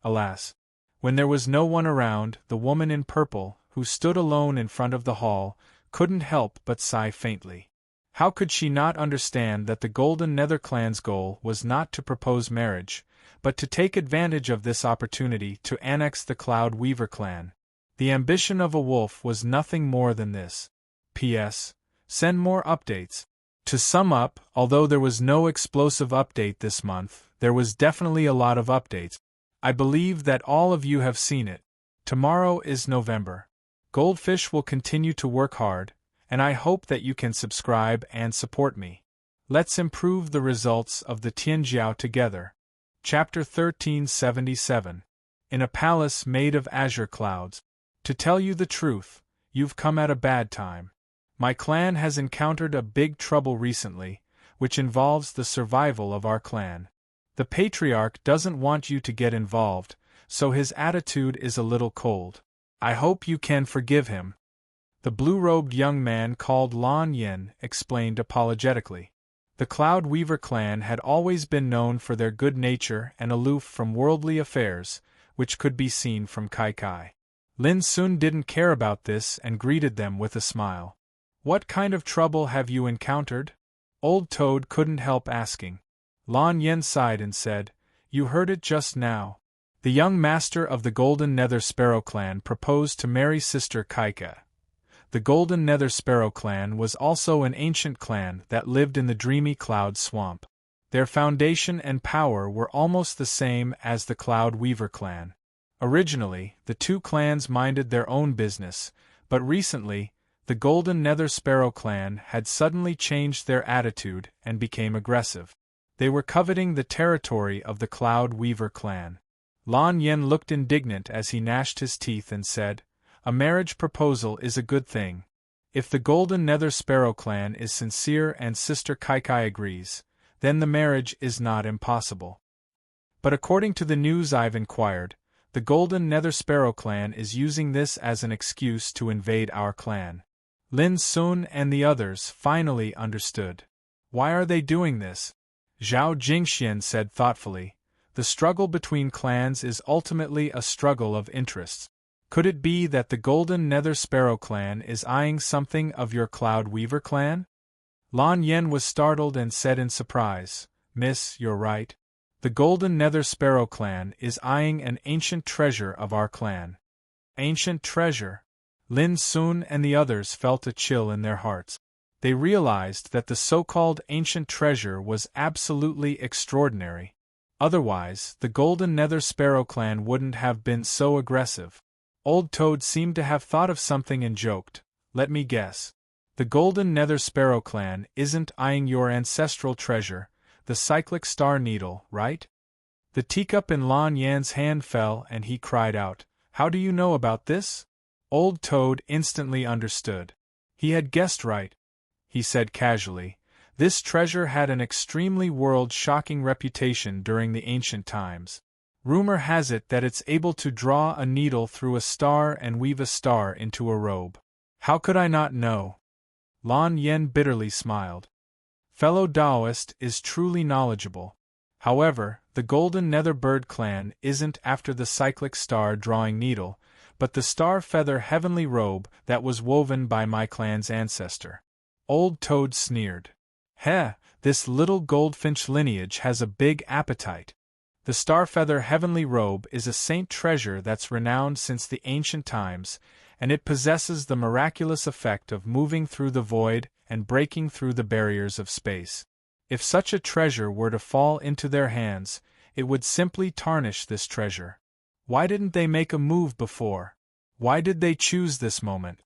Alas! When there was no one around, the woman in purple, who stood alone in front of the hall, couldn't help but sigh faintly. How could she not understand that the Golden Nether clan's goal was not to propose marriage, but to take advantage of this opportunity to annex the Cloud Weaver clan? The ambition of a wolf was nothing more than this. P.S. Send more updates. To sum up, although there was no explosive update this month, there was definitely a lot of updates. I believe that all of you have seen it. Tomorrow is November. Goldfish will continue to work hard, and I hope that you can subscribe and support me. Let's improve the results of the Tianjiao together. Chapter 1377. In a palace made of azure clouds. To tell you the truth, you've come at a bad time. My clan has encountered a big trouble recently, which involves the survival of our clan. The patriarch doesn't want you to get involved, so his attitude is a little cold. I hope you can forgive him. The blue-robed young man called Lan Yen explained apologetically. The Cloud Weaver clan had always been known for their good nature and aloof from worldly affairs, which could be seen from Kai Kai. Lin Sun didn't care about this and greeted them with a smile. "What kind of trouble have you encountered?" Old Toad couldn't help asking. Lan Yen sighed and said, "You heard it just now. The young master of the Golden Nether Sparrow clan proposed to marry Sister Kaika. The Golden Nether Sparrow clan was also an ancient clan that lived in the dreamy Cloud Swamp. Their foundation and power were almost the same as the Cloud Weaver clan. Originally, the two clans minded their own business, but recently, the Golden Nether Sparrow clan had suddenly changed their attitude and became aggressive. They were coveting the territory of the Cloud Weaver clan. Lan Yen looked indignant as he gnashed his teeth and said, "A marriage proposal is a good thing. If the Golden Nether Sparrow clan is sincere and Sister Kaikai agrees, then the marriage is not impossible. But according to the news I've inquired, the Golden Nether Sparrow clan is using this as an excuse to invade our clan." Lin Sun and the others finally understood. "Why are they doing this?" Zhao Jingxian said thoughtfully, "The struggle between clans is ultimately a struggle of interests. Could it be that the Golden Nether Sparrow clan is eyeing something of your Cloud Weaver clan?" Lan Yen was startled and said in surprise, "Miss, you're right. The Golden Nether Sparrow clan is eyeing an ancient treasure of our clan." Ancient treasure? Lin Sun and the others felt a chill in their hearts. They realized that the so-called ancient treasure was absolutely extraordinary. Otherwise, the Golden Nether Sparrow clan wouldn't have been so aggressive. Old Toad seemed to have thought of something and joked, "Let me guess. The Golden Nether Sparrow clan isn't eyeing your ancestral treasure, the cyclic star needle, right?" The teacup in Lan Yan's hand fell and he cried out, "How do you know about this?" Old Toad instantly understood. He had guessed right. He said casually, "This treasure had an extremely world-shocking reputation during the ancient times. Rumor has it that it's able to draw a needle through a star and weave a star into a robe. How could I not know?" Lan Yen bitterly smiled. Fellow Taoist is truly knowledgeable. However, the Golden Nether Bird clan isn't after the cyclic star-drawing needle, but the star-feather heavenly robe that was woven by my clan's ancestor." Old Toad sneered. "Heh, This little goldfinch lineage has a big appetite. The starfeather heavenly robe is a saint treasure that's renowned since the ancient times, and it possesses the miraculous effect of moving through the void and breaking through the barriers of space. If such a treasure were to fall into their hands, it would simply tarnish this treasure. Why didn't they make a move before? Why did they choose this moment?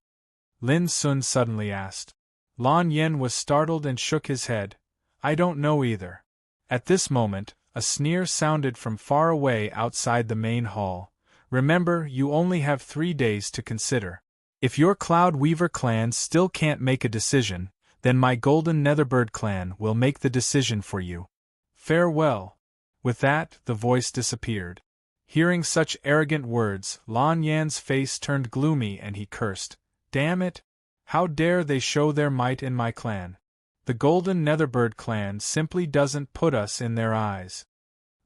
Lin Sun suddenly asked. Lan Yen was startled and shook his head. I don't know either. At this moment, a sneer sounded from far away outside the main hall. Remember, you only have 3 days to consider. If your Cloud Weaver clan still can't make a decision, then my Golden Netherbird clan will make the decision for you. Farewell. With that, the voice disappeared. Hearing such arrogant words, Lan Yan's face turned gloomy and he cursed. Damn it! How dare they show their might in my clan? The Golden Netherbird clan simply doesn't put us in their eyes.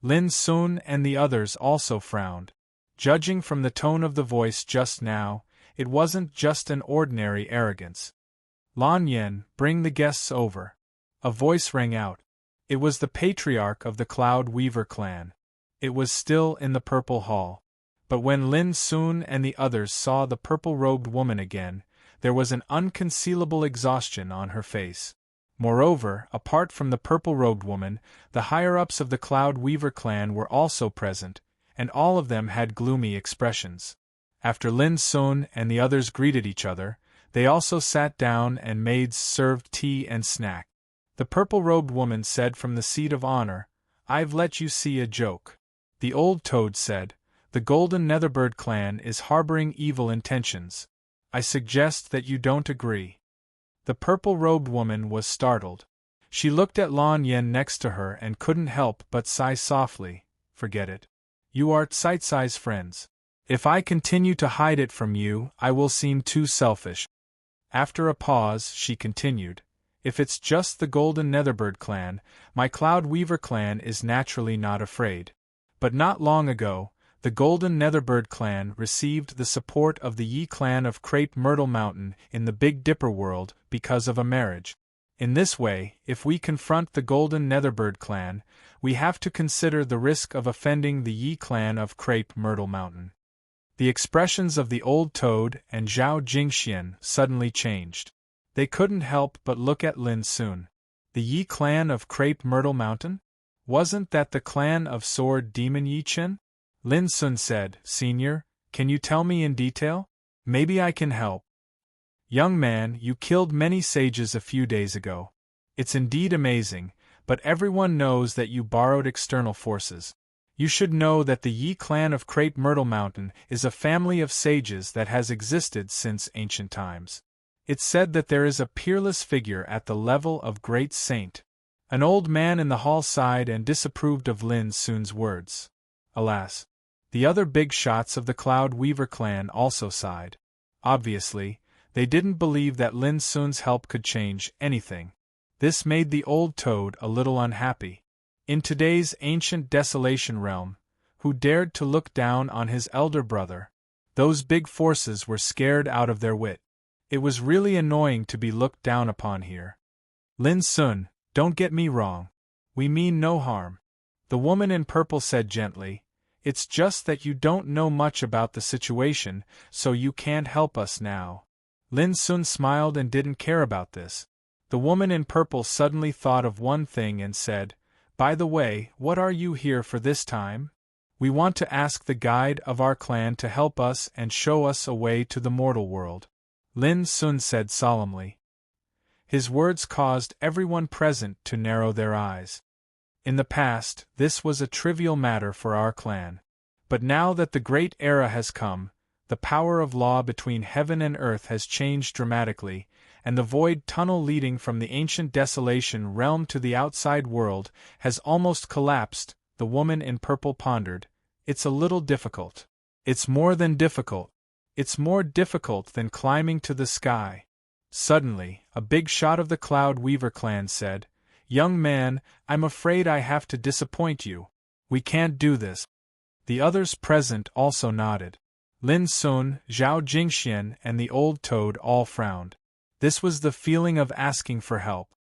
Lin Sun and the others also frowned. Judging from the tone of the voice just now, it wasn't just an ordinary arrogance. Lan Yen, bring the guests over. A voice rang out. It was the patriarch of the Cloud Weaver clan. It was still in the purple hall. But when Lin Sun and the others saw the purple-robed woman again, there was an unconcealable exhaustion on her face. Moreover, apart from the purple-robed woman, the higher-ups of the Cloud Weaver clan were also present, and all of them had gloomy expressions. After Lin Sun and the others greeted each other, they also sat down and maids served tea and snack. The purple-robed woman said from the seat of honor, I've let you see a joke. The old toad said, the Golden Netherbird clan is harboring evil intentions. I suggest that you don't agree. The purple-robed woman was startled. She looked at Lan Yen next to her and couldn't help but sigh softly. Forget it. You are Tsaitsai's friends. If I continue to hide it from you, I will seem too selfish. After a pause, she continued, if it's just the Golden Netherbird clan, my Cloud Weaver clan is naturally not afraid. But not long ago, the Golden Netherbird clan received the support of the Yi clan of Crepe Myrtle Mountain in the Big Dipper world because of a marriage. In this way, if we confront the Golden Netherbird clan, we have to consider the risk of offending the Yi clan of Crepe Myrtle Mountain. The expressions of the old toad and Zhao Jingxian suddenly changed. They couldn't help but look at Lin Sun. The Yi clan of Crepe Myrtle Mountain? Wasn't that the clan of Sword Demon Yi Chen? Lin Sun said, Senior, can you tell me in detail? Maybe I can help. Young man, you killed many sages a few days ago. It's indeed amazing, but everyone knows that you borrowed external forces. You should know that the Yi clan of Crepe Myrtle Mountain is a family of sages that has existed since ancient times. It's said that there is a peerless figure at the level of great saint. An old man in the hall sighed and disapproved of Lin Sun's words. Alas! The other big shots of the Cloud Weaver clan also sighed. Obviously, they didn't believe that Lin Sun's help could change anything. This made the old toad a little unhappy. In today's ancient desolation realm, who dared to look down on his elder brother? Those big forces were scared out of their wit. It was really annoying to be looked down upon here. Lin Sun, don't get me wrong. We mean no harm. The woman in purple said gently, it's just that you don't know much about the situation, so you can't help us now. Lin Sun smiled and didn't care about this. The woman in purple suddenly thought of one thing and said, by the way, what are you here for this time? We want to ask the guide of our clan to help us and show us a way to the mortal world. Lin Sun said solemnly. His words caused everyone present to narrow their eyes. In the past, this was a trivial matter for our clan. But now that the great era has come, the power of law between heaven and earth has changed dramatically, and the void tunnel leading from the ancient desolation realm to the outside world has almost collapsed. The woman in purple pondered. It's a little difficult. It's more than difficult. It's more difficult than climbing to the sky. Suddenly, a big shot of the Cloud Weaver clan said, Young man, I'm afraid I have to disappoint you. We can't do this. The others present also nodded. Lin Sun, Zhao Jingxian, and the old toad all frowned. This was the feeling of asking for help.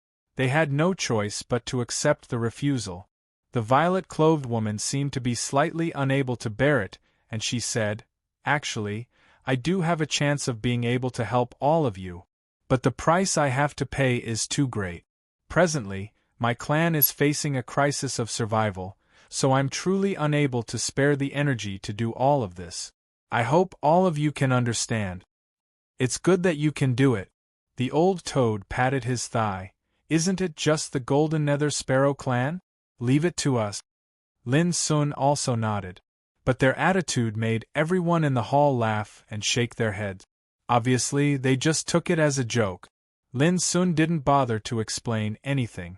They had no choice but to accept the refusal. The violet-clothed woman seemed to be slightly unable to bear it, and she said, "Actually, I do have a chance of being able to help all of you. But the price I have to pay is too great. Presently, my clan is facing a crisis of survival, so I'm truly unable to spare the energy to do all of this. I hope all of you can understand." "It's good that you can do it." The old toad patted his thigh. "Isn't it just the Golden Nether Sparrow clan? Leave it to us." Lin Sun also nodded. But their attitude made everyone in the hall laugh and shake their heads. Obviously, they just took it as a joke. Lin Sun didn't bother to explain anything.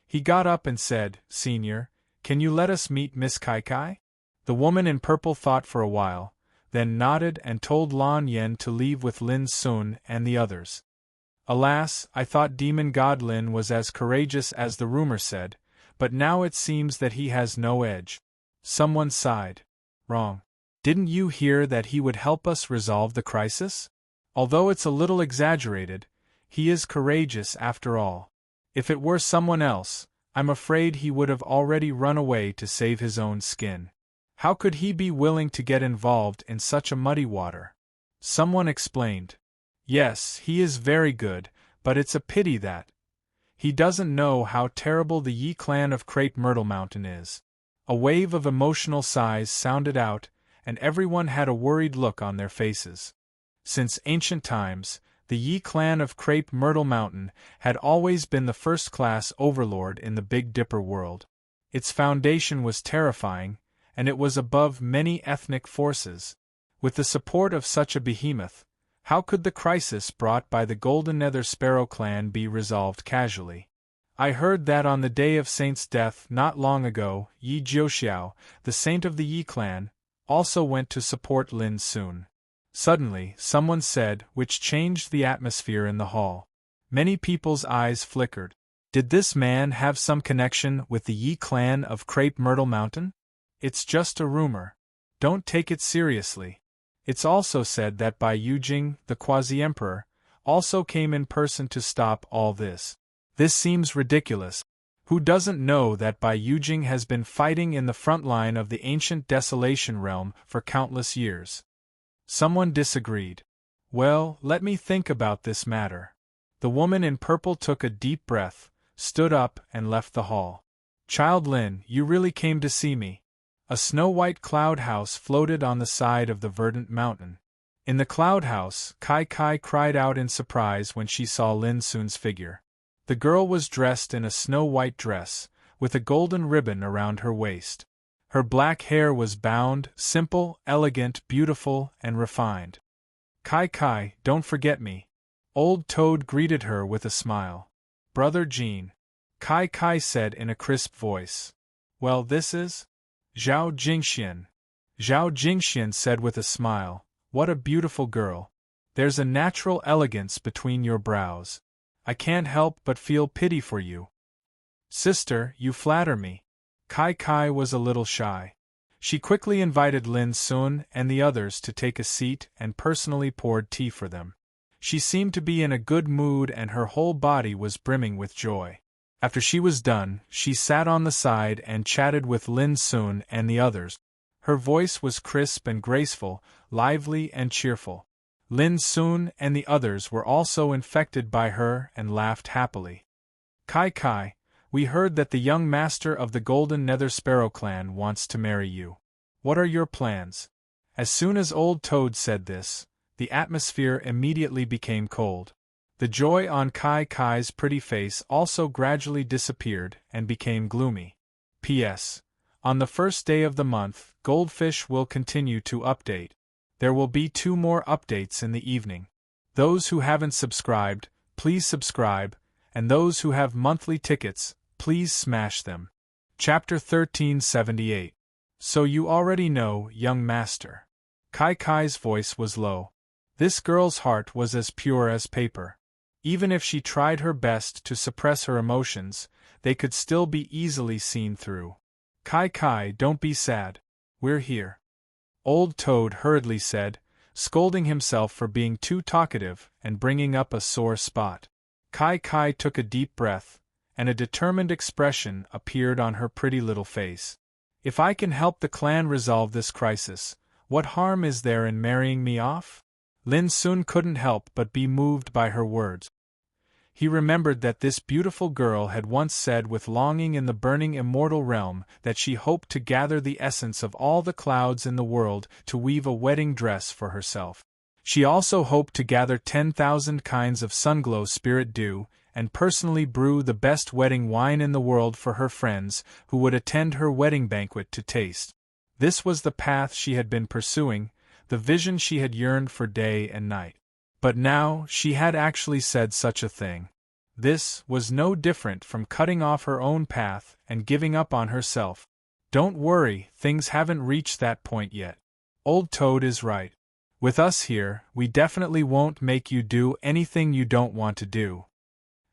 He got up and said, "Senior, can you let us meet Miss Kai Kai?" The woman in purple thought for a while, then nodded and told Lan Yen to leave with Lin Sun and the others. "Alas, I thought Demon God Lin was as courageous as the rumor said, but now it seems that he has no edge." Someone sighed. "Wrong. Didn't you hear that he would help us resolve the crisis? Although it's a little exaggerated, he is courageous after all. If it were someone else, I'm afraid he would have already run away to save his own skin. How could he be willing to get involved in such a muddy water?" Someone explained. "Yes, he is very good, but it's a pity that he doesn't know how terrible the Yi clan of Crepe Myrtle Mountain is." A wave of emotional sighs sounded out, and everyone had a worried look on their faces. Since ancient times, the Yi clan of Crepe Myrtle Mountain had always been the first-class overlord in the Big Dipper world. Its foundation was terrifying, and it was above many ethnic forces. With the support of such a behemoth, how could the crisis brought by the Golden Nether Sparrow clan be resolved casually? "I heard that on the day of Saint's death not long ago, Yi Jiuxiao, the saint of the Yi clan, also went to support Lin Sun." Suddenly, someone said, which changed the atmosphere in the hall. Many people's eyes flickered. Did this man have some connection with the Yi clan of Crepe Myrtle Mountain? "It's just a rumor. Don't take it seriously." It's also said that Bai Yujing, the quasi-emperor, also came in person to stop all this. This seems ridiculous. Who doesn't know that Bai Yujing has been fighting in the front line of the ancient Desolation Realm for countless years? Someone disagreed. "Well, let me think about this matter." The woman in purple took a deep breath, stood up, and left the hall. "Child Lin, you really came to see me." A snow-white cloud house floated on the side of the verdant mountain. In the cloud house, Kai Kai cried out in surprise when she saw Lin Sun's figure. The girl was dressed in a snow-white dress, with a golden ribbon around her waist. Her black hair was bound, simple, elegant, beautiful, and refined. "Kai Kai, don't forget me." Old Toad greeted her with a smile. "Brother Jean," Kai Kai said in a crisp voice. "Well, this is Zhao Jingxian." Zhao Jingxian said with a smile, "What a beautiful girl. There's a natural elegance between your brows. I can't help but feel pity for you." "Sister, you flatter me." Kai Kai was a little shy. She quickly invited Lin Sun and the others to take a seat and personally poured tea for them. She seemed to be in a good mood and her whole body was brimming with joy. After she was done, she sat on the side and chatted with Lin Sun and the others. Her voice was crisp and graceful, lively and cheerful. Lin Sun and the others were also infected by her and laughed happily. "Kai Kai, we heard that the young master of the Golden Nether Sparrow clan wants to marry you. What are your plans?" As soon as Old Toad said this, the atmosphere immediately became cold. The joy on Kai Kai's pretty face also gradually disappeared and became gloomy. P.S. On the first day of the month, Goldfish will continue to update. There will be 2 more updates in the evening. Those who haven't subscribed, please subscribe, and those who have monthly tickets, please smash them. Chapter 1378. "So you already know, young master." Kai Kai's voice was low. This girl's heart was as pure as paper. Even if she tried her best to suppress her emotions, they could still be easily seen through. "Kai Kai, don't be sad. We're here." Old Toad hurriedly said, scolding himself for being too talkative and bringing up a sore spot. Kai Kai took a deep breath, and a determined expression appeared on her pretty little face. "If I can help the clan resolve this crisis, what harm is there in marrying me off?" Lin Sun couldn't help but be moved by her words. He remembered that this beautiful girl had once said with longing in the burning immortal realm that she hoped to gather the essence of all the clouds in the world to weave a wedding dress for herself. She also hoped to gather 10,000 kinds of sunglow spirit dew, and personally brew the best wedding wine in the world for her friends who would attend her wedding banquet to taste. This was the path she had been pursuing, the vision she had yearned for day and night. But now she had actually said such a thing. This was no different from cutting off her own path and giving up on herself. "Don't worry, things haven't reached that point yet. Old Toad is right. With us here, we definitely won't make you do anything you don't want to do."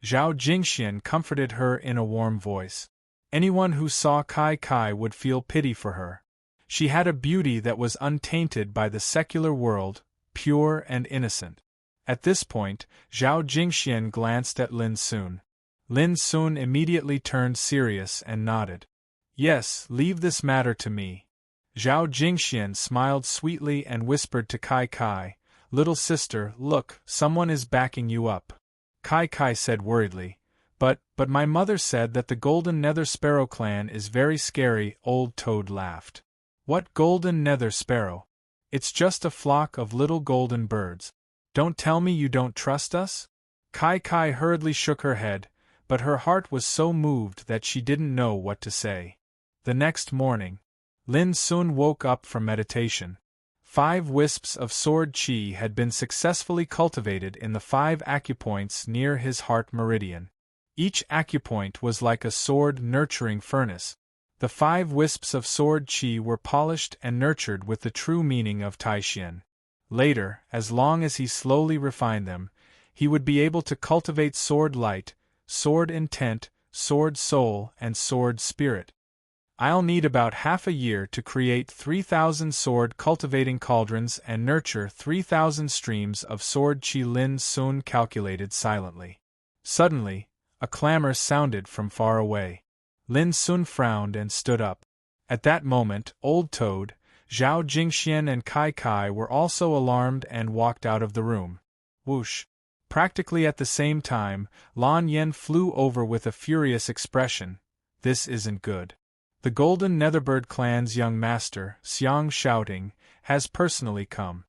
Zhao Jingxian comforted her in a warm voice. Anyone who saw Kai Kai would feel pity for her. She had a beauty that was untainted by the secular world, pure and innocent. At this point, Zhao Jingxian glanced at Lin Sun. Lin Sun immediately turned serious and nodded. "Yes, leave this matter to me." Zhao Jingxian smiled sweetly and whispered to Kai Kai, "Little sister, look, someone is backing you up." Kai Kai said worriedly, But my mother said that the Golden Nether Sparrow clan is very scary." Old Toad laughed. "What Golden Nether Sparrow? It's just a flock of little golden birds. Don't tell me you don't trust us?" Kai Kai hurriedly shook her head, but her heart was so moved that she didn't know what to say. The next morning, Lin Sun woke up from meditation. 5 wisps of sword chi had been successfully cultivated in the 5 acupoints near his heart meridian. Each acupoint was like a sword-nurturing furnace. The 5 wisps of sword chi were polished and nurtured with the true meaning of Taishan. Later, as long as he slowly refined them, he would be able to cultivate sword light, sword intent, sword soul, and sword spirit. "I'll need about half a year to create 3,000 sword cultivating cauldrons and nurture 3,000 streams of sword chi," Lin Sun calculated silently. Suddenly, a clamor sounded from far away. Lin Sun frowned and stood up. At that moment, Old Toad, Zhao Jingxian and Kai Kai were also alarmed and walked out of the room. Whoosh! Practically at the same time, Lan Yen flew over with a furious expression. "This isn't good. The Golden Netherbird clan's young master, Xiang Shouting, has personally come.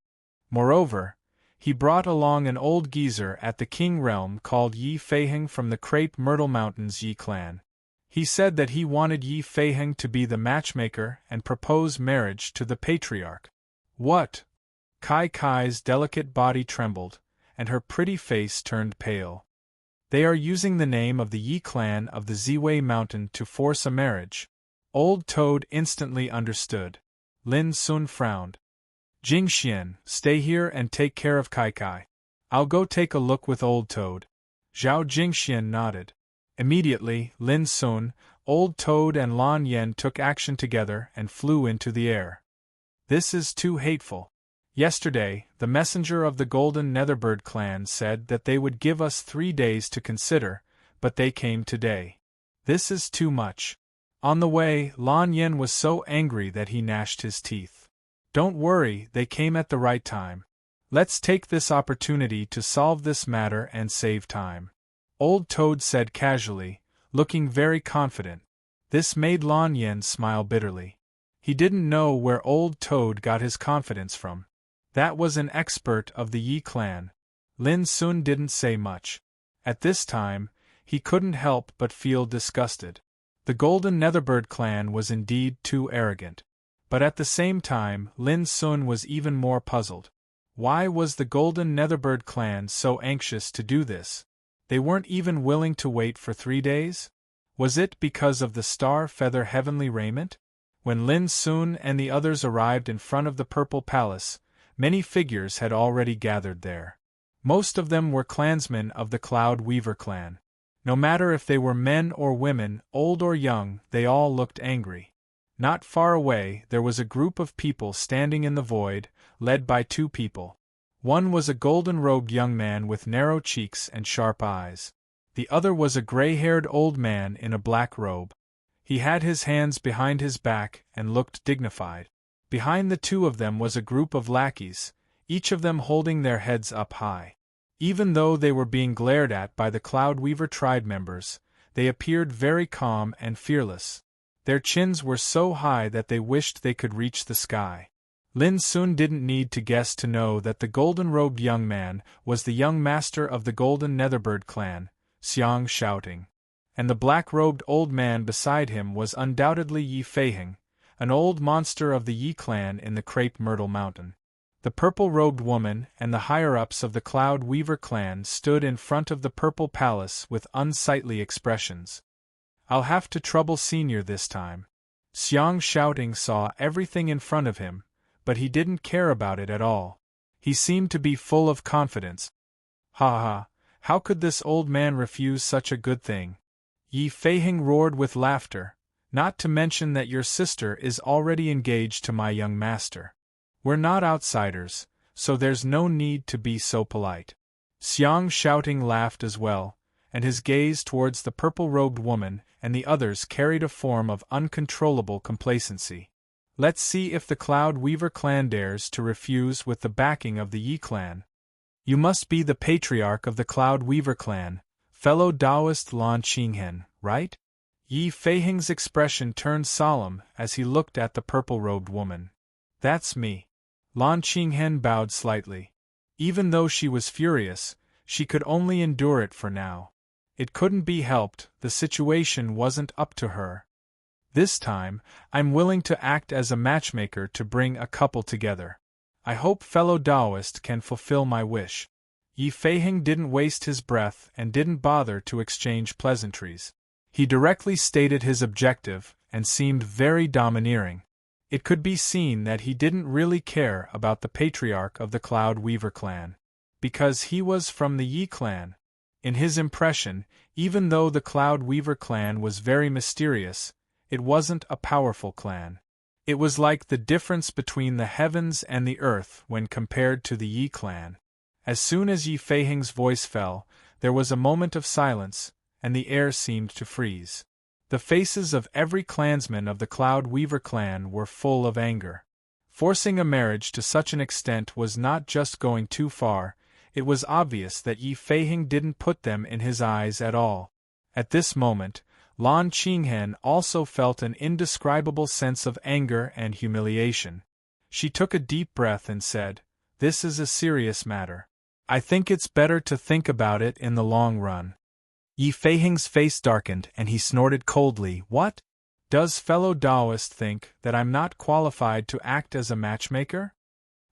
Moreover, he brought along an old geezer at the King realm called Yi Feiheng from the Crepe Myrtle Mountains Yi clan. He said that he wanted Yi Feiheng to be the matchmaker and propose marriage to the patriarch." "What?" Kai Kai's delicate body trembled, and her pretty face turned pale. "They are using the name of the Yi clan of the Ziwei Mountain to force a marriage." Old Toad instantly understood. Lin Sun frowned. "Jingxian, stay here and take care of Kai Kai. I'll go take a look with Old Toad." Zhao Jingxian nodded. Immediately, Lin Sun, Old Toad and Lan Yen took action together and flew into the air. "This is too hateful. Yesterday, the messenger of the Golden Netherbird clan said that they would give us 3 days to consider, but they came today. This is too much." On the way, Lan Yen was so angry that he gnashed his teeth. "Don't worry, they came at the right time. Let's take this opportunity to solve this matter and save time," Old Toad said casually, looking very confident. This made Lan Yen smile bitterly. He didn't know where Old Toad got his confidence from. That was an expert of the Yi clan. Lin Sun didn't say much. At this time, he couldn't help but feel disgusted. The Golden Netherbird clan was indeed too arrogant. But at the same time, Lin Sun was even more puzzled. Why was the Golden Netherbird clan so anxious to do this? They weren't even willing to wait for 3 days? Was it because of the star feather heavenly raiment? When Lin Sun and the others arrived in front of the Purple Palace, many figures had already gathered there. Most of them were clansmen of the Cloud Weaver clan. No matter if they were men or women, old or young, they all looked angry. Not far away, there was a group of people standing in the void, led by 2 people. One was a golden-robed young man with narrow cheeks and sharp eyes. The other was a gray-haired old man in a black robe. He had his hands behind his back and looked dignified. Behind the two of them was a group of lackeys, each of them holding their heads up high. Even though they were being glared at by the Cloudweaver tribe members, they appeared very calm and fearless. Their chins were so high that they wished they could reach the sky. Lin soon didn't need to guess to know that the golden-robed young man was the young master of the Golden Netherbird clan, Xiang Shouting. And the black-robed old man beside him was undoubtedly Yi Feiheng, an old monster of the Yi clan in the Crepe Myrtle Mountain. The purple-robed woman and the higher-ups of the Cloud Weaver clan stood in front of the Purple Palace with unsightly expressions. "I'll have to trouble Senior this time." Xiang Shouting saw everything in front of him, but he didn't care about it at all. He seemed to be full of confidence. "Ha ha, how could this old man refuse such a good thing?" Yi Feiheng roared with laughter, "Not to mention that your sister is already engaged to my young master. We're not outsiders, so there's no need to be so polite." Xiang Shouting laughed as well, and his gaze towards the purple-robed woman and the others carried a form of uncontrollable complacency. "Let's see if the Cloud Weaver clan dares to refuse with the backing of the Yi clan. You must be the patriarch of the Cloud Weaver clan, fellow Taoist Lan Qinghen, right?" Yi Feiheng's expression turned solemn as he looked at the purple-robed woman. "That's me." Lan Qinghen bowed slightly. Even though she was furious, she could only endure it for now. It couldn't be helped, the situation wasn't up to her. "This time, I'm willing to act as a matchmaker to bring a couple together. I hope fellow Taoist can fulfill my wish." Yi Feiheng didn't waste his breath and didn't bother to exchange pleasantries. He directly stated his objective and seemed very domineering. It could be seen that he didn't really care about the patriarch of the Cloud Weaver clan, because he was from the Yi clan. In his impression, even though the Cloud Weaver clan was very mysterious, it wasn't a powerful clan. It was like the difference between the heavens and the earth when compared to the Yi clan. As soon as Yi Feiheng's voice fell, there was a moment of silence, and the air seemed to freeze. The faces of every clansman of the Cloud Weaver clan were full of anger. Forcing a marriage to such an extent was not just going too far, it was obvious that Yi Feiheng didn't put them in his eyes at all. At this moment, Lan Qinghen also felt an indescribable sense of anger and humiliation. She took a deep breath and said, "This is a serious matter. I think it's better to think about it in the long run." Yi Feiheng's face darkened and he snorted coldly, "What? Does fellow Taoist think that I'm not qualified to act as a matchmaker?"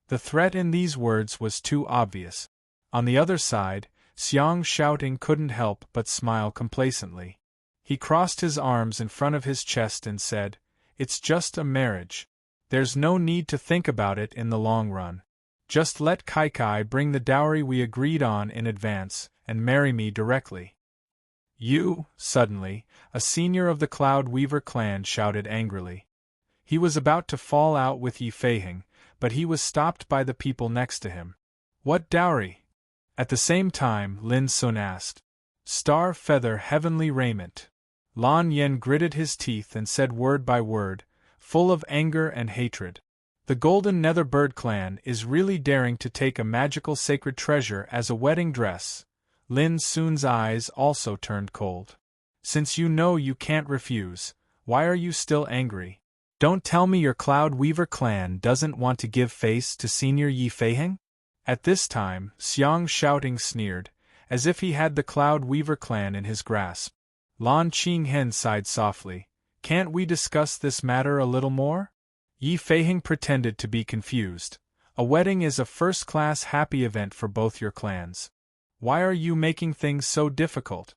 The threat in these words was too obvious. On the other side, Xiang Shouting couldn't help but smile complacently. He crossed his arms in front of his chest and said, "It's just a marriage. There's no need to think about it in the long run. Just let Kai bring the dowry we agreed on in advance, and marry me directly." "You!" Suddenly, a senior of the Cloud Weaver clan shouted angrily. He was about to fall out with Yi Feiheng, but he was stopped by the people next to him. "What dowry?" At the same time, Lin Sun asked. "Star feather heavenly raiment." Lan Yen gritted his teeth and said word by word, full of anger and hatred. The Golden Netherbird clan is really daring to take a magical sacred treasure as a wedding dress. Lin Sun's eyes also turned cold. "Since you know you can't refuse, why are you still angry? Don't tell me your Cloud Weaver clan doesn't want to give face to Senior Yi Feiheng?" At this time, Xiang Shouting sneered, as if he had the Cloud Weaver clan in his grasp. Lan Qinghen sighed softly. "Can't we discuss this matter a little more?" Yi Feiheng pretended to be confused. "A wedding is a first-class happy event for both your clans. Why are you making things so difficult?"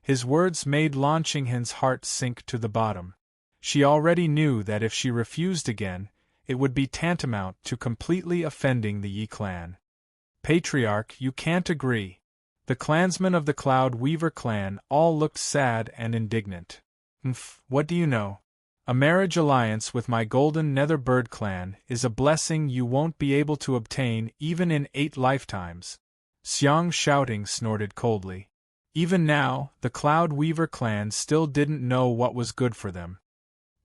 His words made Lan Qinghen's heart sink to the bottom. She already knew that if she refused again, it would be tantamount to completely offending the Yi clan. "Patriarch, you can't agree." The clansmen of the Cloud Weaver clan all looked sad and indignant. What do you know? A marriage alliance with my Golden Netherbird clan is a blessing you won't be able to obtain even in 8 lifetimes. Xiang Shouting snorted coldly. Even now, the Cloud Weaver clan still didn't know what was good for them.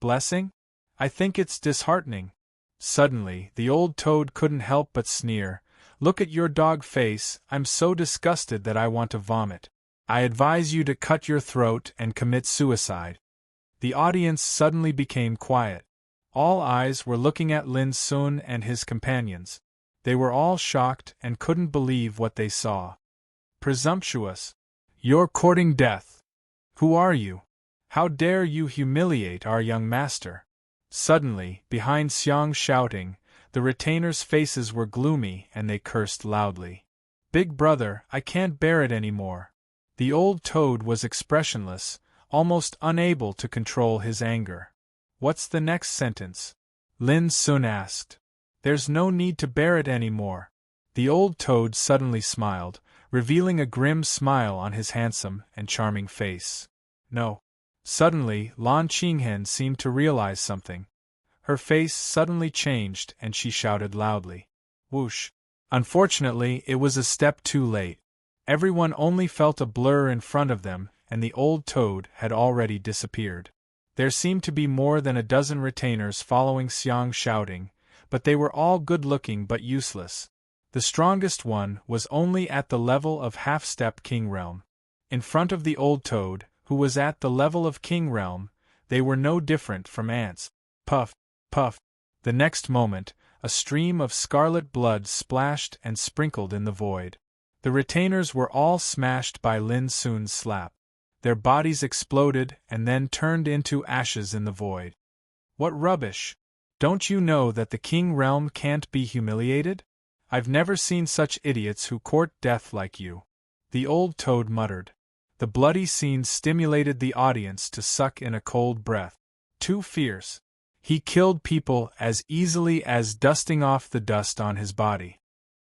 Blessing? I think it's disheartening. Suddenly, the old toad couldn't help but sneer. Look at your dog face, I'm so disgusted that I want to vomit. I advise you to cut your throat and commit suicide. The audience suddenly became quiet. All eyes were looking at Lin Sun and his companions. They were all shocked and couldn't believe what they saw. Presumptuous! You're courting death! Who are you? How dare you humiliate our young master? Suddenly, behind Xiang's shouting, the retainers' faces were gloomy and they cursed loudly. Big brother, I can't bear it anymore. The old toad was expressionless, almost unable to control his anger. What's the next sentence? Lin Sun asked. There's no need to bear it anymore. The old toad suddenly smiled, revealing a grim smile on his handsome and charming face. No. Suddenly, Lan Qinghen seemed to realize something. Her face suddenly changed and she shouted loudly. Whoosh! Unfortunately, it was a step too late. Everyone only felt a blur in front of them, and the old toad had already disappeared. There seemed to be more than a dozen retainers following Xiang shouting, but they were all good-looking but useless. The strongest one was only at the level of half-step King Realm. In front of the old toad, who was at the level of King Realm, they were no different from ants. Puff, puff. The next moment, a stream of scarlet blood splashed and sprinkled in the void. The retainers were all smashed by Lin Sun's slap. Their bodies exploded and then turned into ashes in the void. What rubbish! Don't you know that the King Realm can't be humiliated? I've never seen such idiots who court death like you. The old toad muttered. The bloody scene stimulated the audience to suck in a cold breath. Too fierce. He killed people as easily as dusting off the dust on his body.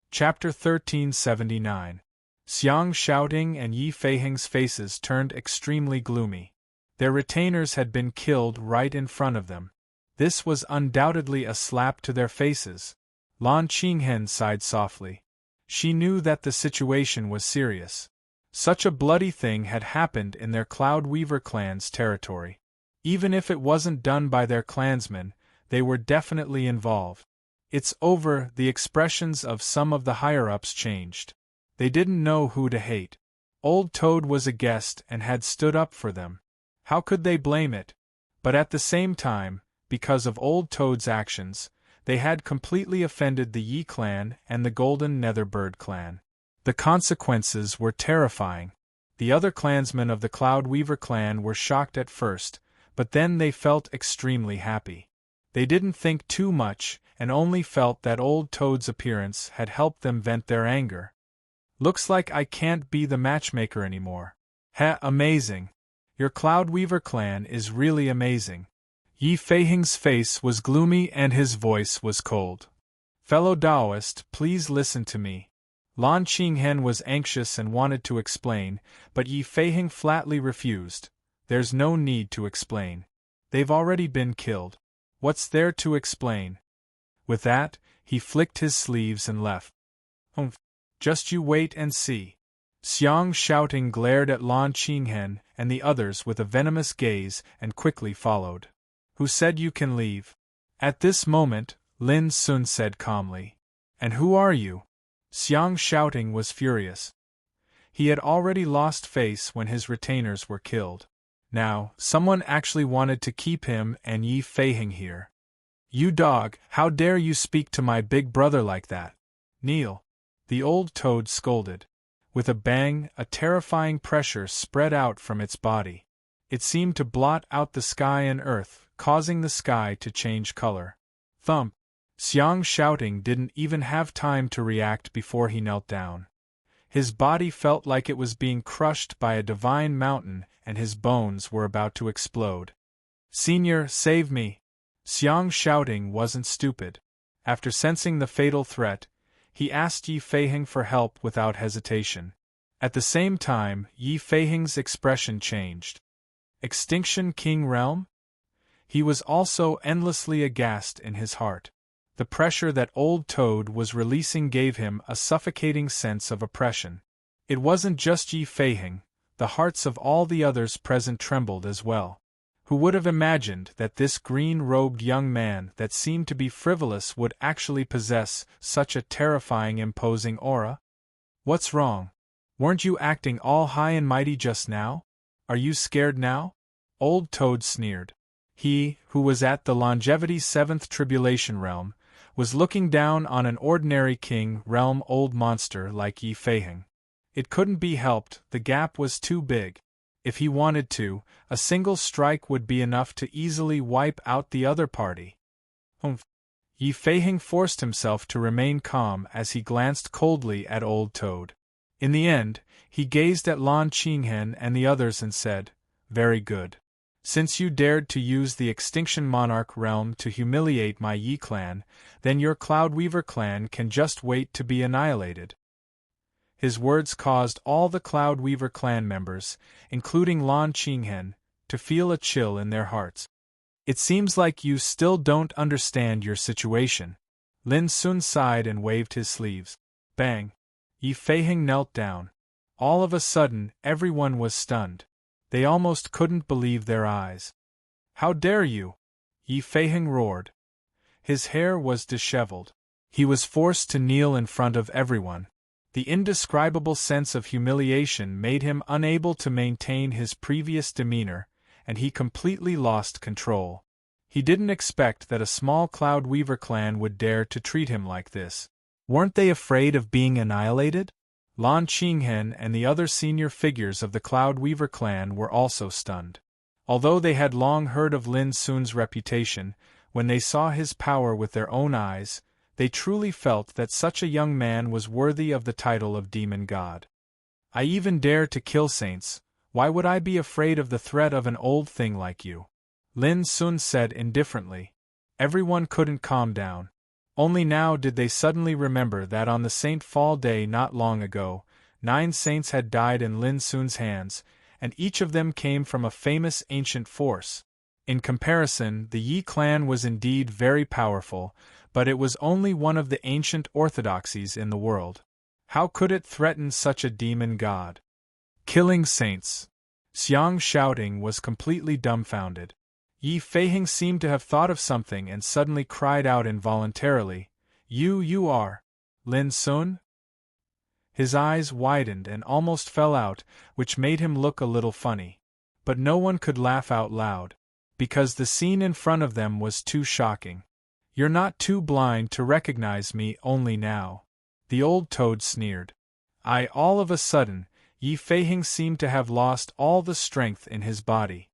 Chapter 1379. Xiang shouting and Yi Feiheng's faces turned extremely gloomy. Their retainers had been killed right in front of them. This was undoubtedly a slap to their faces. Lan Qinghen sighed softly. She knew that the situation was serious. Such a bloody thing had happened in their Cloud Weaver clan's territory. Even if it wasn't done by their clansmen, they were definitely involved. It's over, the expressions of some of the higher-ups changed. They didn't know who to hate. Old Toad was a guest and had stood up for them. How could they blame it? But at the same time, because of Old Toad's actions, they had completely offended the Yi clan and the Golden Netherbird clan. The consequences were terrifying. The other clansmen of the Cloud Weaver clan were shocked at first, but then they felt extremely happy. They didn't think too much and only felt that Old Toad's appearance had helped them vent their anger. Looks like I can't be the matchmaker anymore. Amazing. Your Cloud Weaver clan is really amazing. Yi Feiheng's face was gloomy and his voice was cold. Fellow Taoist, please listen to me. Lan Qinghen was anxious and wanted to explain, but Yi Feiheng flatly refused. There's no need to explain. They've already been killed. What's there to explain? With that, he flicked his sleeves and left. Just you wait and see. Xiang shouting glared at Lan Qinghen and the others with a venomous gaze and quickly followed. Who said you can leave? At this moment, Lin Sun said calmly. And who are you? Xiang shouting was furious. He had already lost face when his retainers were killed. Now, someone actually wanted to keep him and Yi Feiheng here. You dog, how dare you speak to my big brother like that? Kneel. The old toad scolded. With a bang, a terrifying pressure spread out from its body. It seemed to blot out the sky and earth, causing the sky to change color. Thump! Xiang shouting didn't even have time to react before he knelt down. His body felt like it was being crushed by a divine mountain and his bones were about to explode. Senior, save me! Xiang shouting wasn't stupid. After sensing the fatal threat, he asked Yi Feiheng for help without hesitation. At the same time, Yi Feiheng's expression changed. Extinction King Realm? He was also endlessly aghast in his heart. The pressure that Old Toad was releasing gave him a suffocating sense of oppression. It wasn't just Yi Feiheng. the hearts of all the others present trembled as well. Who would have imagined that this green-robed young man that seemed to be frivolous would actually possess such a terrifying, imposing aura? What's wrong? Weren't you acting all high and mighty just now? Are you scared now? Old Toad sneered. He, who was at the longevity's seventh tribulation realm, was looking down on an ordinary king realm old monster like Yi Feiheng. It couldn't be helped, the gap was too big. If he wanted to, a single strike would be enough to easily wipe out the other party. Humph. Yi Feiheng forced himself to remain calm as he glanced coldly at Old Toad. In the end, he gazed at Lan Qinghen and the others and said, "Very good. Since you dared to use the Extinction Monarch realm to humiliate my Yi clan, then your Cloudweaver clan can just wait to be annihilated." His words caused all the Cloudweaver clan members, including Lan Qinghen, to feel a chill in their hearts. "It seems like you still don't understand your situation." Lin Sun sighed and waved his sleeves. Bang! Yi Feiheng knelt down. All of a sudden, everyone was stunned. They almost couldn't believe their eyes. "How dare you!" Yi Feiheng roared. His hair was disheveled. He was forced to kneel in front of everyone. The indescribable sense of humiliation made him unable to maintain his previous demeanor, and he completely lost control. He didn't expect that a small Cloudweaver clan would dare to treat him like this. Weren't they afraid of being annihilated? Lan Qinghen and the other senior figures of the Cloudweaver clan were also stunned. Although they had long heard of Lin Sun's reputation, when they saw his power with their own eyes, they truly felt that such a young man was worthy of the title of demon god. "I even dare to kill saints, why would I be afraid of the threat of an old thing like you?" Lin Sun said indifferently. Everyone couldn't calm down. Only now did they suddenly remember that on the Saint Fall Day not long ago, 9 saints had died in Lin Sun's hands, and each of them came from a famous ancient force. In comparison, the Yi clan was indeed very powerful, but it was only one of the ancient orthodoxies in the world. How could it threaten such a demon god? Killing saints. Xiang shouting was completely dumbfounded. Yi Feiheng seemed to have thought of something and suddenly cried out involuntarily, You are Lin Sun?" His eyes widened and almost fell out, which made him look a little funny. But no one could laugh out loud, because the scene in front of them was too shocking. "You're not too blind to recognize me only now," the old toad sneered. All of a sudden, Yi Feiheng seemed to have lost all the strength in his body.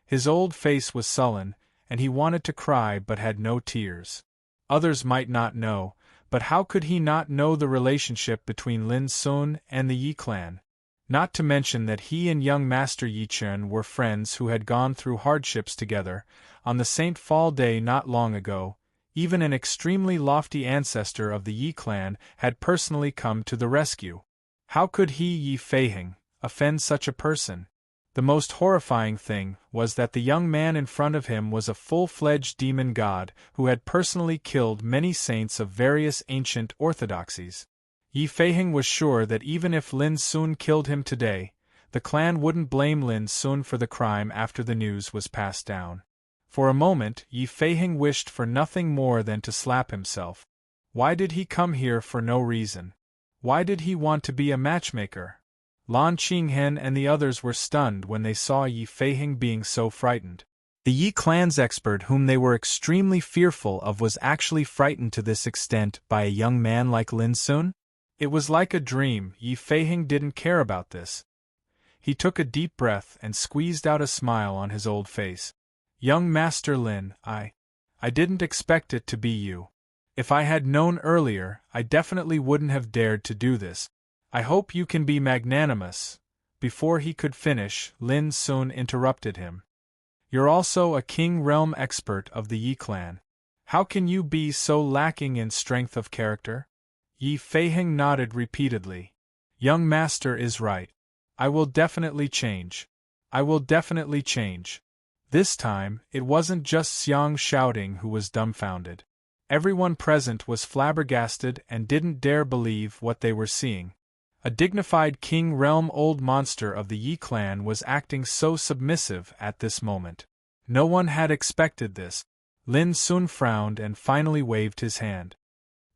His old face was sullen, and he wanted to cry but had no tears. Others might not know, but how could he not know the relationship between Lin Sun and the Yi clan? Not to mention that he and young Master Yi Chen were friends who had gone through hardships together. On the Saint Fall Day not long ago, even an extremely lofty ancestor of the Yi clan had personally come to the rescue. How could he, Yi Feiheng, offend such a person? The most horrifying thing was that the young man in front of him was a full-fledged demon god who had personally killed many saints of various ancient orthodoxies. Yi Feiheng was sure that even if Lin Sun killed him today, the clan wouldn't blame Lin Sun for the crime after the news was passed down. For a moment, Yi Feiheng wished for nothing more than to slap himself. Why did he come here for no reason? Why did he want to be a matchmaker? Lan Qinghen and the others were stunned when they saw Yi Feiheng being so frightened. The Yi clan's expert whom they were extremely fearful of was actually frightened to this extent by a young man like Lin Sun? It was like a dream. Yi Feiheng didn't care about this. He took a deep breath and squeezed out a smile on his old face. "Young Master Lin, I didn't expect it to be you. If I had known earlier, I definitely wouldn't have dared to do this. I hope you can be magnanimous." Before he could finish, Lin Sun interrupted him. "You're also a King Realm expert of the Yi clan. How can you be so lacking in strength of character?" Yi Feiheng nodded repeatedly. "Young Master is right. I will definitely change. I will definitely change." This time, it wasn't just Xiang shouting who was dumbfounded. Everyone present was flabbergasted and didn't dare believe what they were seeing. A dignified king realm old monster of the Yi clan was acting so submissive at this moment. No one had expected this. Lin Sun frowned and finally waved his hand.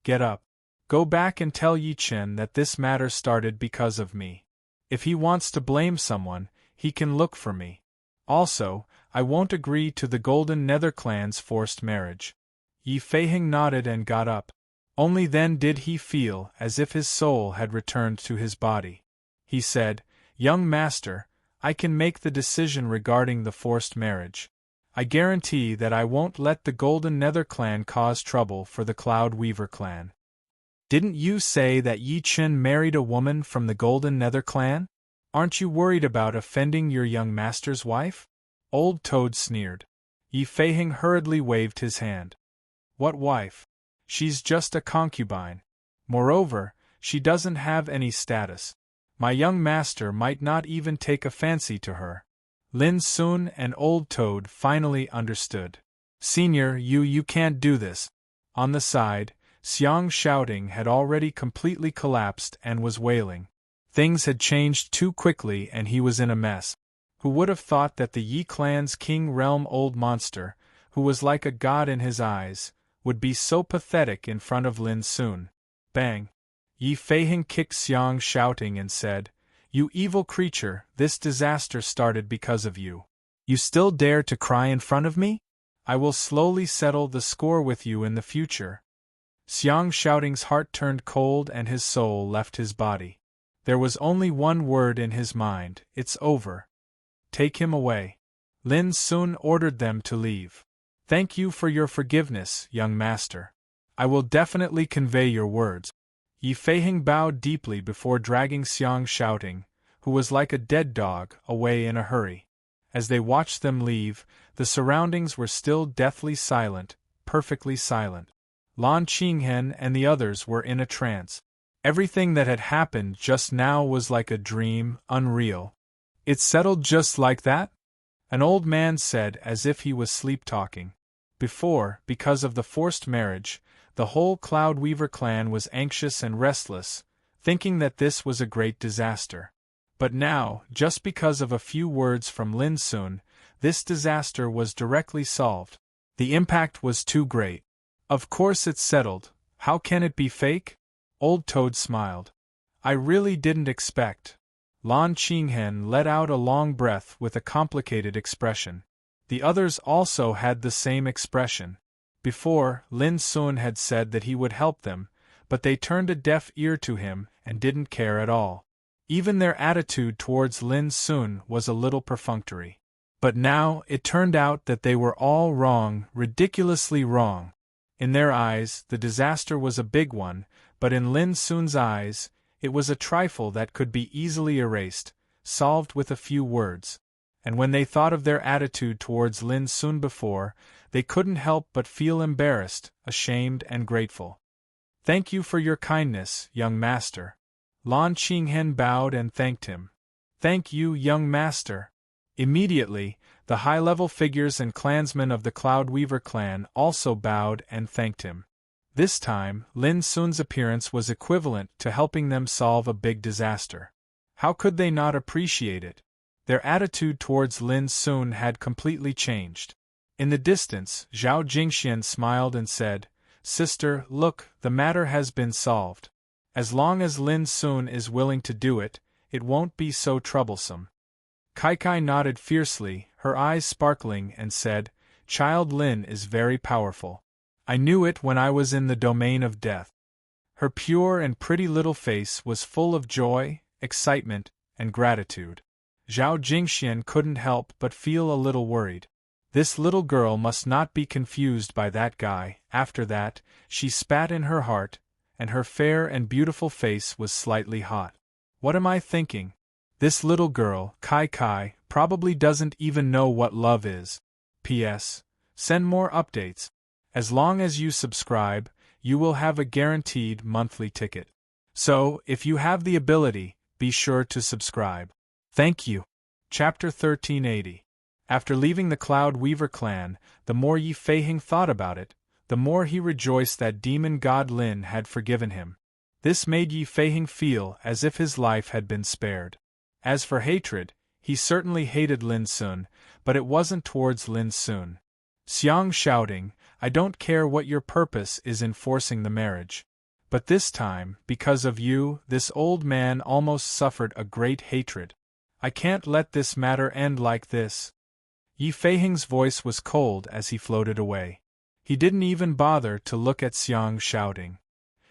Get up. Go back and tell Yi Chen that this matter started because of me. If he wants to blame someone, he can look for me. Also, I won't agree to the Golden Nether clan's forced marriage. Yi Feiheng nodded and got up. Only then did he feel as if his soul had returned to his body. He said, Young master, I can make the decision regarding the forced marriage. I guarantee that I won't let the Golden Nether clan cause trouble for the Cloud Weaver clan. Didn't you say that Yi Chen married a woman from the Golden Nether clan? Aren't you worried about offending your young master's wife? Old Toad sneered. Yi Feiheng hurriedly waved his hand. What wife? She's just a concubine. Moreover, she doesn't have any status. My young master might not even take a fancy to her. Lin Sun and Old Toad finally understood. Senior, you can't do this. On the side, Xiang Shouting had already completely collapsed and was wailing. Things had changed too quickly and he was in a mess. Who would have thought that the Yi clan's king realm old monster, who was like a god in his eyes, would be so pathetic in front of Lin Sun? Bang! Yi Feiheng kicked Xiang Shouting and said, You evil creature, this disaster started because of you. You still dare to cry in front of me? I will slowly settle the score with you in the future. Xiang Shouting's heart turned cold and his soul left his body. There was only one word in his mind, it's over. Take him away. Lin Sun ordered them to leave. Thank you for your forgiveness, young master. I will definitely convey your words. Yi Feiheng bowed deeply before dragging Xiang Shouting, who was like a dead dog, away in a hurry. As they watched them leave, the surroundings were still deathly silent, perfectly silent. Lan Qinghen and the others were in a trance. Everything that had happened just now was like a dream, unreal. It settled just like that? An old man said as if he was sleep-talking. Before, because of the forced marriage, the whole Cloud Weaver clan was anxious and restless, thinking that this was a great disaster. But now, just because of a few words from Lin Sun, this disaster was directly solved. The impact was too great. Of course it's settled. How can it be fake? Old Toad smiled. I really didn't expect. Lan Qinghen let out a long breath with a complicated expression. The others also had the same expression. Before, Lin Sun had said that he would help them, but they turned a deaf ear to him and didn't care at all. Even their attitude towards Lin Sun was a little perfunctory. But now it turned out that they were all wrong, ridiculously wrong. In their eyes, the disaster was a big one, but in Lin Sun's eyes, it was a trifle that could be easily erased, solved with a few words. And when they thought of their attitude towards Lin Sun before, they couldn't help but feel embarrassed, ashamed and grateful. Thank you for your kindness, young master. Lan Qinghen bowed and thanked him. Thank you, young master. Immediately, the high-level figures and clansmen of the Cloud Weaver clan also bowed and thanked him. This time, Lin Sun's appearance was equivalent to helping them solve a big disaster. How could they not appreciate it? Their attitude towards Lin Sun had completely changed. In the distance, Zhao Jingxian smiled and said, Sister, look, the matter has been solved. As long as Lin Sun is willing to do it, it won't be so troublesome. Kai nodded fiercely, her eyes sparkling, and said, Child Lin is very powerful. I knew it when I was in the domain of death. Her pure and pretty little face was full of joy, excitement, and gratitude. Zhao Jingxian couldn't help but feel a little worried. This little girl must not be confused by that guy. After that, she spat in her heart, and her fair and beautiful face was slightly hot. What am I thinking? This little girl, Kai, probably doesn't even know what love is. P.S. Send more updates. As long as you subscribe, you will have a guaranteed monthly ticket. So, if you have the ability, be sure to subscribe. Thank you. Chapter 1380. After leaving the Cloud Weaver clan, the more Yi Feiheng thought about it, the more he rejoiced that demon god Lin had forgiven him. This made Yi Feiheng feel as if his life had been spared. As for hatred, he certainly hated Lin Sun, but it wasn't towards Lin Sun. Xiang shouting, "I don't care what your purpose is in forcing the marriage. But this time, because of you, this old man almost suffered a great hatred. I can't let this matter end like this." Yi Feiheng's voice was cold as he floated away. He didn't even bother to look at Xiang shouting.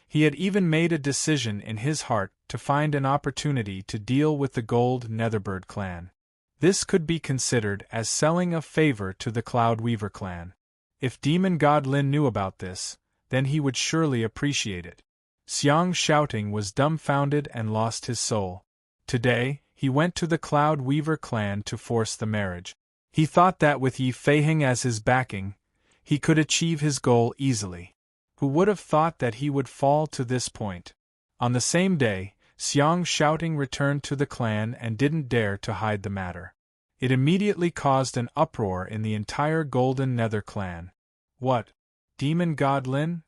He had even made a decision in his heart to find an opportunity to deal with the Gold Netherbird clan. This could be considered as selling a favor to the Cloud Weaver clan. If Demon God Lin knew about this, then he would surely appreciate it. Xiang shouting was dumbfounded and lost his soul. Today, he went to the Cloud Weaver clan to force the marriage. He thought that with Yi Feiheng as his backing, he could achieve his goal easily. Who would have thought that he would fall to this point? On the same day, Xiang shouting returned to the clan and didn't dare to hide the matter. It immediately caused an uproar in the entire Golden Nether clan. What? Demon God Lin?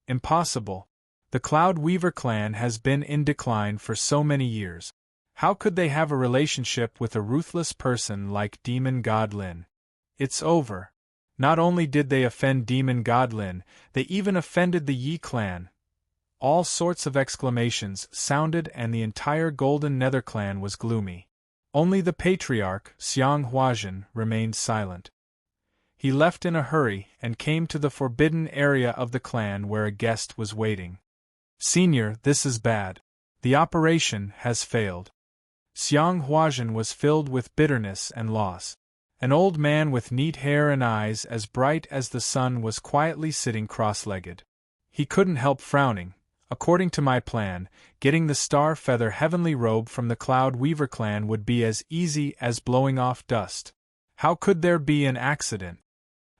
Impossible. The Cloud Weaver clan has been in decline for so many years. How could they have a relationship with a ruthless person like Demon God Lin? It's over. Not only did they offend Demon God Lin, they even offended the Yi clan. All sorts of exclamations sounded and the entire Golden Nether clan was gloomy. Only the patriarch, Xiang Huazhen, remained silent. He left in a hurry and came to the forbidden area of the clan where a guest was waiting. "Senior, this is bad. The operation has failed." Xiang Huazhen was filled with bitterness and loss. An old man with neat hair and eyes as bright as the sun was quietly sitting cross-legged. He couldn't help frowning. According to my plan, getting the Star Feather Heavenly Robe from the Cloud Weaver clan would be as easy as blowing off dust. How could there be an accident?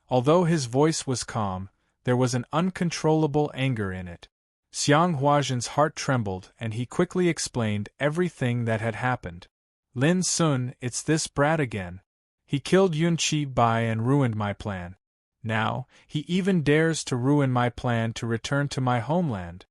Although his voice was calm, there was an uncontrollable anger in it. Xiang Huazhen's heart trembled and he quickly explained everything that had happened. "Lin Sun, it's this brat again. He killed Yunqi Bai and ruined my plan. Now, he even dares to ruin my plan to return to my homeland."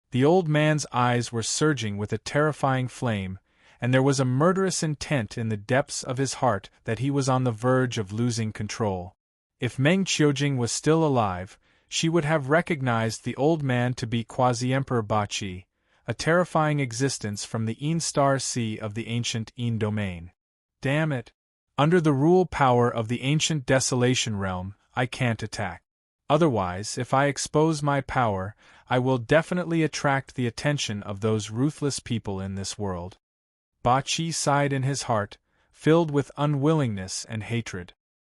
The old man's eyes were surging with a terrifying flame, and there was a murderous intent in the depths of his heart that he was on the verge of losing control. If Meng Qiujing was still alive, she would have recognized the old man to be Quasi-Emperor Ba Qi, a terrifying existence from the Yin Star Sea of the ancient Yin domain. Damn it! Under the rule power of the ancient Desolation Realm, I can't attack. Otherwise, if I expose my power, I will definitely attract the attention of those ruthless people in this world. Ba Qi sighed in his heart, filled with unwillingness and hatred.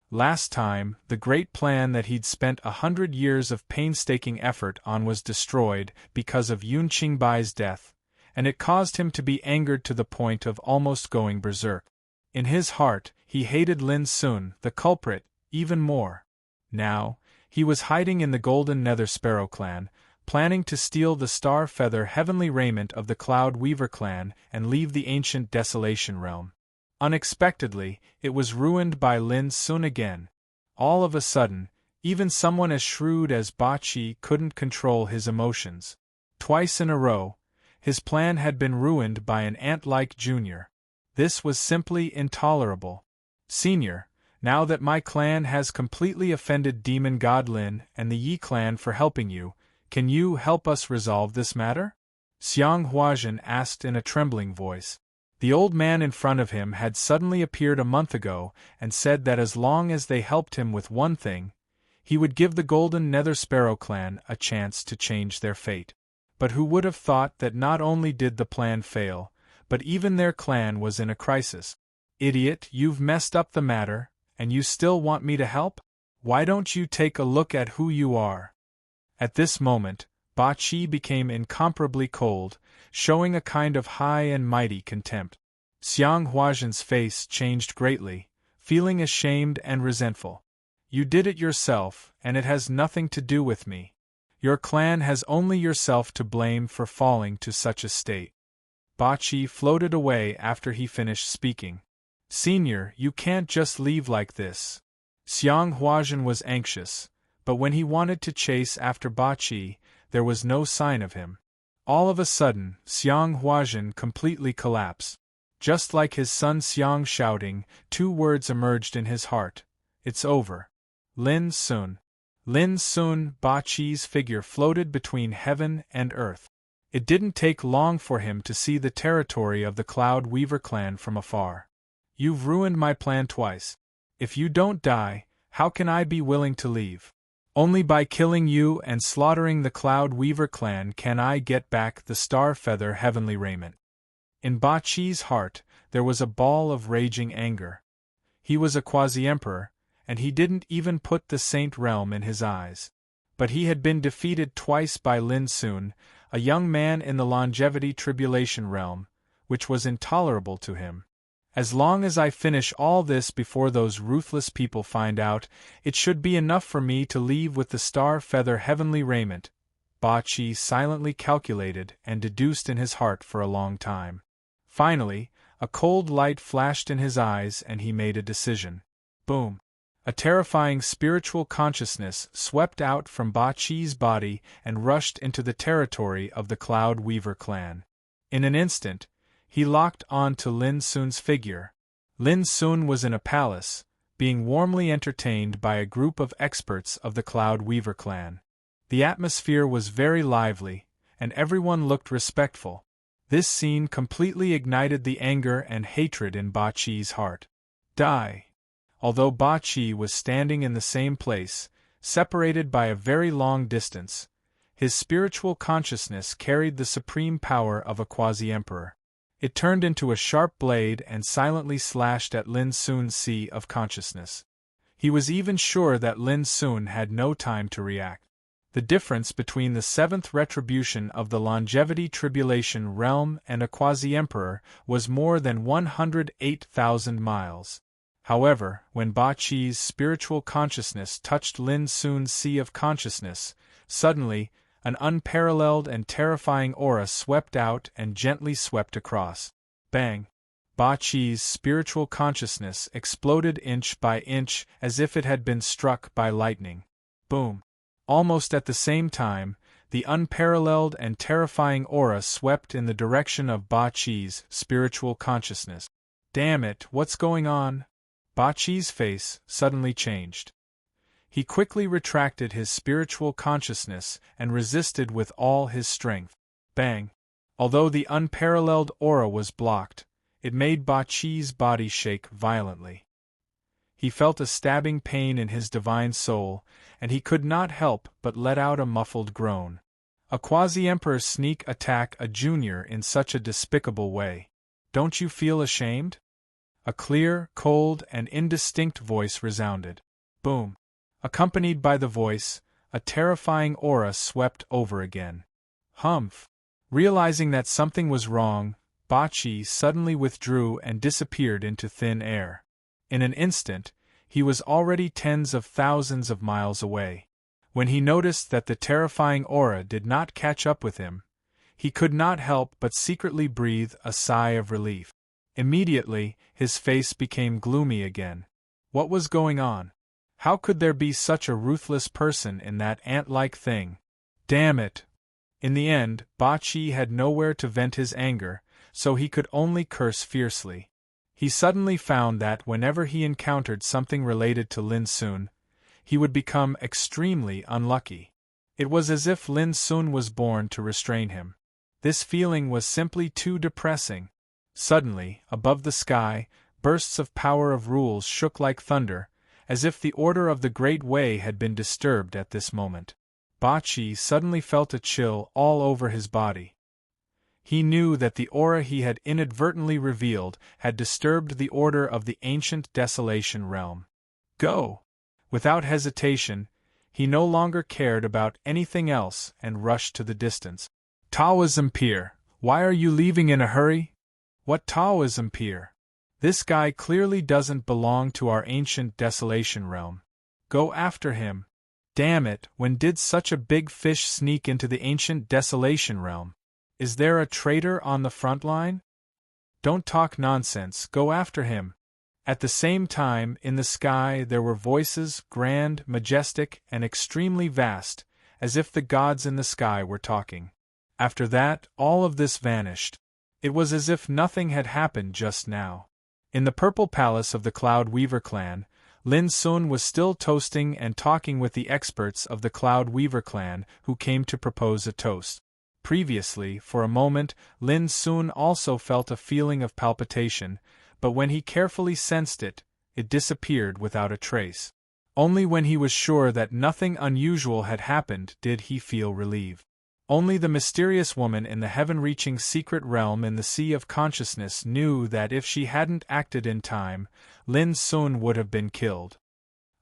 Last time, the great plan that he'd spent 100 years of painstaking effort on was destroyed because of Yun Qingbai's death, and it caused him to be angered to the point of almost going berserk. In his heart, he hated Lin Sun, the culprit, even more. Now, he was hiding in the Golden Nether Sparrow clan, planning to steal the Star Feather Heavenly Raiment of the Cloud Weaver clan and leave the ancient Desolation Realm. Unexpectedly, it was ruined by Lin Sun again. All of a sudden, even someone as shrewd as Ba Qi couldn't control his emotions. Twice in a row, his plan had been ruined by an ant-like junior. This was simply intolerable. "Senior, now that my clan has completely offended Demon God Lin and the Yi clan for helping you, can you help us resolve this matter?" Xiang Huazhen asked in a trembling voice. The old man in front of him had suddenly appeared a month ago and said that as long as they helped him with one thing, he would give the Golden Nether Sparrow clan a chance to change their fate. But who would have thought that not only did the plan fail, but even their clan was in a crisis? "Idiot, you've messed up the matter, and you still want me to help? Why don't you take a look at who you are?" At this moment, Ba Qi became incomparably cold, showing a kind of high and mighty contempt. Xiang Huazhen's face changed greatly, feeling ashamed and resentful. "You did it yourself, and it has nothing to do with me. Your clan has only yourself to blame for falling to such a state." Ba Qi floated away after he finished speaking. "Senior, you can't just leave like this." Xiang Huazhen was anxious, but when he wanted to chase after Ba Qi, there was no sign of him. All of a sudden, Xiang Huajin completely collapsed. Just like his son Xiang shouting, two words emerged in his heart. It's over. Lin Sun. Lin Sun, Ba Qi's figure floated between heaven and earth. It didn't take long for him to see the territory of the Cloud Weaver clan from afar. You've ruined my plan twice. If you don't die, how can I be willing to leave? Only by killing you and slaughtering the Cloud Weaver clan can I get back the Star Feather Heavenly Raiment. In Ba Qi's heart, there was a ball of raging anger. He was a quasi-emperor, and he didn't even put the Saint Realm in his eyes. But he had been defeated twice by Lin Sun, a young man in the Longevity Tribulation Realm, which was intolerable to him. As long as I finish all this before those ruthless people find out, it should be enough for me to leave with the Star Feather Heavenly Raiment, Ba Qi silently calculated and deduced in his heart for a long time. Finally, a cold light flashed in his eyes and he made a decision. Boom! A terrifying spiritual consciousness swept out from Ba Qi's body and rushed into the territory of the Cloud Weaver clan. In an instant, he locked on to Lin Sun's figure. Lin Sun was in a palace, being warmly entertained by a group of experts of the Cloud Weaver clan. The atmosphere was very lively, and everyone looked respectful. This scene completely ignited the anger and hatred in Ba Qi's heart. Die! Although Ba Qi was standing in the same place, separated by a very long distance, his spiritual consciousness carried the supreme power of a quasi-emperor. It turned into a sharp blade and silently slashed at Lin Sun's sea of consciousness. He was even sure that Lin Sun had no time to react. The difference between the seventh retribution of the Longevity Tribulation Realm and a quasi-emperor was more than 108,000 miles. However, when Ba Qi's spiritual consciousness touched Lin Sun's sea of consciousness, suddenly, an unparalleled and terrifying aura swept out and gently swept across. Bang! Ba Qi's spiritual consciousness exploded inch by inch as if it had been struck by lightning. Boom! Almost at the same time, the unparalleled and terrifying aura swept in the direction of Ba Qi's spiritual consciousness. Damn it, what's going on? Ba Qi's face suddenly changed. He quickly retracted his spiritual consciousness and resisted with all his strength. Bang! Although the unparalleled aura was blocked, it made Ba Qi's body shake violently. He felt a stabbing pain in his divine soul, and he could not help but let out a muffled groan. A quasi-emperor sneak attack a junior in such a despicable way. Don't you feel ashamed? A clear, cold, and indistinct voice resounded. Boom! Accompanied by the voice, a terrifying aura swept over again. Humph! Realizing that something was wrong, Ba Qi suddenly withdrew and disappeared into thin air. In an instant, he was already tens of thousands of miles away. When he noticed that the terrifying aura did not catch up with him, he could not help but secretly breathe a sigh of relief. Immediately, his face became gloomy again. What was going on? How could there be such a ruthless person in that ant-like thing? Damn it! In the end, Ba Qi had nowhere to vent his anger, so he could only curse fiercely. He suddenly found that whenever he encountered something related to Lin Sun, he would become extremely unlucky. It was as if Lin Sun was born to restrain him. This feeling was simply too depressing. Suddenly, above the sky, bursts of power of rules shook like thunder, as if the order of the Great Way had been disturbed at this moment. Ba Qi suddenly felt a chill all over his body. He knew that the aura he had inadvertently revealed had disturbed the order of the ancient Desolation Realm. Go! Without hesitation, he no longer cared about anything else and rushed to the distance. Taoism Pier, why are you leaving in a hurry? What Taoism Pier? This guy clearly doesn't belong to our ancient Desolation Realm. Go after him. Damn it, when did such a big fish sneak into the ancient Desolation Realm? Is there a traitor on the front line? Don't talk nonsense, go after him. At the same time, in the sky there were voices, grand, majestic, and extremely vast, as if the gods in the sky were talking. After that, all of this vanished. It was as if nothing had happened just now. In the purple palace of the Cloud Weaver clan, Lin Sun was still toasting and talking with the experts of the Cloud Weaver clan who came to propose a toast. Previously, for a moment, Lin Sun also felt a feeling of palpitation, but when he carefully sensed it, it disappeared without a trace. Only when he was sure that nothing unusual had happened did he feel relieved. Only the mysterious woman in the heaven-reaching secret realm in the Sea of Consciousness knew that if she hadn't acted in time, Lin Sun would have been killed.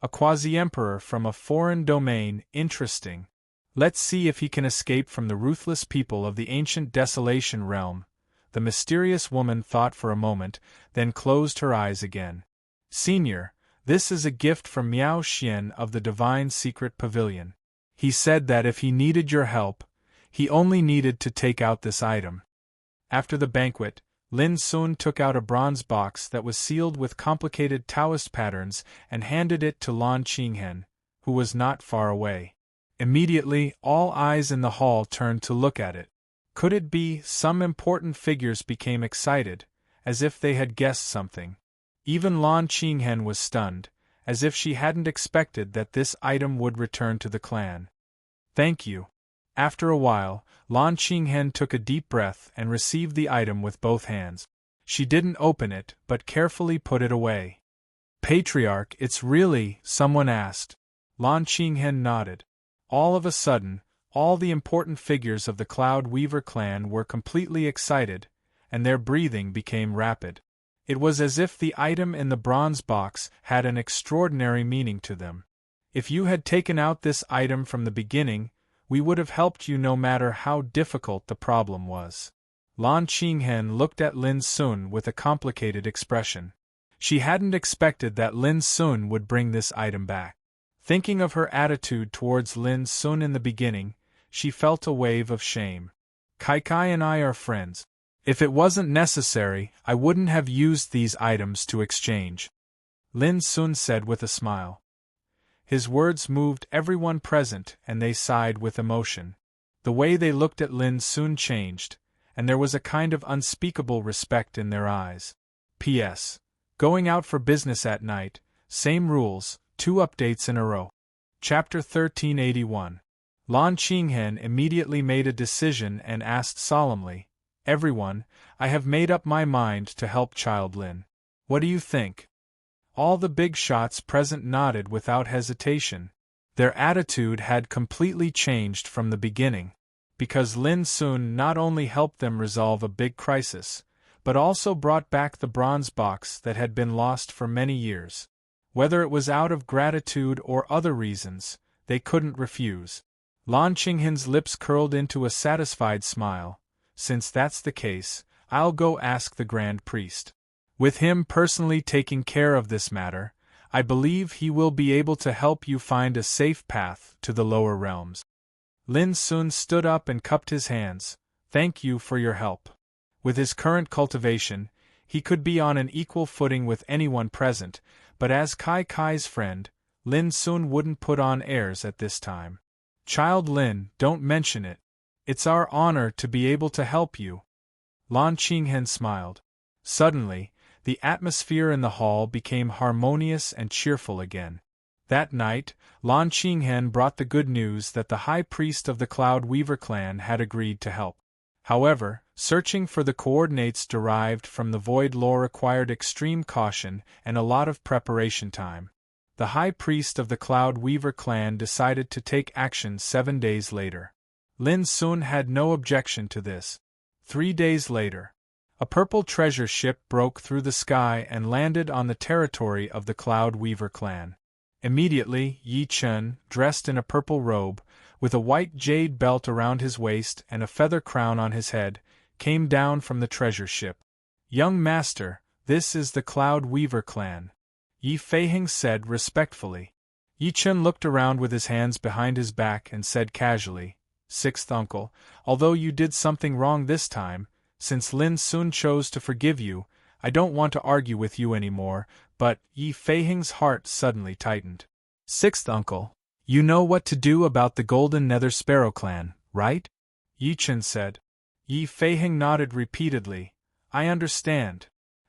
A quasi-emperor from a foreign domain, interesting. Let's see if he can escape from the ruthless people of the ancient Desolation realm. The mysterious woman thought for a moment, then closed her eyes again. Senior, this is a gift from Miao Xian of the Divine Secret Pavilion. He said that if he needed your help, he only needed to take out this item. After the banquet, Lin Sun took out a bronze box that was sealed with complicated Taoist patterns and handed it to Lan Qinghen, who was not far away. Immediately, all eyes in the hall turned to look at it. Could it be? Some important figures became excited, as if they had guessed something. Even Lan Qinghen was stunned, as if she hadn't expected that this item would return to the clan. Thank you. After a while, Lan Qinghen took a deep breath and received the item with both hands. She didn't open it, but carefully put it away. Patriarch, it's really, someone asked. Lan Qinghen nodded. All of a sudden, all the important figures of the Cloud Weaver clan were completely excited, and their breathing became rapid. It was as if the item in the bronze box had an extraordinary meaning to them. If you had taken out this item from the beginning, we would have helped you no matter how difficult the problem was. Lan Qinghen looked at Lin Sun with a complicated expression. She hadn't expected that Lin Sun would bring this item back. Thinking of her attitude towards Lin Sun in the beginning, she felt a wave of shame. Kai and I are friends. If it wasn't necessary, I wouldn't have used these items to exchange. Lin Sun said with a smile. His words moved everyone present and they sighed with emotion. The way they looked at Lin Sun changed, and there was a kind of unspeakable respect in their eyes. P.S. Going out for business at night, same rules, 2 updates in a row. Chapter 1381. Lan Qinghen immediately made a decision and asked solemnly, Everyone, I have made up my mind to help Child Lin. What do you think? All the big shots present nodded without hesitation. Their attitude had completely changed from the beginning, because Lin Sun not only helped them resolve a big crisis, but also brought back the bronze box that had been lost for many years. Whether it was out of gratitude or other reasons, they couldn't refuse. Lan Qinghen's lips curled into a satisfied smile. Since that's the case, I'll go ask the Grand Priest. With him personally taking care of this matter, I believe he will be able to help you find a safe path to the lower realms. Lin Sun stood up and cupped his hands. Thank you for your help. With his current cultivation, he could be on an equal footing with anyone present, but as Kai's friend, Lin Sun wouldn't put on airs at this time. Child Lin, don't mention it. It's our honor to be able to help you. Lan Qinghen smiled. Suddenly, the atmosphere in the hall became harmonious and cheerful again. That night, Lan Qinghen brought the good news that the High Priest of the Cloud Weaver clan had agreed to help. However, searching for the coordinates derived from the void lore required extreme caution and a lot of preparation time. The High Priest of the Cloud Weaver clan decided to take action 7 days later. Lin Sun had no objection to this. 3 days later, a purple treasure ship broke through the sky and landed on the territory of the Cloud Weaver clan. Immediately, Yi Chen, dressed in a purple robe, with a white jade belt around his waist and a feather crown on his head, came down from the treasure ship. Young master, this is the Cloud Weaver clan, Yi Feiheng said respectfully. Yi Chen looked around with his hands behind his back and said casually, Sixth uncle, although you did something wrong this time, since Lin Sun chose to forgive you, I don't want to argue with you anymore, but Yi Feiheng's heart suddenly tightened. Sixth uncle, you know what to do about the Golden Nether Sparrow clan, right? Yi Chen said. Yi Feiheng nodded repeatedly. I understand.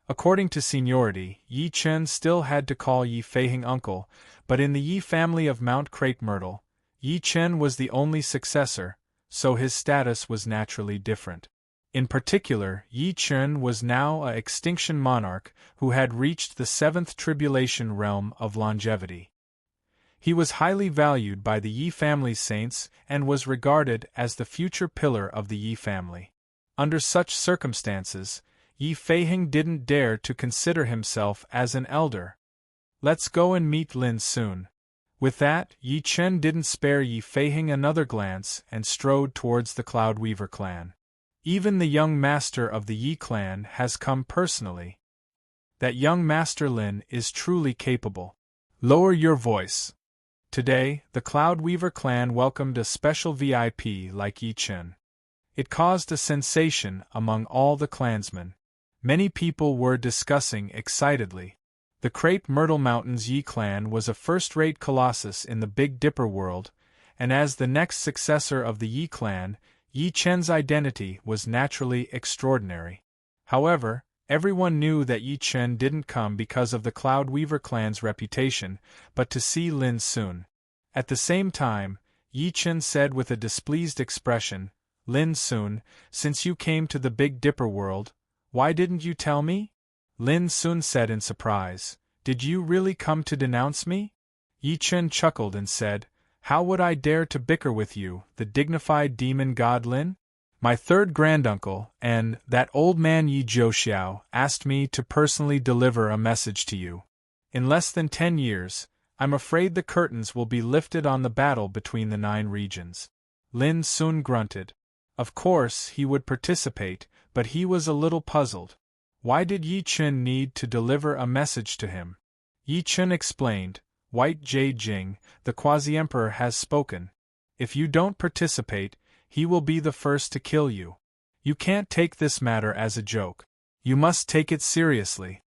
According to seniority, Yi Chen still had to call Yi Feiheng uncle, but in the Yi family of Mount Crepe Myrtle, Yi Chen was the only successor, so his status was naturally different. In particular, Yi Chen was now an extinction monarch who had reached the seventh tribulation realm of longevity. He was highly valued by the Yi family's saints and was regarded as the future pillar of the Yi family. Under such circumstances, Yi Feiheng didn't dare to consider himself as an elder. Let's go and meet Lin soon. With that, Yi Chen didn't spare Yi Feiheng another glance and strode towards the Cloudweaver clan. Even the young master of the Yi clan has come personally. That young master Lin is truly capable. Lower your voice. Today, the Cloudweaver clan welcomed a special VIP like Yi Chen. It caused a sensation among all the clansmen. Many people were discussing excitedly. The Crepe Myrtle Mountains Yi clan was a first-rate colossus in the Big Dipper world, and as the next successor of the Yi clan, Yi Chen's identity was naturally extraordinary. However, everyone knew that Yi Chen didn't come because of the Cloudweaver clan's reputation, but to see Lin soon. At the same time, Yi Chen said with a displeased expression, Lin Sun, since you came to the Big Dipper world, why didn't you tell me? Lin Sun said in surprise, Did you really come to denounce me? Yi Chen chuckled and said, How would I dare to bicker with you, the dignified demon god Lin? My third granduncle, and that old man Yi Zhouxiao, asked me to personally deliver a message to you. In less than 10 years, I'm afraid the curtains will be lifted on the battle between the 9 regions. Lin Sun grunted. Of course he would participate, but he was a little puzzled. Why did Yi Chen need to deliver a message to him? Yi Chen explained, White Jie Jing, the Quasi-Emperor has spoken. If you don't participate, he will be the first to kill you. You can't take this matter as a joke. You must take it seriously.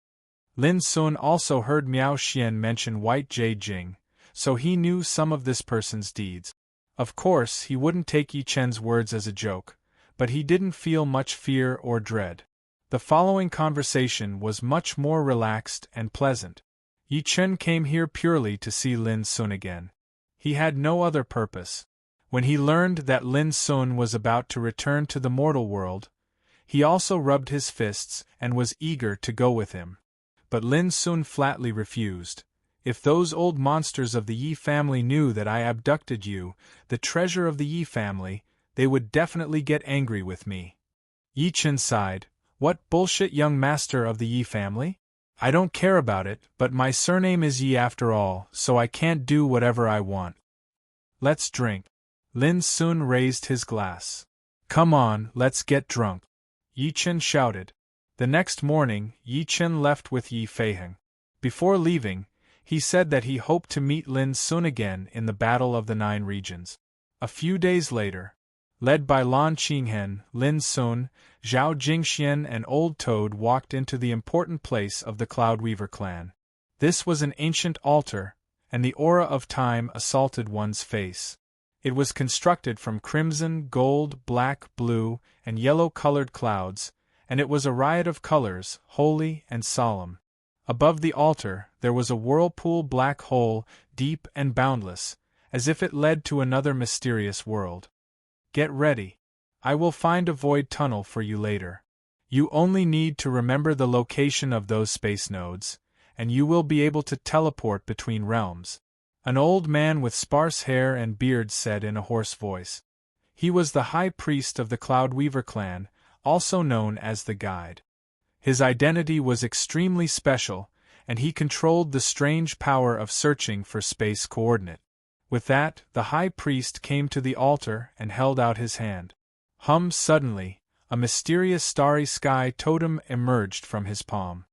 Lin Sun also heard Miao Xian mention White Jie Jing, so he knew some of this person's deeds. Of course, he wouldn't take Yi Chen's words as a joke, but he didn't feel much fear or dread. The following conversation was much more relaxed and pleasant. Yi Chen came here purely to see Lin Sun again. He had no other purpose. When he learned that Lin Sun was about to return to the mortal world, he also rubbed his fists and was eager to go with him. But Lin Sun flatly refused. If those old monsters of the Yi family knew that I abducted you, the treasure of the Yi family, they would definitely get angry with me. Yi Chen sighed. What bullshit, young master of the Yi family? I don't care about it, but my surname is Yi after all, so I can't do whatever I want. Let's drink. Lin Sun raised his glass. Come on, let's get drunk. Yi Chen shouted. The next morning, Yi Chen left with Yi Feiheng. Before leaving, he said that he hoped to meet Lin Sun again in the Battle of the 9 Regions. A few days later, led by Lan Qinghen, Lin Sun, Zhao Jingxian and Old Toad walked into the important place of the Cloudweaver clan. This was an ancient altar, and the aura of time assaulted one's face. It was constructed from crimson, gold, black, blue, and yellow-colored clouds, and it was a riot of colors, holy and solemn. Above the altar, there was a whirlpool black hole, deep and boundless, as if it led to another mysterious world. Get ready. I will find a void tunnel for you later. You only need to remember the location of those space nodes, and you will be able to teleport between realms. An old man with sparse hair and beard said in a hoarse voice. He was the high priest of the Cloudweaver clan, also known as the Guide. His identity was extremely special, and he controlled the strange power of searching for space coordinate. With that, the high priest came to the altar and held out his hand. Suddenly, a mysterious starry sky totem emerged from his palm.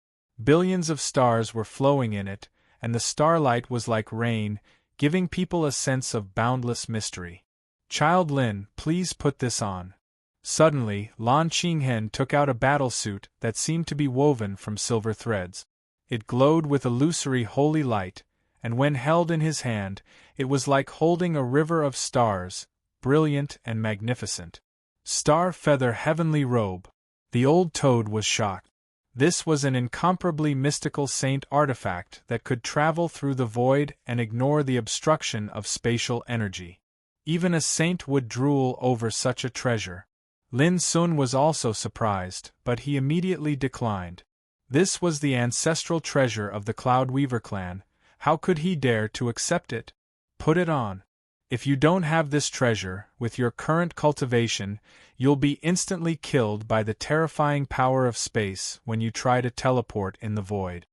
Billions of stars were flowing in it, and the starlight was like rain, giving people a sense of boundless mystery. Child Lin, please put this on. Suddenly, Lan Qinghen took out a battlesuit that seemed to be woven from silver threads. It glowed with illusory holy light, and when held in his hand, it was like holding a river of stars, brilliant and magnificent. Star feather heavenly robe. The old toad was shocked. This was an incomparably mystical saint artifact that could travel through the void and ignore the obstruction of spatial energy. Even a saint would drool over such a treasure. Lin Sun was also surprised, but he immediately declined. This was the ancestral treasure of the Cloudweaver clan. How could he dare to accept it? Put it on. If you don't have this treasure, with your current cultivation, you'll be instantly killed by the terrifying power of space when you try to teleport in the void.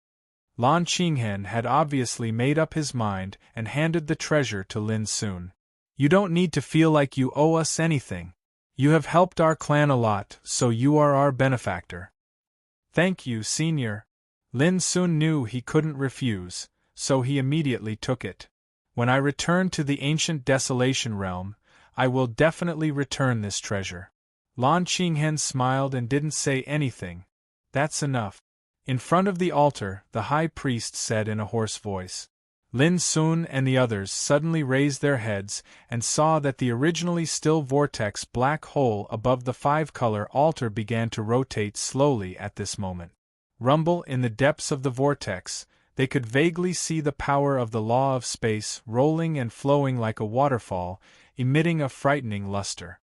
Lan Qinghen had obviously made up his mind and handed the treasure to Lin Sun. You don't need to feel like you owe us anything. You have helped our clan a lot, so you are our benefactor. Thank you, Senior. Lin Sun knew he couldn't refuse, so he immediately took it. When I return to the ancient Desolation Realm, I will definitely return this treasure. Lan Qinghen smiled and didn't say anything. That's enough. In front of the altar, the high priest said in a hoarse voice. Lin Sun and the others suddenly raised their heads and saw that the originally still vortex black hole above the five-color altar began to rotate slowly at this moment. Rumble in the depths of the vortex, they could vaguely see the power of the law of space rolling and flowing like a waterfall, emitting a frightening luster.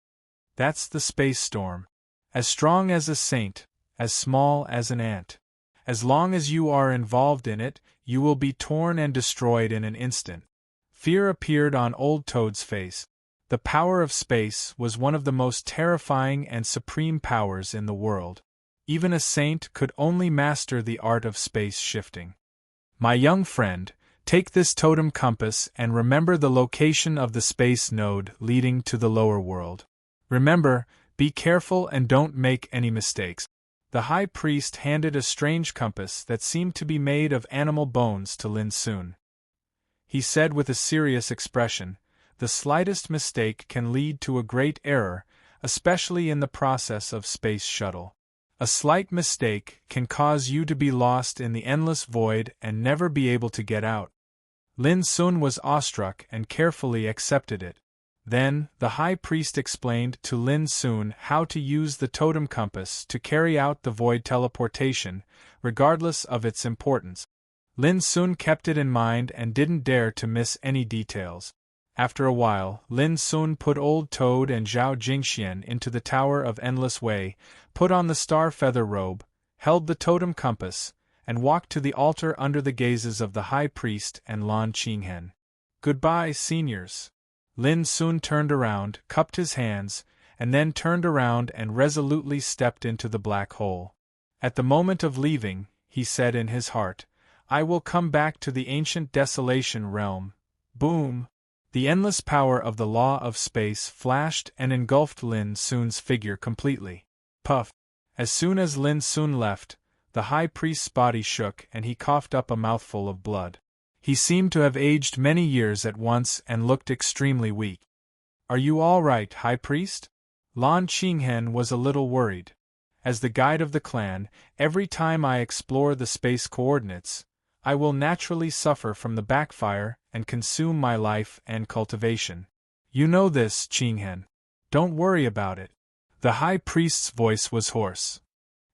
That's the space storm. As strong as a saint, as small as an ant. As long as you are involved in it, you will be torn and destroyed in an instant. Fear appeared on Old Toad's face. The power of space was one of the most terrifying and supreme powers in the world. Even a saint could only master the art of space shifting. My young friend, take this totem compass and remember the location of the space node leading to the lower world. Remember, be careful and don't make any mistakes. The high priest handed a strange compass that seemed to be made of animal bones to Lin Sun. He said with a serious expression, the slightest mistake can lead to a great error, especially in the process of space shuttle. A slight mistake can cause you to be lost in the endless void and never be able to get out. Lin Sun was awestruck and carefully accepted it. Then, the high priest explained to Lin Sun how to use the totem compass to carry out the void teleportation, regardless of its importance. Lin Sun kept it in mind and didn't dare to miss any details. After a while, Lin Sun put Old Toad and Zhao Jingxian into the Tower of Endless Way, put on the star feather robe, held the totem compass, and walked to the altar under the gazes of the high priest and Lan Qinghen. Goodbye, seniors. Lin Sun turned around, cupped his hands, and then turned around and resolutely stepped into the black hole. At the moment of leaving, he said in his heart, I will come back to the ancient Desolation Realm. Boom! The endless power of the law of space flashed and engulfed Lin Sun's figure completely. Puff! As soon as Lin Sun left, the high priest's body shook and he coughed up a mouthful of blood. He seemed to have aged many years at once and looked extremely weak. Are you all right, high priest? Lan Qinghen was a little worried. As the guide of the clan, every time I explore the space coordinates, I will naturally suffer from the backfire and consume my life and cultivation. You know this, Qinghen. Don't worry about it. The high priest's voice was hoarse.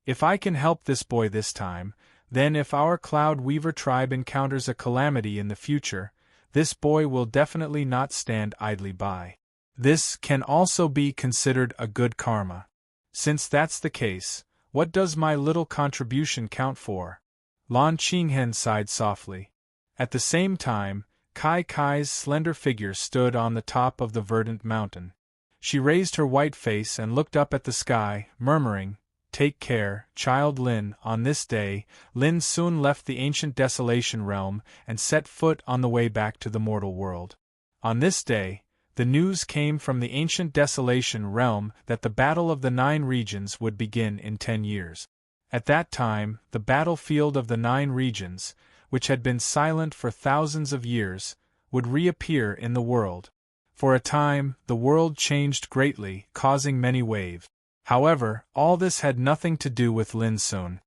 If I can help this boy this time, then if our Cloud Weaver tribe encounters a calamity in the future, this boy will definitely not stand idly by. This can also be considered a good karma. Since that's the case, what does my little contribution count for? Lan Qinghen sighed softly. At the same time, Kai Kai's slender figure stood on the top of the verdant mountain. She raised her white face and looked up at the sky, murmuring, Take care, child Lin. On this day, Lin Sun left the ancient Desolation Realm and set foot on the way back to the mortal world. On this day, the news came from the ancient Desolation Realm that the Battle of the 9 Regions would begin in 10 years. At that time, the battlefield of the 9 regions, which had been silent for thousands of years, would reappear in the world. For a time, the world changed greatly, causing many waves. However, all this had nothing to do with Lin Sun.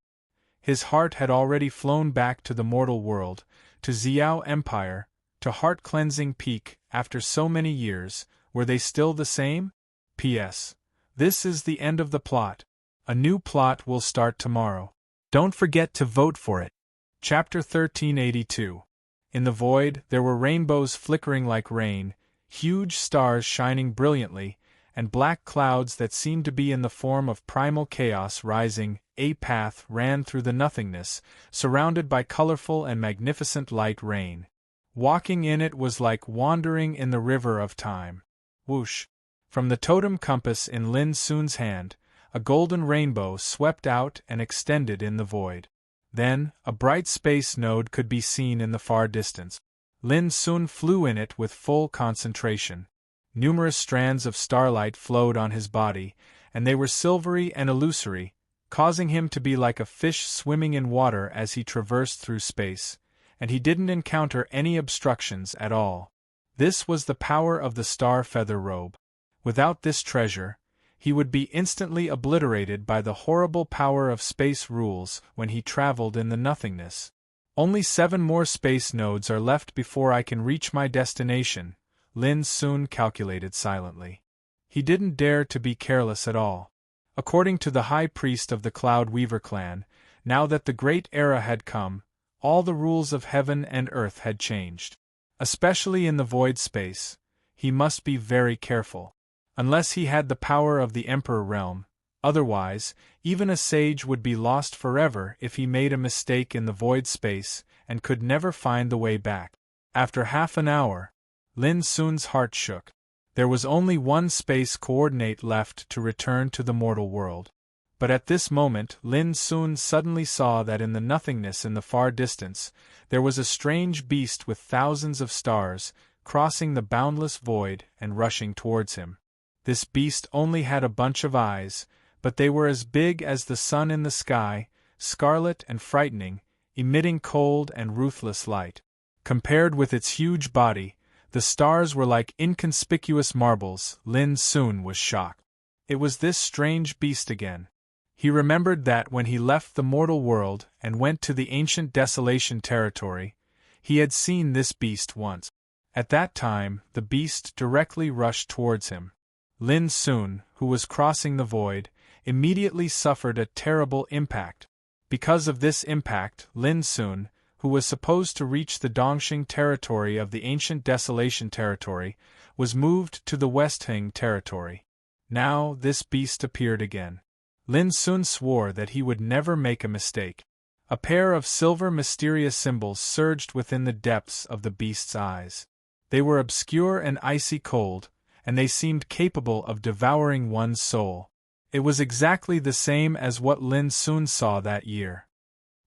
His heart had already flown back to the mortal world, to Xiao Empire, to Heart-Cleansing Peak. After so many years, were they still the same? P.S. This is the end of the plot. A new plot will start tomorrow. Don't forget to vote for it. Chapter 1382. In the void, there were rainbows flickering like rain, huge stars shining brilliantly, and black clouds that seemed to be in the form of primal chaos rising. A path ran through the nothingness, surrounded by colorful and magnificent light rain. Walking in it was like wandering in the river of time. Whoosh! From the totem compass in Lin Sun's hand, a golden rainbow swept out and extended in the void. Then, a bright space node could be seen in the far distance. Lin Sun flew in it with full concentration. Numerous strands of starlight flowed on his body, and they were silvery and illusory, causing him to be like a fish swimming in water as he traversed through space, and he didn't encounter any obstructions at all. This was the power of the star feather robe. Without this treasure, he would be instantly obliterated by the horrible power of space rules when he traveled in the nothingness. Only 7 more space nodes are left before I can reach my destination, Lin Sun calculated silently. He didn't dare to be careless at all. According to the high priest of the Cloud Weaver clan, now that the great era had come, all the rules of heaven and earth had changed. Especially in the void space, he must be very careful. Unless he had the power of the Emperor realm, otherwise, even a sage would be lost forever if he made a mistake in the void space and could never find the way back. After half an hour, Lin Sun's heart shook. There was only one space coordinate left to return to the mortal world. But at this moment Lin Sun suddenly saw that in the nothingness in the far distance, there was a strange beast with thousands of stars, crossing the boundless void and rushing towards him. This beast only had a bunch of eyes, but they were as big as the sun in the sky, scarlet and frightening, emitting cold and ruthless light. Compared with its huge body, the stars were like inconspicuous marbles. Lin Sun was shocked. It was this strange beast again. He remembered that when he left the mortal world and went to the ancient desolation territory, he had seen this beast once. At that time, the beast directly rushed towards him. Lin Sun, who was crossing the void, immediately suffered a terrible impact. Because of this impact, Lin Sun, who was supposed to reach the Dongxing territory of the ancient desolation territory, was moved to the Westhing territory. Now this beast appeared again. Lin Sun swore that he would never make a mistake. A pair of silver mysterious symbols surged within the depths of the beast's eyes. They were obscure and icy cold, and they seemed capable of devouring one's soul. It was exactly the same as what Lin Sun saw that year.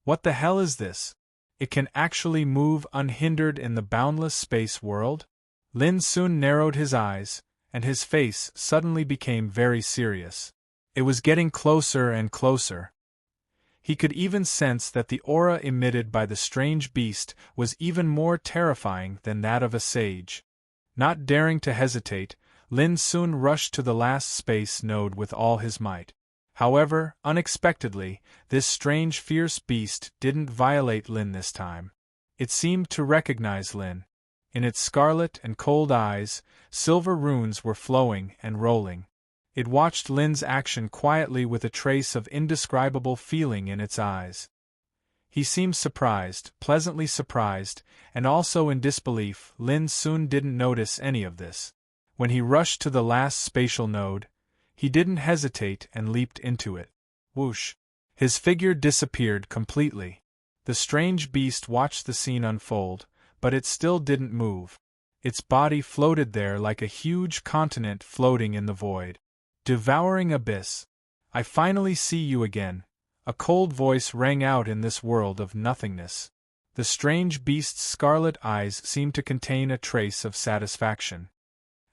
What the hell is this? It can actually move unhindered in the boundless space world? Lin Sun narrowed his eyes, and his face suddenly became very serious. It was getting closer and closer. He could even sense that the aura emitted by the strange beast was even more terrifying than that of a sage. Not daring to hesitate, Lin Sun rushed to the last space node with all his might. However, unexpectedly, this strange fierce beast didn't violate Lin this time. It seemed to recognize Lin. In its scarlet and cold eyes, silver runes were flowing and rolling. It watched Lin's action quietly with a trace of indescribable feeling in its eyes. He seemed surprised, pleasantly surprised, and also in disbelief. Lin Sun didn't notice any of this. When he rushed to the last spatial node, he didn't hesitate and leaped into it. Whoosh! His figure disappeared completely. The strange beast watched the scene unfold, but it still didn't move. Its body floated there like a huge continent floating in the void. Devouring abyss. I finally see you again. A cold voice rang out in this world of nothingness. The strange beast's scarlet eyes seemed to contain a trace of satisfaction.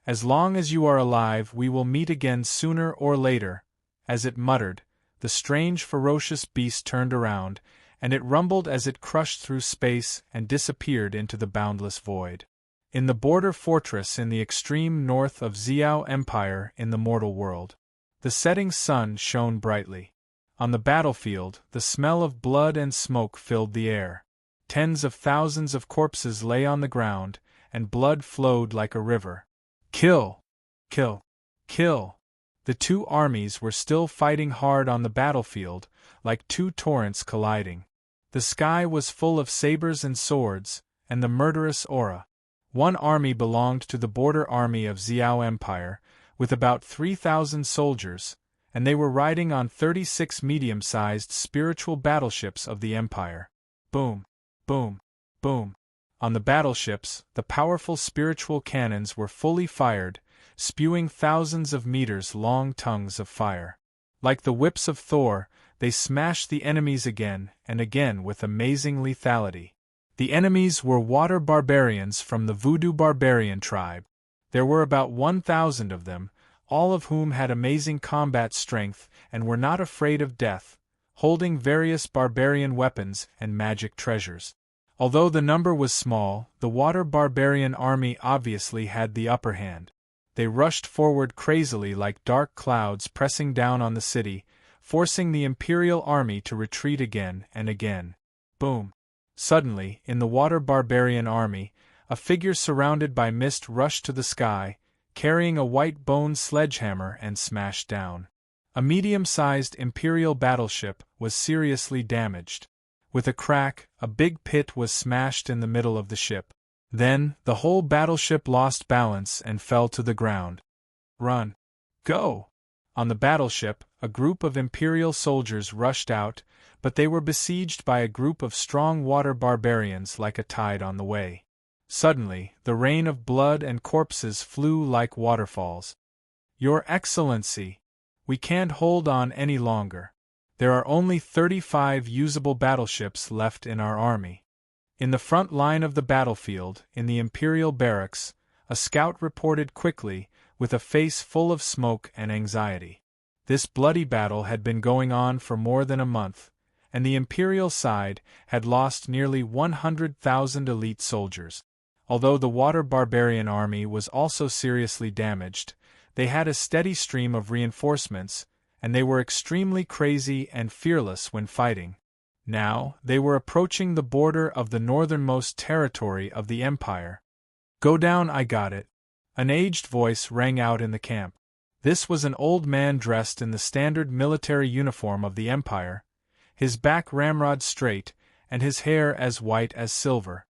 As long as you are alive, we will meet again sooner or later. As it muttered, the strange ferocious beast turned around, and it rumbled as it crushed through space and disappeared into the boundless void. In the border fortress in the extreme north of Xiao Empire in the mortal world, the setting sun shone brightly. On the battlefield, the smell of blood and smoke filled the air. Tens of thousands of corpses lay on the ground, and blood flowed like a river. Kill! Kill! Kill! The two armies were still fighting hard on the battlefield, like two torrents colliding. The sky was full of sabers and swords, and the murderous aura. One army belonged to the border army of Xiao Empire, with about 3,000 soldiers, and they were riding on 36 medium-sized spiritual battleships of the Empire. Boom, boom, boom. On the battleships, the powerful spiritual cannons were fully fired, spewing thousands of meters-long tongues of fire. Like the whips of Thor, they smashed the enemies again and again with amazing lethality. The enemies were water barbarians from the Voodoo barbarian tribe. There were about 1,000 of them, all of whom had amazing combat strength and were not afraid of death, holding various barbarian weapons and magic treasures. Although the number was small, the water barbarian army obviously had the upper hand. They rushed forward crazily like dark clouds pressing down on the city, forcing the Imperial army to retreat again and again. Boom! Suddenly, in the water barbarian army, a figure surrounded by mist rushed to the sky, carrying a white bone sledgehammer and smashed down. A medium-sized Imperial battleship was seriously damaged. With a crack, a big pit was smashed in the middle of the ship. Then, the whole battleship lost balance and fell to the ground. Run! Go! On the battleship, a group of Imperial soldiers rushed out, but they were besieged by a group of strong water barbarians like a tide on the way. Suddenly, the rain of blood and corpses flew like waterfalls. Your Excellency! We can't hold on any longer. There are only 35 usable battleships left in our army. In the front line of the battlefield, in the Imperial barracks, a scout reported quickly, with a face full of smoke and anxiety. This bloody battle had been going on for more than a month, and the Imperial side had lost nearly 100,000 elite soldiers. Although the water barbarian army was also seriously damaged, they had a steady stream of reinforcements, and they were extremely crazy and fearless when fighting. Now, they were approaching the border of the northernmost territory of the Empire. Go down, I got it. An aged voice rang out in the camp. This was an old man dressed in the standard military uniform of the Empire, his back ramrod straight, and his hair as white as silver.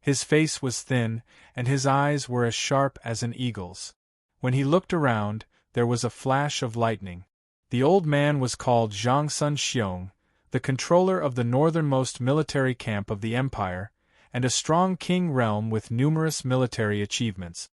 His face was thin, and his eyes were as sharp as an eagle's. When he looked around, there was a flash of lightning. The old man was called Zhang Sun Xiong, the controller of the northernmost military camp of the Empire, and a strong king realm with numerous military achievements.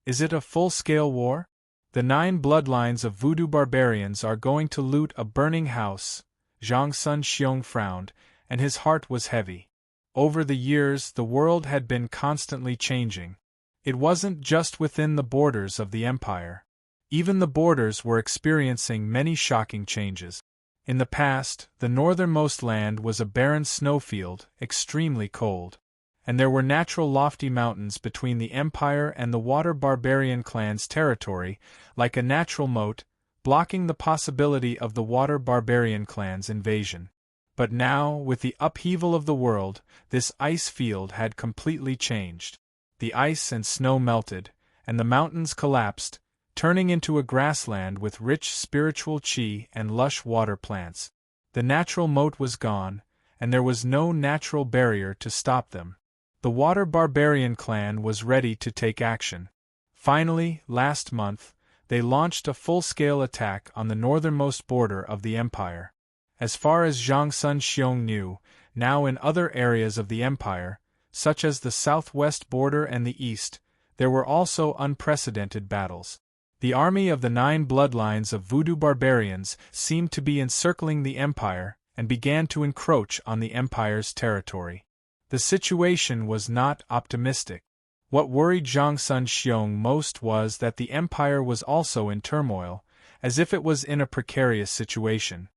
Is it a full-scale war? The 9 bloodlines of voodoo barbarians are going to loot a burning house. Zhang Sun Xiong frowned, and his heart was heavy. Over the years, the world had been constantly changing. It wasn't just within the borders of the Empire. Even the borders were experiencing many shocking changes. In the past, the northernmost land was a barren snowfield, extremely cold. And there were natural lofty mountains between the Empire and the water barbarian clan's territory, like a natural moat, blocking the possibility of the water barbarian clan's invasion. But now, with the upheaval of the world, this ice field had completely changed. The ice and snow melted, and the mountains collapsed, turning into a grassland with rich spiritual chi and lush water plants. The natural moat was gone, and there was no natural barrier to stop them. The water barbarian clan was ready to take action. Finally, last month, they launched a full-scale attack on the northernmost border of the Empire. As far as Zhang Sun Xiong knew, now in other areas of the Empire, such as the southwest border and the east, there were also unprecedented battles. The army of the 9 bloodlines of voodoo barbarians seemed to be encircling the Empire and began to encroach on the Empire's territory. The situation was not optimistic. What worried Zhang Sun Xiong most was that the Empire was also in turmoil, as if it was in a precarious situation.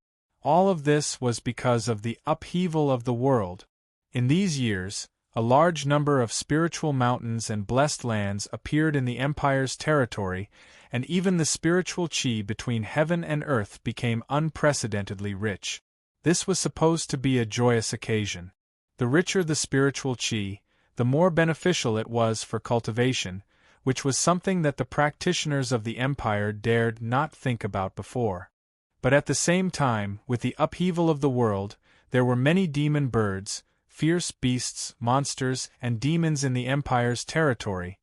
All of this was because of the upheaval of the world. In these years, a large number of spiritual mountains and blessed lands appeared in the Empire's territory, and even the spiritual chi between heaven and earth became unprecedentedly rich. This was supposed to be a joyous occasion. The richer the spiritual chi, the more beneficial it was for cultivation, which was something that the practitioners of the empire dared not think about before. But at the same time, with the upheaval of the world, there were many demon birds, fierce beasts, monsters, and demons in the empire's territory.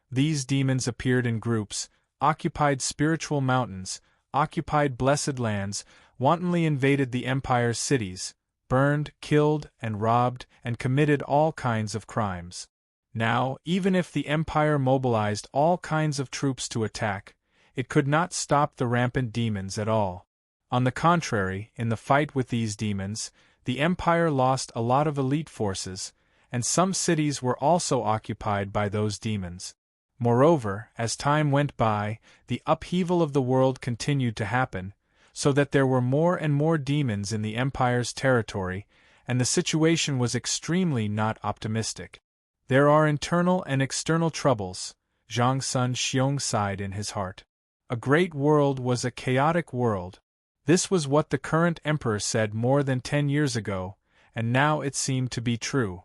These demons appeared in groups, occupied spiritual mountains, occupied blessed lands, wantonly invaded the empire's cities, burned, killed, and robbed, and committed all kinds of crimes. Now, even if the empire mobilized all kinds of troops to attack, it could not stop the rampant demons at all. On the contrary, in the fight with these demons, the empire lost a lot of elite forces, and some cities were also occupied by those demons. Moreover, as time went by, the upheaval of the world continued to happen, so that there were more and more demons in the empire's territory, and the situation was extremely not optimistic. There are internal and external troubles, Zhang Sun Xiong sighed in his heart. A great world was a chaotic world. This was what the current emperor said more than 10 years ago, and now it seemed to be true.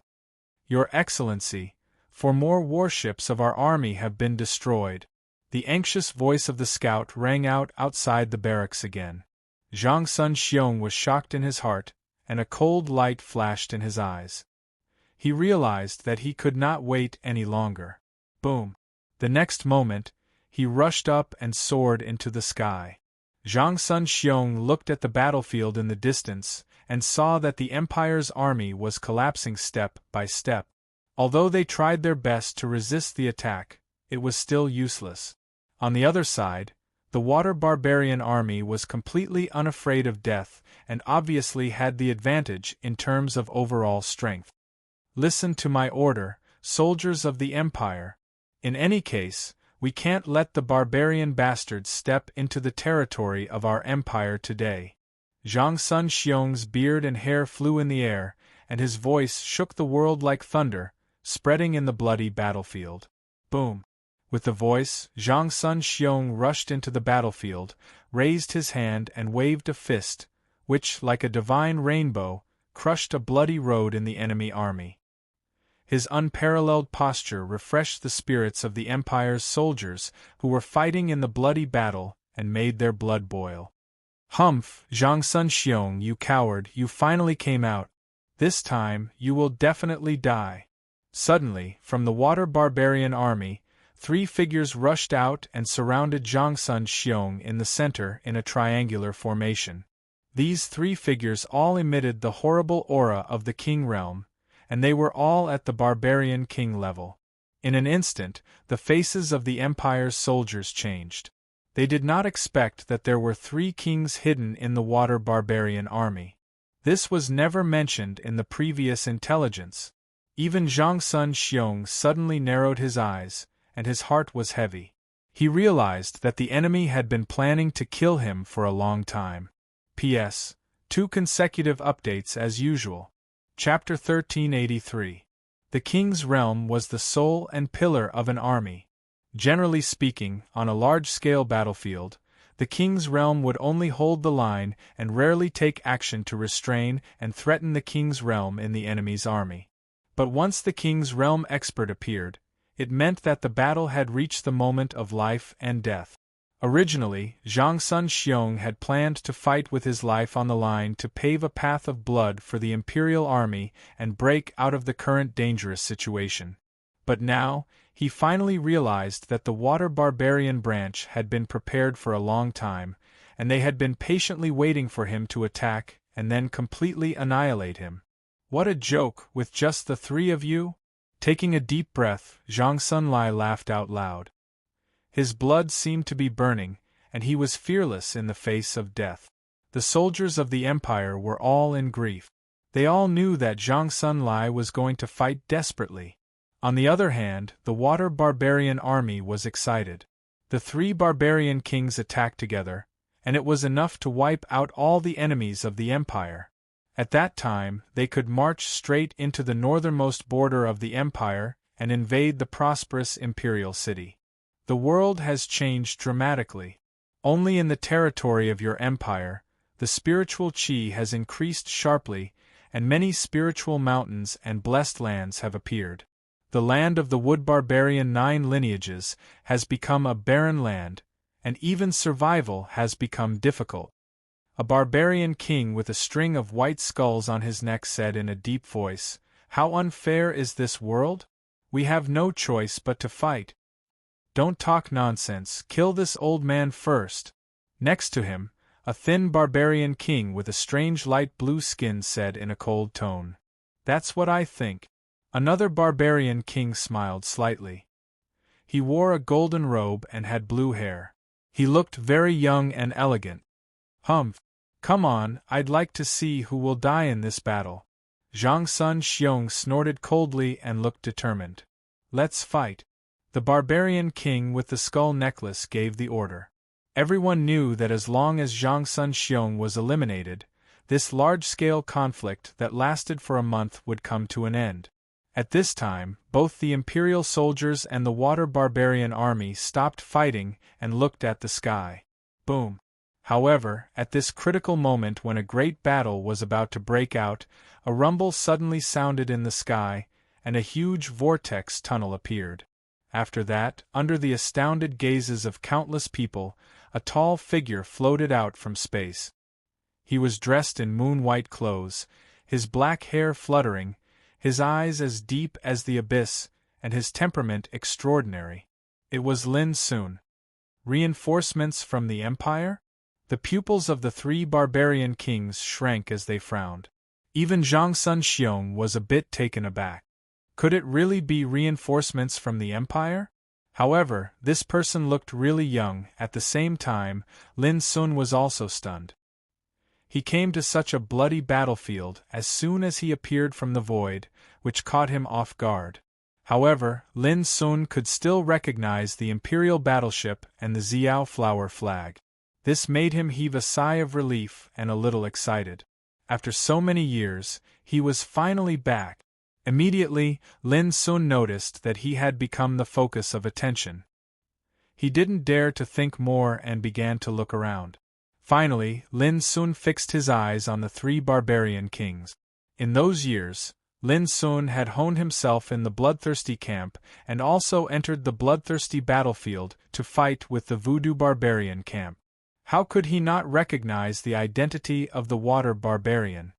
Your Excellency, 4 more warships of our army have been destroyed. The anxious voice of the scout rang out outside the barracks again. Zhang Sun Xiong was shocked in his heart, and a cold light flashed in his eyes. He realized that he could not wait any longer. Boom! The next moment, he rushed up and soared into the sky. Zhang Sun Xiong looked at the battlefield in the distance and saw that the Empire's army was collapsing step by step. Although they tried their best to resist the attack, it was still useless. On the other side, the Water Barbarian army was completely unafraid of death and obviously had the advantage in terms of overall strength. Listen to my order, soldiers of the Empire. In any case, we can't let the barbarian bastards step into the territory of our empire today. Zhang Sun Xiong's beard and hair flew in the air, and his voice shook the world like thunder, spreading in the bloody battlefield. Boom! With the voice, Zhang Sun Xiong rushed into the battlefield, raised his hand and waved a fist, which, like a divine rainbow, crushed a bloody road in the enemy army. His unparalleled posture refreshed the spirits of the Empire's soldiers who were fighting in the bloody battle and made their blood boil. Humph, Zhang Sun Xiong, you coward, you finally came out. This time, you will definitely die. Suddenly, from the Water Barbarian army, 3 figures rushed out and surrounded Zhang Sun Xiong in the center in a triangular formation. These 3 figures all emitted the horrible aura of the King realm, and they were all at the barbarian king level. In an instant, the faces of the Empire's soldiers changed. They did not expect that there were 3 kings hidden in the Water Barbarian army. This was never mentioned in the previous intelligence. Even Zhang Sun Xiong suddenly narrowed his eyes, and his heart was heavy. He realized that the enemy had been planning to kill him for a long time. P.S. 2 consecutive updates as usual. Chapter 1383. The king's realm was the soul and pillar of an army. Generally speaking, on a large-scale battlefield, the king's realm would only hold the line and rarely take action to restrain and threaten the king's realm in the enemy's army. But once the king's realm expert appeared, it meant that the battle had reached the moment of life and death. Originally, Zhang Sun Xiong had planned to fight with his life on the line to pave a path of blood for the imperial army and break out of the current dangerous situation. But now, he finally realized that the Water Barbarian branch had been prepared for a long time, and they had been patiently waiting for him to attack and then completely annihilate him. What a joke, with just the 3 of you? Taking a deep breath, Zhang Sunlai laughed out loud. His blood seemed to be burning, and he was fearless in the face of death. The soldiers of the Empire were all in grief. They all knew that Zhang Sunlai was going to fight desperately. On the other hand, the Water Barbarian army was excited. The 3 barbarian kings attacked together, and it was enough to wipe out all the enemies of the Empire. At that time, they could march straight into the northernmost border of the Empire and invade the prosperous imperial city. The world has changed dramatically. Only in the territory of your empire, the spiritual chi has increased sharply, and many spiritual mountains and blessed lands have appeared. The land of the wood barbarian 9 lineages has become a barren land, and even survival has become difficult. A barbarian king with a string of white skulls on his neck said in a deep voice, "How unfair is this world? We have no choice but to fight." "Don't talk nonsense, kill this old man first." Next to him, a thin barbarian king with a strange light blue skin said in a cold tone, "That's what I think." Another barbarian king smiled slightly. He wore a golden robe and had blue hair. He looked very young and elegant. "Humph! Come on, I'd like to see who will die in this battle." Zhang Sun Xiong snorted coldly and looked determined. "Let's fight." The barbarian king with the skull necklace gave the order. Everyone knew that as long as Zhang Sun Xiong was eliminated, this large-scale conflict that lasted for a month would come to an end. At this time, both the imperial soldiers and the water barbarian army stopped fighting and looked at the sky. Boom! However, at this critical moment when a great battle was about to break out, a rumble suddenly sounded in the sky, and a huge vortex tunnel appeared. After that, under the astounded gazes of countless people, a tall figure floated out from space. He was dressed in moon-white clothes, his black hair fluttering, his eyes as deep as the abyss, and his temperament extraordinary. It was Lin Sun. Reinforcements from the Empire? The pupils of the 3 barbarian kings shrank as they frowned. Even Zhang Sun Xiong was a bit taken aback. Could it really be reinforcements from the Empire? However, this person looked really young. At the same time, Lin Sun was also stunned. He came to such a bloody battlefield as soon as he appeared from the void, which caught him off guard. However, Lin Sun could still recognize the imperial battleship and the Xiao flower flag. This made him heave a sigh of relief and a little excited. After so many years, he was finally back. Immediately, Lin Sun noticed that he had become the focus of attention. He didn't dare to think more and began to look around. Finally, Lin Sun fixed his eyes on the 3 barbarian kings. In those years, Lin Sun had honed himself in the bloodthirsty camp and also entered the bloodthirsty battlefield to fight with the voodoo barbarian camp. How could he not recognize the identity of the water barbarian?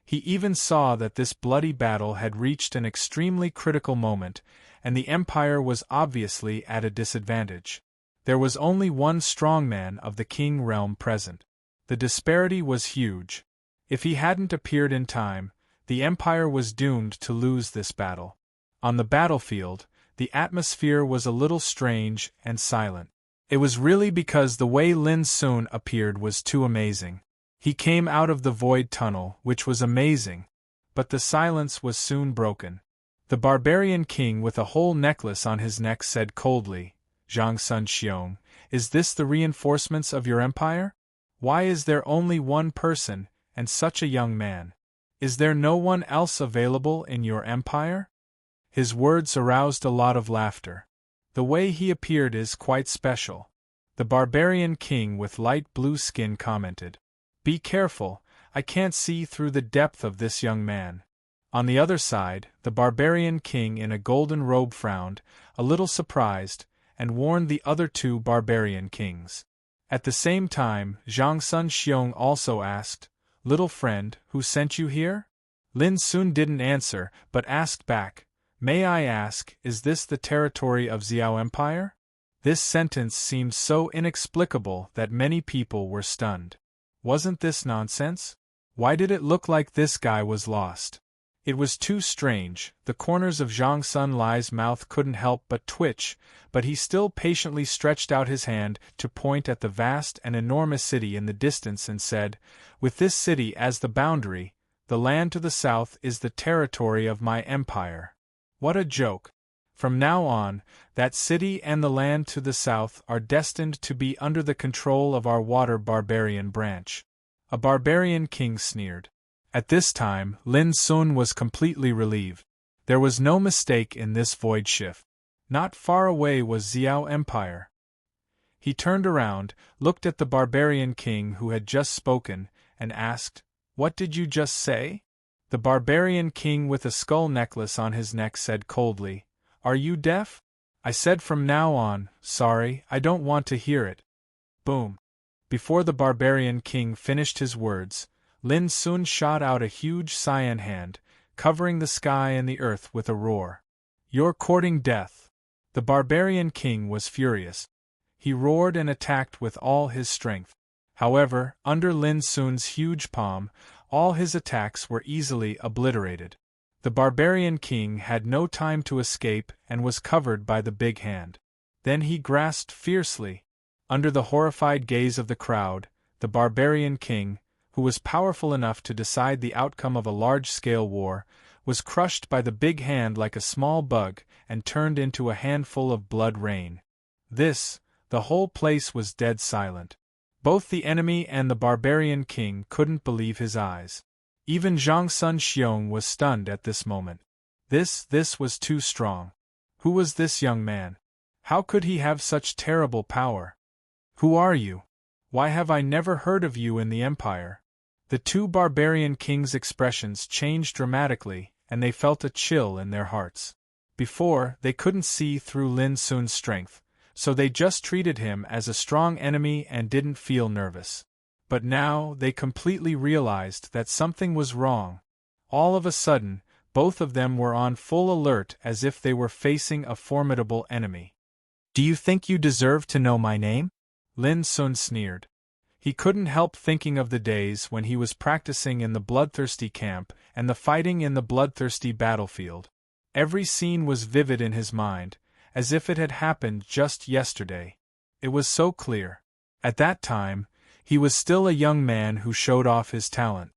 He even saw that this bloody battle had reached an extremely critical moment, and the Empire was obviously at a disadvantage. There was only one strongman of the King realm present. The disparity was huge. If he hadn't appeared in time, the Empire was doomed to lose this battle. On the battlefield, the atmosphere was a little strange and silent. It was really because the way Lin Sun appeared was too amazing. He came out of the void tunnel, which was amazing, but the silence was soon broken. The barbarian king with a whole necklace on his neck said coldly, "Zhang Sun Xiong, is this the reinforcements of your empire? Why is there only one person, and such a young man? Is there no one else available in your empire?" His words aroused a lot of laughter. The way he appeared is quite special. The barbarian king with light blue skin commented, "Be careful, I can't see through the depth of this young man." On the other side, the barbarian king in a golden robe frowned, a little surprised, and warned the other 2 barbarian kings. At the same time, Zhang Sun Xiong also asked, "Little friend, who sent you here?" Lin Sun didn't answer, but asked back, "May I ask, is this the territory of Xiao Empire?" This sentence seemed so inexplicable that many people were stunned. Wasn't this nonsense? Why did it look like this guy was lost? It was too strange. The corners of Zhang Sun Lai's mouth couldn't help but twitch, but he still patiently stretched out his hand to point at the vast and enormous city in the distance and said, "With this city as the boundary, the land to the south is the territory of my empire." What a joke! From now on, that city and the land to the south are destined to be under the control of our water barbarian branch. A barbarian king sneered. At this time, Lin Sun was completely relieved. There was no mistake in this void shift. Not far away was Xiao Empire. He turned around, looked at the barbarian king who had just spoken, and asked, "What did you just say?" The barbarian king with a skull necklace on his neck said coldly, "Are you deaf?" I said from now on, "Sorry, I don't want to hear it." Boom. Before the barbarian king finished his words, Lin Sun shot out a huge cyan hand, covering the sky and the earth with a roar. "You're courting death." The barbarian king was furious. He roared and attacked with all his strength. However, under Lin Sun's huge palm, all his attacks were easily obliterated. The barbarian king had no time to escape and was covered by the big hand. Then he grasped fiercely. Under the horrified gaze of the crowd, the barbarian king, who was powerful enough to decide the outcome of a large-scale war, was crushed by the big hand like a small bug and turned into a handful of blood rain. The whole place was dead silent. Both the enemy and the barbarian king couldn't believe his eyes. Even Zhang Sun Xiong was stunned at this moment. This was too strong. Who was this young man? How could he have such terrible power? Who are you? Why have I never heard of you in the Empire? The two barbarian kings' expressions changed dramatically, and they felt a chill in their hearts. Before, they couldn't see through Lin Sun's strength, so they just treated him as a strong enemy and didn't feel nervous. But now, they completely realized that something was wrong. All of a sudden, both of them were on full alert as if they were facing a formidable enemy. "Do you think you deserve to know my name?" Lin Sun sneered. He couldn't help thinking of the days when he was practicing in the bloodthirsty camp and the fighting in the bloodthirsty battlefield. Every scene was vivid in his mind, as if it had happened just yesterday. It was so clear. At that time, he was still a young man who showed off his talent.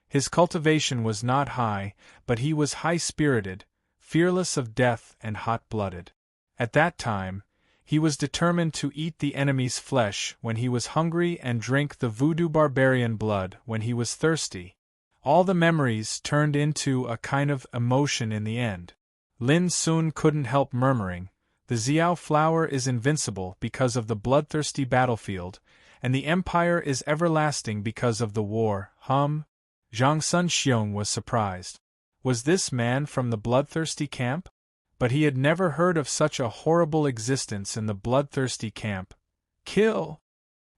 His cultivation was not high, but he was high-spirited, fearless of death and hot-blooded. At that time, he was determined to eat the enemy's flesh when he was hungry and drink the voodoo barbarian blood when he was thirsty. All the memories turned into a kind of emotion in the end. Lin Sun couldn't help murmuring, "The Xiao flower is invincible because of the bloodthirsty battlefield, and the empire is everlasting because of the war." Zhang Sun Xiong was surprised. Was this man from the bloodthirsty camp? But he had never heard of such a horrible existence in the bloodthirsty camp. Kill!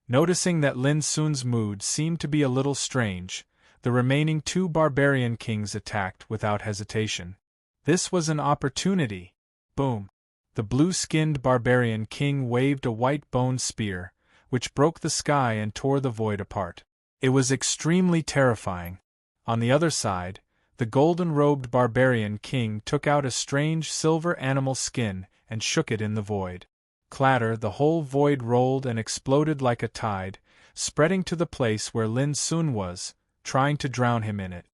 Noticing that Lin Sun's mood seemed to be a little strange, the remaining two barbarian kings attacked without hesitation. This was an opportunity. Boom! The blue-skinned barbarian king waved a white bone spear, which broke the sky and tore the void apart. It was extremely terrifying. On the other side, the golden-robed barbarian king took out a strange silver animal skin and shook it in the void. Clatter, the whole void rolled and exploded like a tide, spreading to the place where Lin Sun was, trying to drown him in it.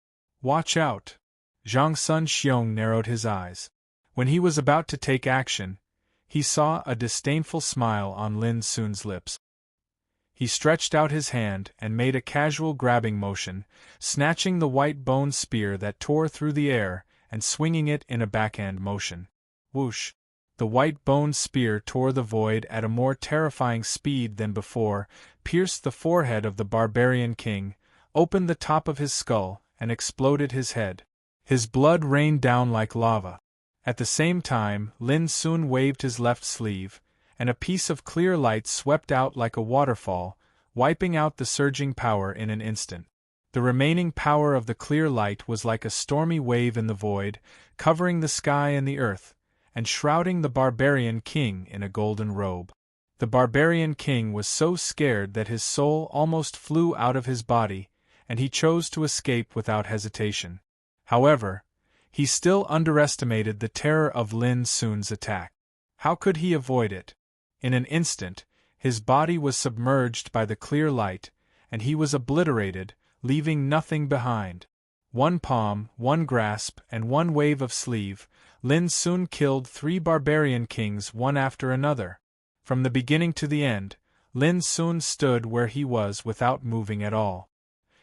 "Watch out!" Zhang Sun Xiong narrowed his eyes. When he was about to take action, he saw a disdainful smile on Lin Sun's lips. He stretched out his hand and made a casual grabbing motion, snatching the white bone spear that tore through the air and swinging it in a backhand motion. Whoosh! The white bone spear tore the void at a more terrifying speed than before, pierced the forehead of the barbarian king, opened the top of his skull, and exploded his head. His blood rained down like lava. At the same time, Lin Sun waved his left sleeve, and a piece of clear light swept out like a waterfall, wiping out the surging power in an instant. The remaining power of the clear light was like a stormy wave in the void, covering the sky and the earth, and shrouding the barbarian king in a golden robe. The barbarian king was so scared that his soul almost flew out of his body, and he chose to escape without hesitation. However, he still underestimated the terror of Lin Sun's attack. How could he avoid it? In an instant, his body was submerged by the clear light, and he was obliterated, leaving nothing behind. One palm, one grasp, and one wave of sleeve, Lin Sun killed 3 barbarian kings one after another. From the beginning to the end, Lin Sun stood where he was without moving at all.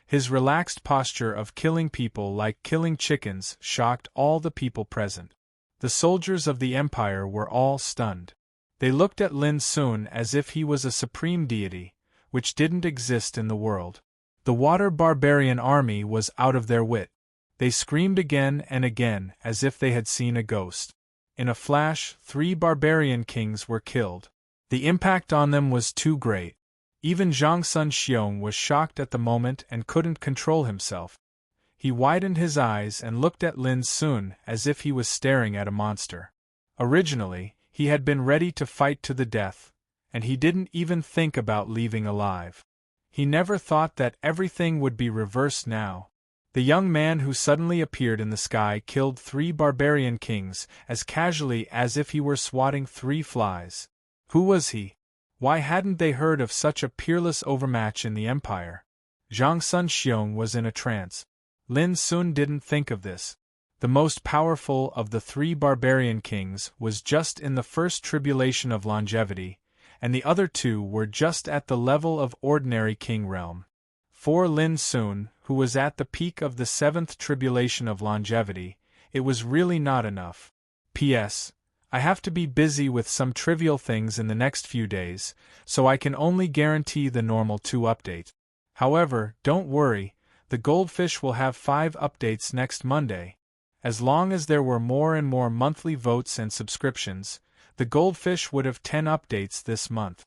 His relaxed posture of killing people like killing chickens shocked all the people present. The soldiers of the empire were all stunned. They looked at Lin Sun as if he was a supreme deity, which didn't exist in the world. The water barbarian army was out of their wit. They screamed again and again as if they had seen a ghost. In a flash, 3 barbarian kings were killed. The impact on them was too great. Even Zhang Sun Xiong was shocked at the moment and couldn't control himself. He widened his eyes and looked at Lin Sun as if he was staring at a monster. Originally, he had been ready to fight to the death, and he didn't even think about leaving alive. He never thought that everything would be reversed now. The young man who suddenly appeared in the sky killed 3 barbarian kings as casually as if he were swatting 3 flies. Who was he? Why hadn't they heard of such a peerless overmatch in the empire? Zhang Sun Xiong was in a trance. Lin Sun didn't think of this. The most powerful of the 3 barbarian kings was just in the first tribulation of longevity, and the other 2 were just at the level of ordinary king realm. For Lin Sun, who was at the peak of the 7th tribulation of longevity, it was really not enough. P.S. I have to be busy with some trivial things in the next few days, so I can only guarantee the normal 2 update. However, don't worry, the goldfish will have 5 updates next Monday. As long as there were more and more monthly votes and subscriptions, the goldfish would have 10 updates this month.